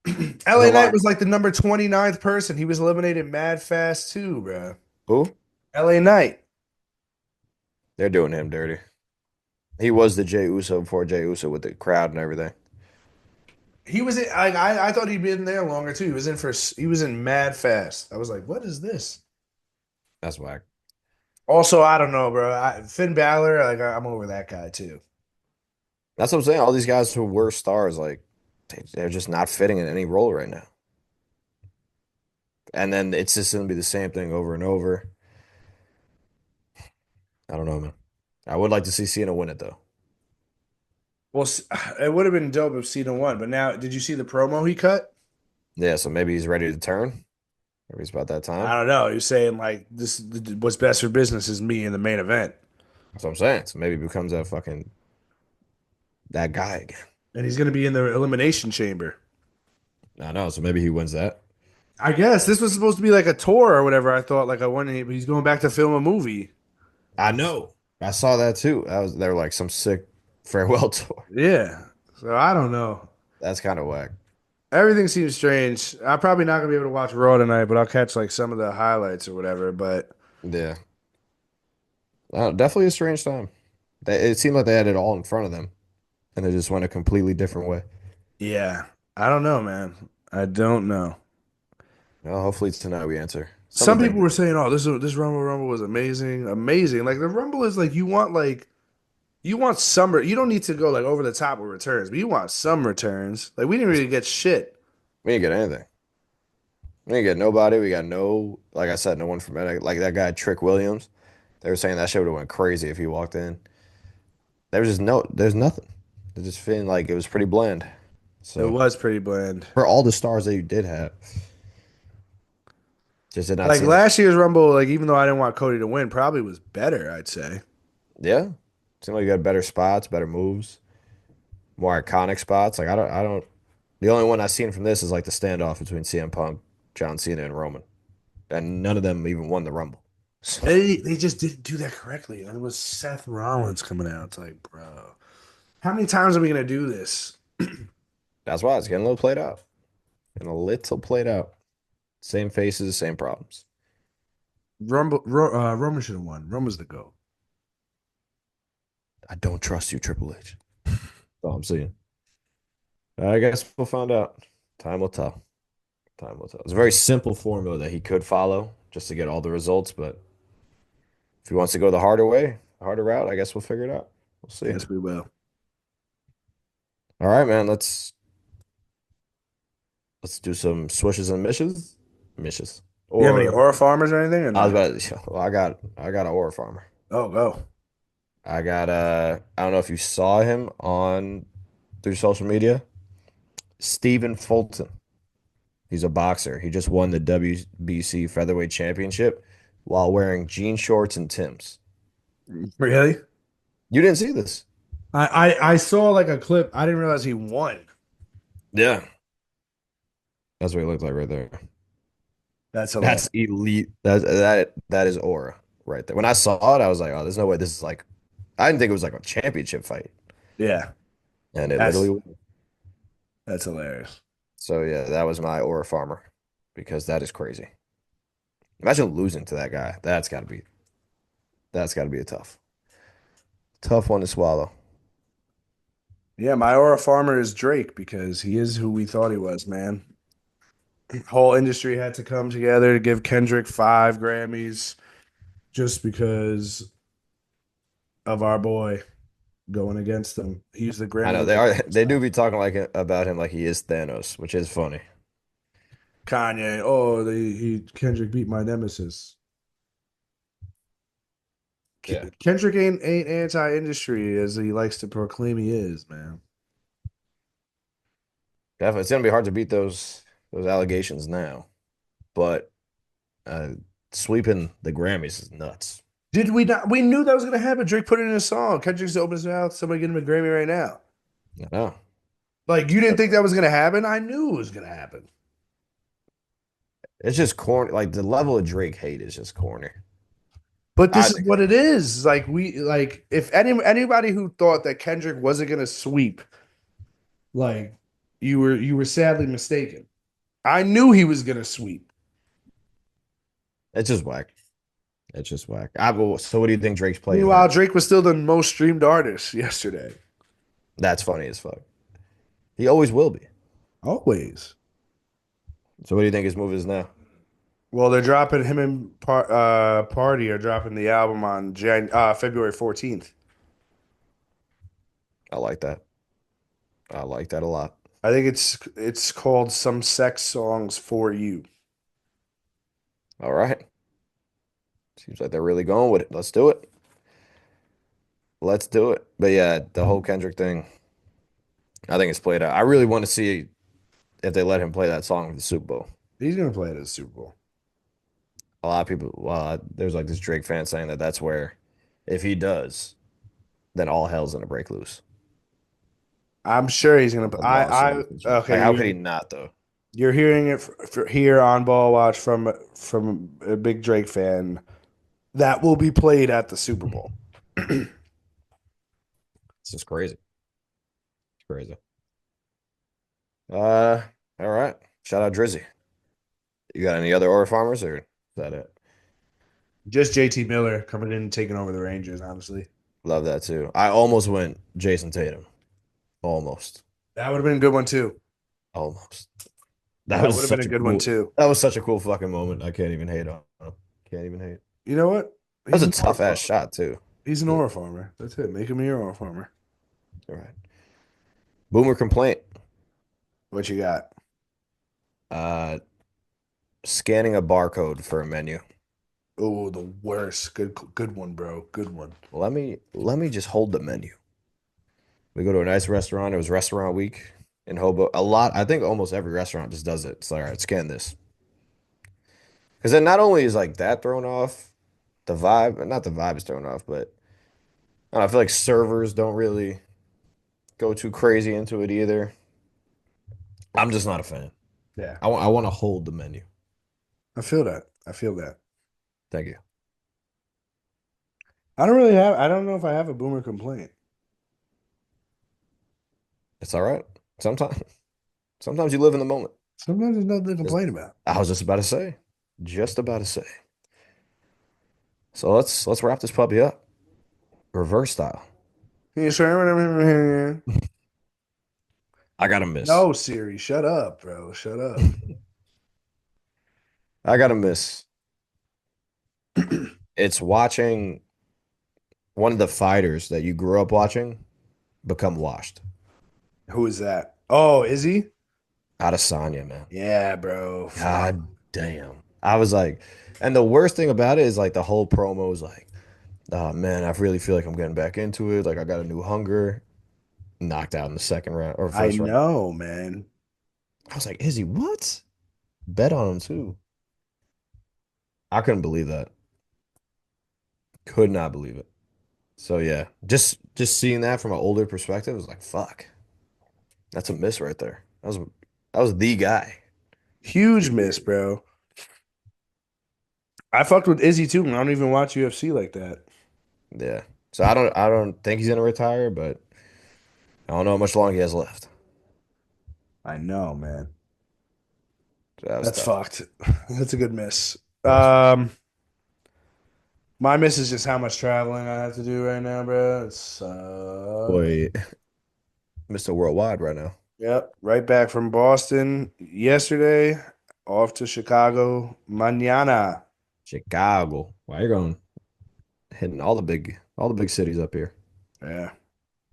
There's a LA Knight lot. was like the number 29th person. He was eliminated mad fast too, bro. Who? LA Knight. They're doing him dirty. He was the Jey Uso before Jey Uso with the crowd and everything. He was in, I thought he'd been there longer too. He was in mad fast. I was like, what is this? That's whack. Also, I don't know, bro. Finn Balor, like I'm over that guy too. That's what I'm saying. All these guys who were stars, like they're just not fitting in any role right now. And then it's just gonna be the same thing over and over. I don't know, man. I would like to see Cena win it though. Well, it would have been dope if Cena won, but now, did you see the promo he cut? Yeah, so maybe he's ready to turn. Maybe it's about that I time. don't know. He was saying like this, what's best for business is me in the main event, That's what I'm saying. So maybe he becomes that fucking that guy again. and he's gonna be in the elimination chamber. I know. So maybe he wins that. I guess this was supposed to be like a tour or whatever. I thought like I wanted, but he's going back to film a movie. I know. I saw that too. They were like some sick farewell tour. Yeah. So I don't know. That's kind of whack. Everything seems strange. I'm probably not gonna be able to watch Raw tonight, but I'll catch like some of the highlights or whatever. But Yeah. Definitely a strange time. It seemed like they had it all in front of them, and they just went a completely different way. yeah, I don't know, man. I don't know. Well, hopefully tonight we answer some Some of the people things. were saying, "Oh, this Rumble was amazing, amazing." Like the Rumble is like you want some. You don't need to go like over the top with returns, but you want some returns. Like we didn't really get shit. We didn't get anything. We didn't get nobody. We got no, like I said, no one from like that guy Trick Williams. They were saying that shit would have went crazy if he walked in. There's nothing. It just feeling like it was pretty bland. It So was pretty bland. for all the stars that you did have, just did not Like see any. last year's Rumble, like even though I didn't want Cody to win, probably was better. I'd say. Yeah, seemed like you got better spots, better moves, more iconic spots. Like I don't. The only one I've seen from this is like the standoff between CM Punk, John Cena, and Roman, and none of them even won the Rumble. So They just didn't do that correctly. And it was Seth Rollins coming out. It's like, bro, how many times are we gonna do this? that's why it's getting a little played out, getting a little played out. Same faces, same problems. Roman should have won. Roman's the GOAT. I don't trust you, Triple H. That's all I'm seeing. I guess we'll find out. Time will tell. Time will tell. It's a very simple formula that he could follow just to get all the results, but if he wants to go the harder way, the harder route, I guess we'll figure it out. We'll see. Yes, we will. All right, man. Let's do some swishes and mishes. Mishes. You have any Or horror farmers or anything or I was no? about to, well, I got a Aura farmer. Oh, go. I don't know if you saw him on through social media. Stephen Fulton. He's a boxer. He just won the WBC featherweight championship while wearing jean shorts and Timbs. Really? You didn't see this? I saw like a clip. I didn't realize he won. Yeah. That's what he looked like right there. That's hilarious. That's elite. That is aura right there. When I saw it, I was like, oh, there's no way this is like I didn't think it was like a championship fight. Yeah, And it literally that's was. that's hilarious. So yeah, that was my aura farmer because that is crazy. Imagine losing to that guy. That's gotta be a tough one to swallow. Yeah, my aura farmer is Drake because he is who we thought he was, man. Whole industry had to come together to give Kendrick 5 Grammys just because of our boy going against him. He's the I Grammy know winner. they do be talking like about him like he is Thanos, which is funny. Kanye, oh, he Kendrick beat my nemesis. Yeah. Kendrick ain't anti-industry as he likes to proclaim he is, man. Definitely. It's gonna be hard to beat those allegations now. But uh sweeping the Grammys is nuts. Did we not? We knew that was gonna happen. Drake put it in a song. Kendrick's open his mouth. Somebody get him a Grammy right now. I know. Like you didn't think that was gonna happen? I knew it was gonna happen. It's just corny. Like the level of Drake hate is just corny. But I this is think what it is. Like we like if anybody who thought that Kendrick wasn't gonna sweep, like you were sadly mistaken. I knew he was gonna sweep. it's just whack. It's just whack. So what do you think Drake's play is Meanwhile, now? Drake was still the most streamed artist yesterday. That's funny as fuck. He always will be. Always. So what do you think his move is now? Well, they're dropping him and Party are dropping the album on February 14th. I like that. I like that a lot. I think it's called Some Sex Songs for You. All right. Seems like they're really going with it. Let's do it. Let's do it. But yeah, the whole Kendrick thing, I think it's played out. I really want to see if they let him play that song at the Super Bowl. He's gonna play it at the Super Bowl. A lot of people, well, there's like this Drake fan saying that that's where, if he does, then all hell's gonna break loose. I'm sure he's gonna. Like I lawsuits and shit. Like, okay. how could he not though? You're hearing it here on Ball Watch from a big Drake fan. That will be played at the Super Bowl. It's just crazy. It's crazy. Uh, all right. Shout out Drizzy. You got any other Aura farmers or is that it? Just JT Miller coming in and taking over the Rangers. Honestly, Love that too. I almost went Jason Tatum. Almost. that would have been a good one too. Almost. That That was would have been a such a good one cool. too. That was such a cool fucking moment. I can't even hate on him. Can't even hate. You know what? That was He's a an aura tough ass farmer. shot too. He's an Yeah. aura farmer. That's it. Make him a aura farmer. All right. Boomer complaint. What you got? Uh, scanning a barcode for a menu. Oh, the worst. Good one, bro. Good one. Let me just hold the menu. We go to a nice restaurant. It was restaurant week in Hobo. A lot. I think almost every restaurant just does it. It's like, all right, scan this. Because then not only is like that thrown off, the vibe, not the vibe is thrown off, but I don't know, I feel like servers don't really go too crazy into it either. I'm just not a fan. Yeah, I want to hold the menu. I feel that. I feel that. Thank you. I don't really have. I don't know if I have a boomer complaint. It's all right. Sometimes, sometimes you live in the moment. Sometimes there's nothing to Just- complain about. I was just about to say, just about to say. So let's wrap this puppy up. Reverse style. Yeah, sure. I gotta miss. No, Siri, shut up, bro. Shut up. I gotta miss. It's watching one of the fighters that you grew up watching become washed. Who is that? Oh, is he? Adesanya, man. Yeah, bro. Fuck. God damn. I was like, and the worst thing about it is like the whole promo was like, oh man, I really feel like I'm getting back into it. Like I got a new hunger. Knocked out in the second round or I first round. know, man. I was like, Izzy, what? Bet on him too. I couldn't believe that. Could not believe it. So yeah, just seeing that from an older perspective was like, fuck, that's a miss right there. That was the guy. Huge miss, bro. I fucked with Izzy too, and I don't even watch UFC like that. Yeah. So I don't think he's gonna retire, but I don't know how much longer he has left. I know, man. So that was That's tough. fucked. That's a good miss. That was My miss is just how much traveling I have to do right now, bro. It's boy, Mr. Worldwide right now. yep, right back from Boston yesterday, off to Chicago mañana. Chicago. Why you going hitting all the big cities up here? Yeah.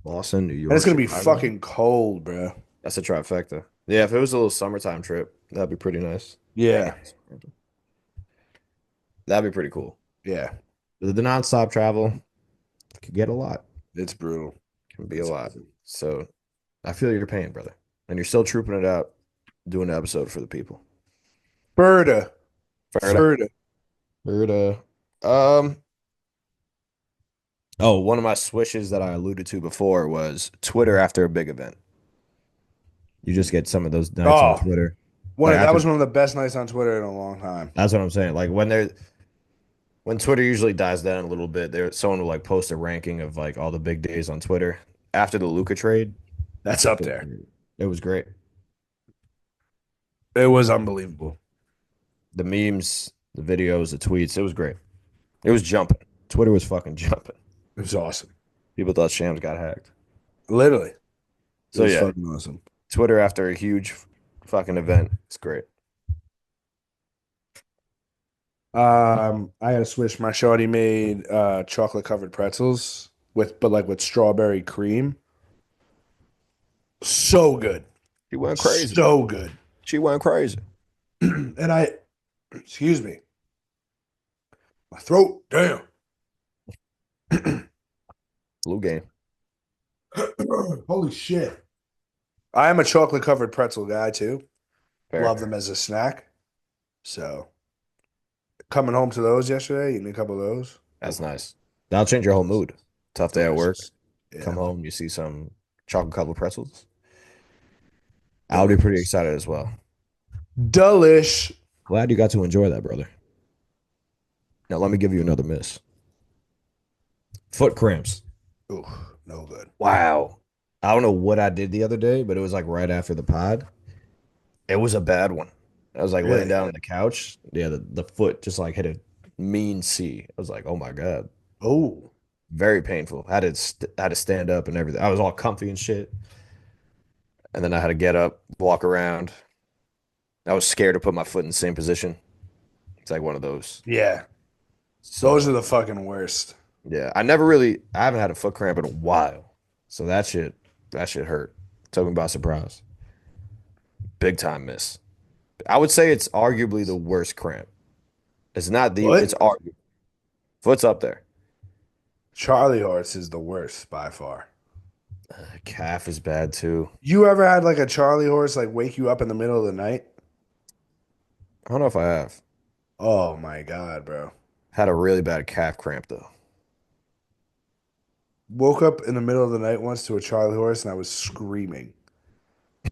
Boston, New And it's York, gonna be Chicago. fucking cold, bro. That's a trifecta. Yeah, if it was a little summertime trip, that'd be pretty nice. Dang. Yeah. That'd be pretty cool. Yeah. The nonstop travel could get a lot. It's brutal. Can be a It's lot. brutal. So I feel your pain, brother. And you're still trooping it out, doing the episode for the people. Ferda. Fair Ferda. to um oh, one of my swishes that I alluded to before was Twitter after a big event. You just get some of those nights on Oh, Twitter. one Like of, that after was one of the best nights on Twitter in a long time. that's what I'm saying. Like when Twitter usually dies down a little bit, there someone will like post a ranking of like all the big days on Twitter. After the Luca trade, That's up it was there. great. It was great. It was unbelievable. The memes, the videos, the tweets, it was great. It was jumping. Twitter was fucking jumping. It was awesome. People thought Shams got hacked. Literally. It So was yeah, fucking awesome. Twitter after a huge fucking event, it's great. I had to switch. My shorty made chocolate covered pretzels with strawberry cream. So good. She went crazy. So good. She went crazy. And excuse me, my throat, damn. Blue game. Holy shit. I am a chocolate covered pretzel guy too. Fair. Love them as a snack. So coming home to those yesterday, eating a couple of those. That's Oof, nice. That'll change your whole mood. Tough day at work. delicious. Yeah, Come home, you see some chocolate covered pretzels. I'll be pretty delicious. excited as well. Delish. Glad you got to enjoy that, brother. Now let me give you another miss. Foot cramps. Ooh, no good. Wow. I don't know what I did the other day, but it was like right after the pod. It was a bad one. I was like laying Really? down on the couch. Yeah, the foot just like hit a mean C. I was like, oh my God. Oh, Very painful. I had to stand up and everything. I was all comfy and shit. And then I had to get up, walk around. I was scared to put my foot in the same position. It's like one of those. yeah. Those are So the fucking worst. yeah, I haven't had a foot cramp in a while. So that shit hurt. Took me by surprise. Big time miss. I would say it's arguably the worst cramp. It's What? arguably. Foot's up there. Charlie horse is the worst by far. Calf is bad too. You ever had like a Charlie horse like wake you up in the middle of the night? I don't know if I have. Oh my God, bro. Had a really bad calf cramp though. Woke up in the middle of the night once to a Charlie horse and I was screaming. I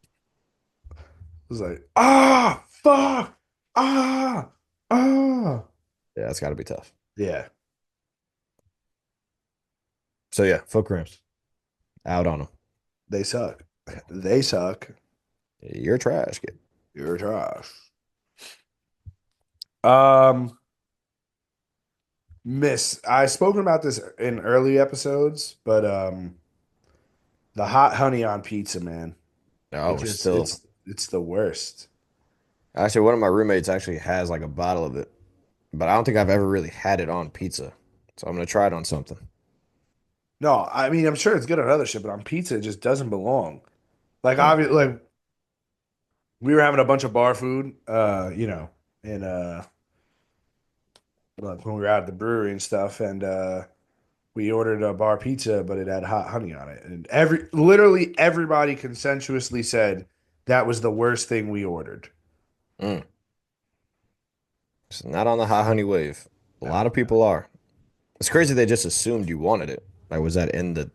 was like, ah, fuck, ah, ah. Yeah, that's got to be tough. Yeah, So yeah, foot cramps. Out on them. they suck. They suck. You're trash, kid. You're trash. Um, Miss, I've spoken about this in early episodes, but the hot honey on pizza, man. Oh, we're still. It's the worst. Actually, one of my roommates actually has like a bottle of it, but I don't think I've ever really had it on pizza. So I'm gonna try it on something. No, I mean I'm sure it's good on other shit, but on pizza it just doesn't belong. Like Mm, obviously, like we were having a bunch of bar food, and like when we were out at the brewery and stuff, and we ordered a bar pizza, but it had hot honey on it, and literally everybody consensuously said that was the worst thing we ordered. mm. It's not on the hot honey wave. A No. lot of people are. It's crazy they just assumed you wanted it. Like, was that in the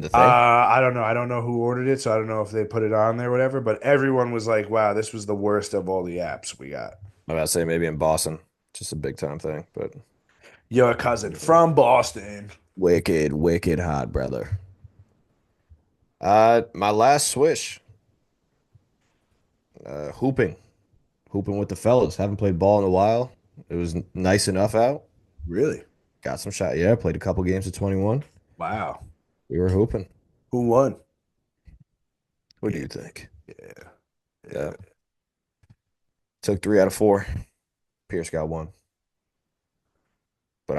thing? I don't know. I don't know who ordered it, so I don't know if they put it on there, or whatever. But everyone was like, "Wow, this was the worst of all the apps we got." I'm about to say maybe in Boston, just a big time thing, but Your cousin from Boston. wicked, wicked hot, brother. My last swish, hooping, hooping with the fellas. Haven't played ball in a while. It was nice enough out. Really? Got some shot. Yeah, played a couple games at 21. Wow. We were hooping. Who won? What do Yeah, you think? yeah, Yeah, yeah, took 3 out of 4. Pierce got one, but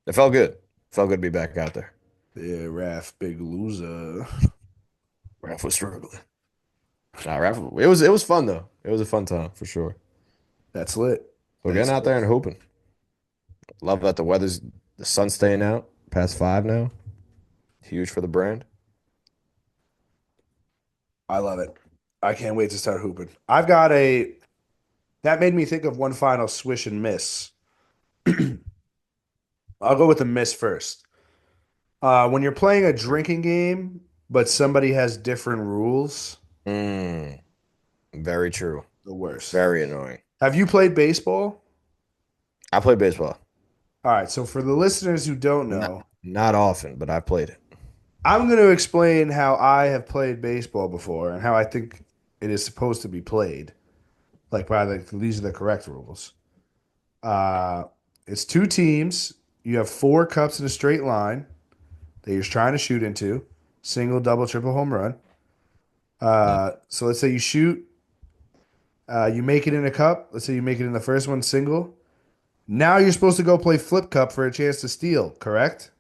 it felt good. Felt good to be back out there. yeah. Raf, big loser. Raf was struggling. Nah, Raf, it was fun though. It was a fun time for sure. That's lit. So getting That's out there lit. and hooping. Love that the sun's staying out past 5 now. Huge for the brand. I love it. I can't wait to start hooping. I've got a that made me think of one final swish and miss. I'll go with the miss first. When you're playing a drinking game, but somebody has different rules, Mm, very true. the worst. Very annoying. Have you played baseball? I play baseball. All right, so for the listeners who don't Not know, not often, but I've played it. I'm going to explain how I have played baseball before and how I think it is supposed to be played. Like these are the correct rules. Uh, it's two teams. You have four cups in a straight line that you're trying to shoot into, single, double, triple, home run. Mm. So let's say you shoot, you make it in a cup. Let's say you make it in the first one single. Now you're supposed to go play flip cup for a chance to steal, correct?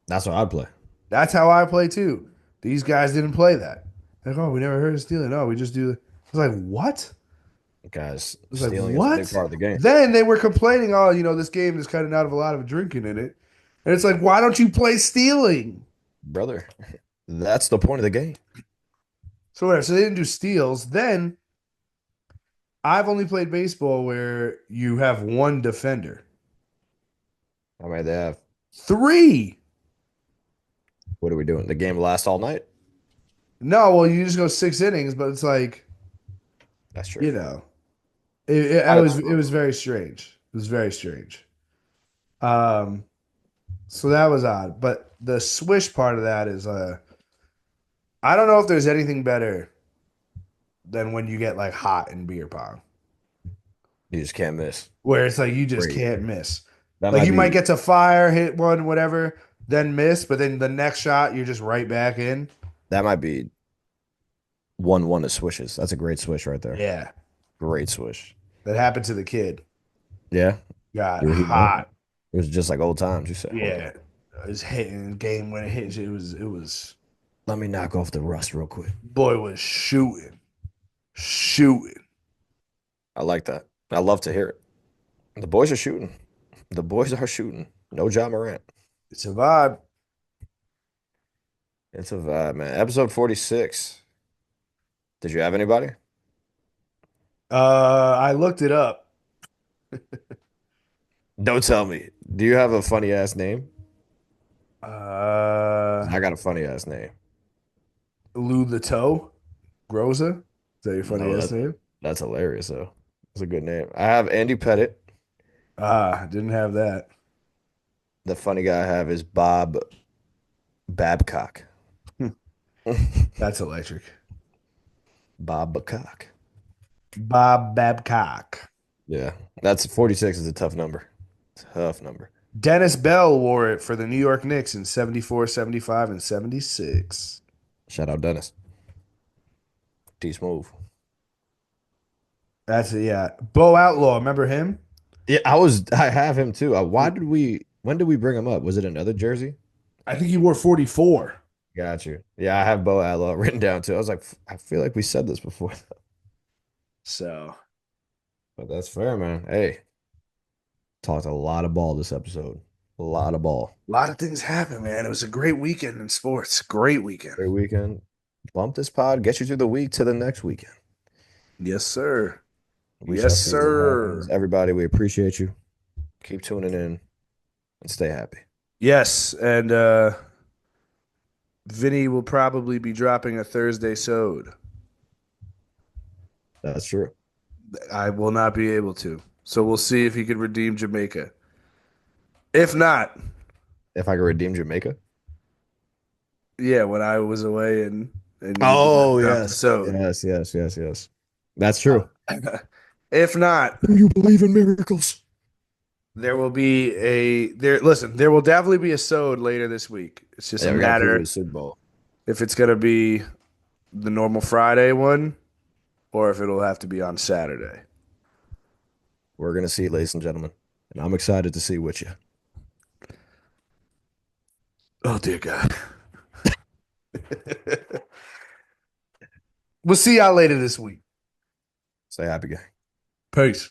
That's what I'd play. That's how I play too. These guys didn't play that. Like, oh, we never heard of stealing. No, we just do. I was like, what? Guys, I was like, stealing is a big what? part of the game, Then they were complaining, oh, this game is kind of not of a lot of drinking in it. And it's like, why don't you play stealing? brother. That's the point of the game. So whatever. So they didn't do steals. Then I've only played baseball where you have one defender. I mean, they have. Three. What are we doing? The game lasts all night. No, well, you just go 6 innings, but it's like, That's true. you know, it I was don't it was very strange. It was very strange. Um, so that was odd. But the swish part of that is I don't know if there's anything better than when you get like hot in beer pong, You just can't miss. where it's like you just Great. can't miss. That Like might you might be get to fire, hit one, whatever, then miss, but then the next shot you're just right back in. that might be 1-1 of swishes. That's a great swish right there. Yeah, Great swish. that happened to the kid. Yeah. Got You were heating up. hot. It was just like old times. You said, hold on. Yeah, it was hitting game when it hit. It was Let me knock off the rust real quick. boy was shooting. I like that. I love to hear it. The boys are shooting. The boys are shooting. No John Morant. It's a vibe. It's a vibe, man. Episode 46. Did you have anybody? I looked it up. Don't tell me. Do you have a funny ass name? Uh, I got a funny ass name. Lou the Toe, Groza. Is that your funny No, ass name? that's hilarious though. It's a good name. I have Andy Pettit. Didn't have that. The funny guy I have is Bob Babcock. That's electric. Bob Babcock. Bob Babcock. Yeah, that's 46 is a tough number. Tough number. Dennis Bell wore it for the New York Knicks in 74, 75, and 76. Shout out Dennis. T Smooth. That's it, yeah. Bo Outlaw, remember him? Yeah, I have him too. When did we bring him up? Was it another jersey? I think he wore 44. Got you. Yeah, I have Bo Atlaw written down too. I was like, I feel like we said this before, So but that's fair, man. Hey, talked a lot of ball this episode. A lot of ball. a lot of things happen, man. It was a great weekend in sports. Great weekend. Great weekend. Bump this pod, get you through the week to the next weekend. Yes, sir. We Yes, shall see what happens. sir. Everybody, we appreciate you. Keep tuning in and stay happy. Yes, and Vinny will probably be dropping a Thursday sode. That's true. I will not be able to. So we'll see if he can redeem Jamaica. If not, If I could redeem Jamaica. yeah, when I was away and you did not Oh, drop the yes. sode. Yes, yes, yes, yes. That's true. If not, Do you believe in miracles? there will be a there. Listen, there will definitely be a sode later this week. It's just a Yeah, we got to preview matter the Super Bowl. if it's gonna be the normal Friday one or if it'll have to be on Saturday. We're going to see, ladies and gentlemen. And I'm excited to see with you. Oh dear God. We'll see y'all later this week. Stay happy, guys. Peace.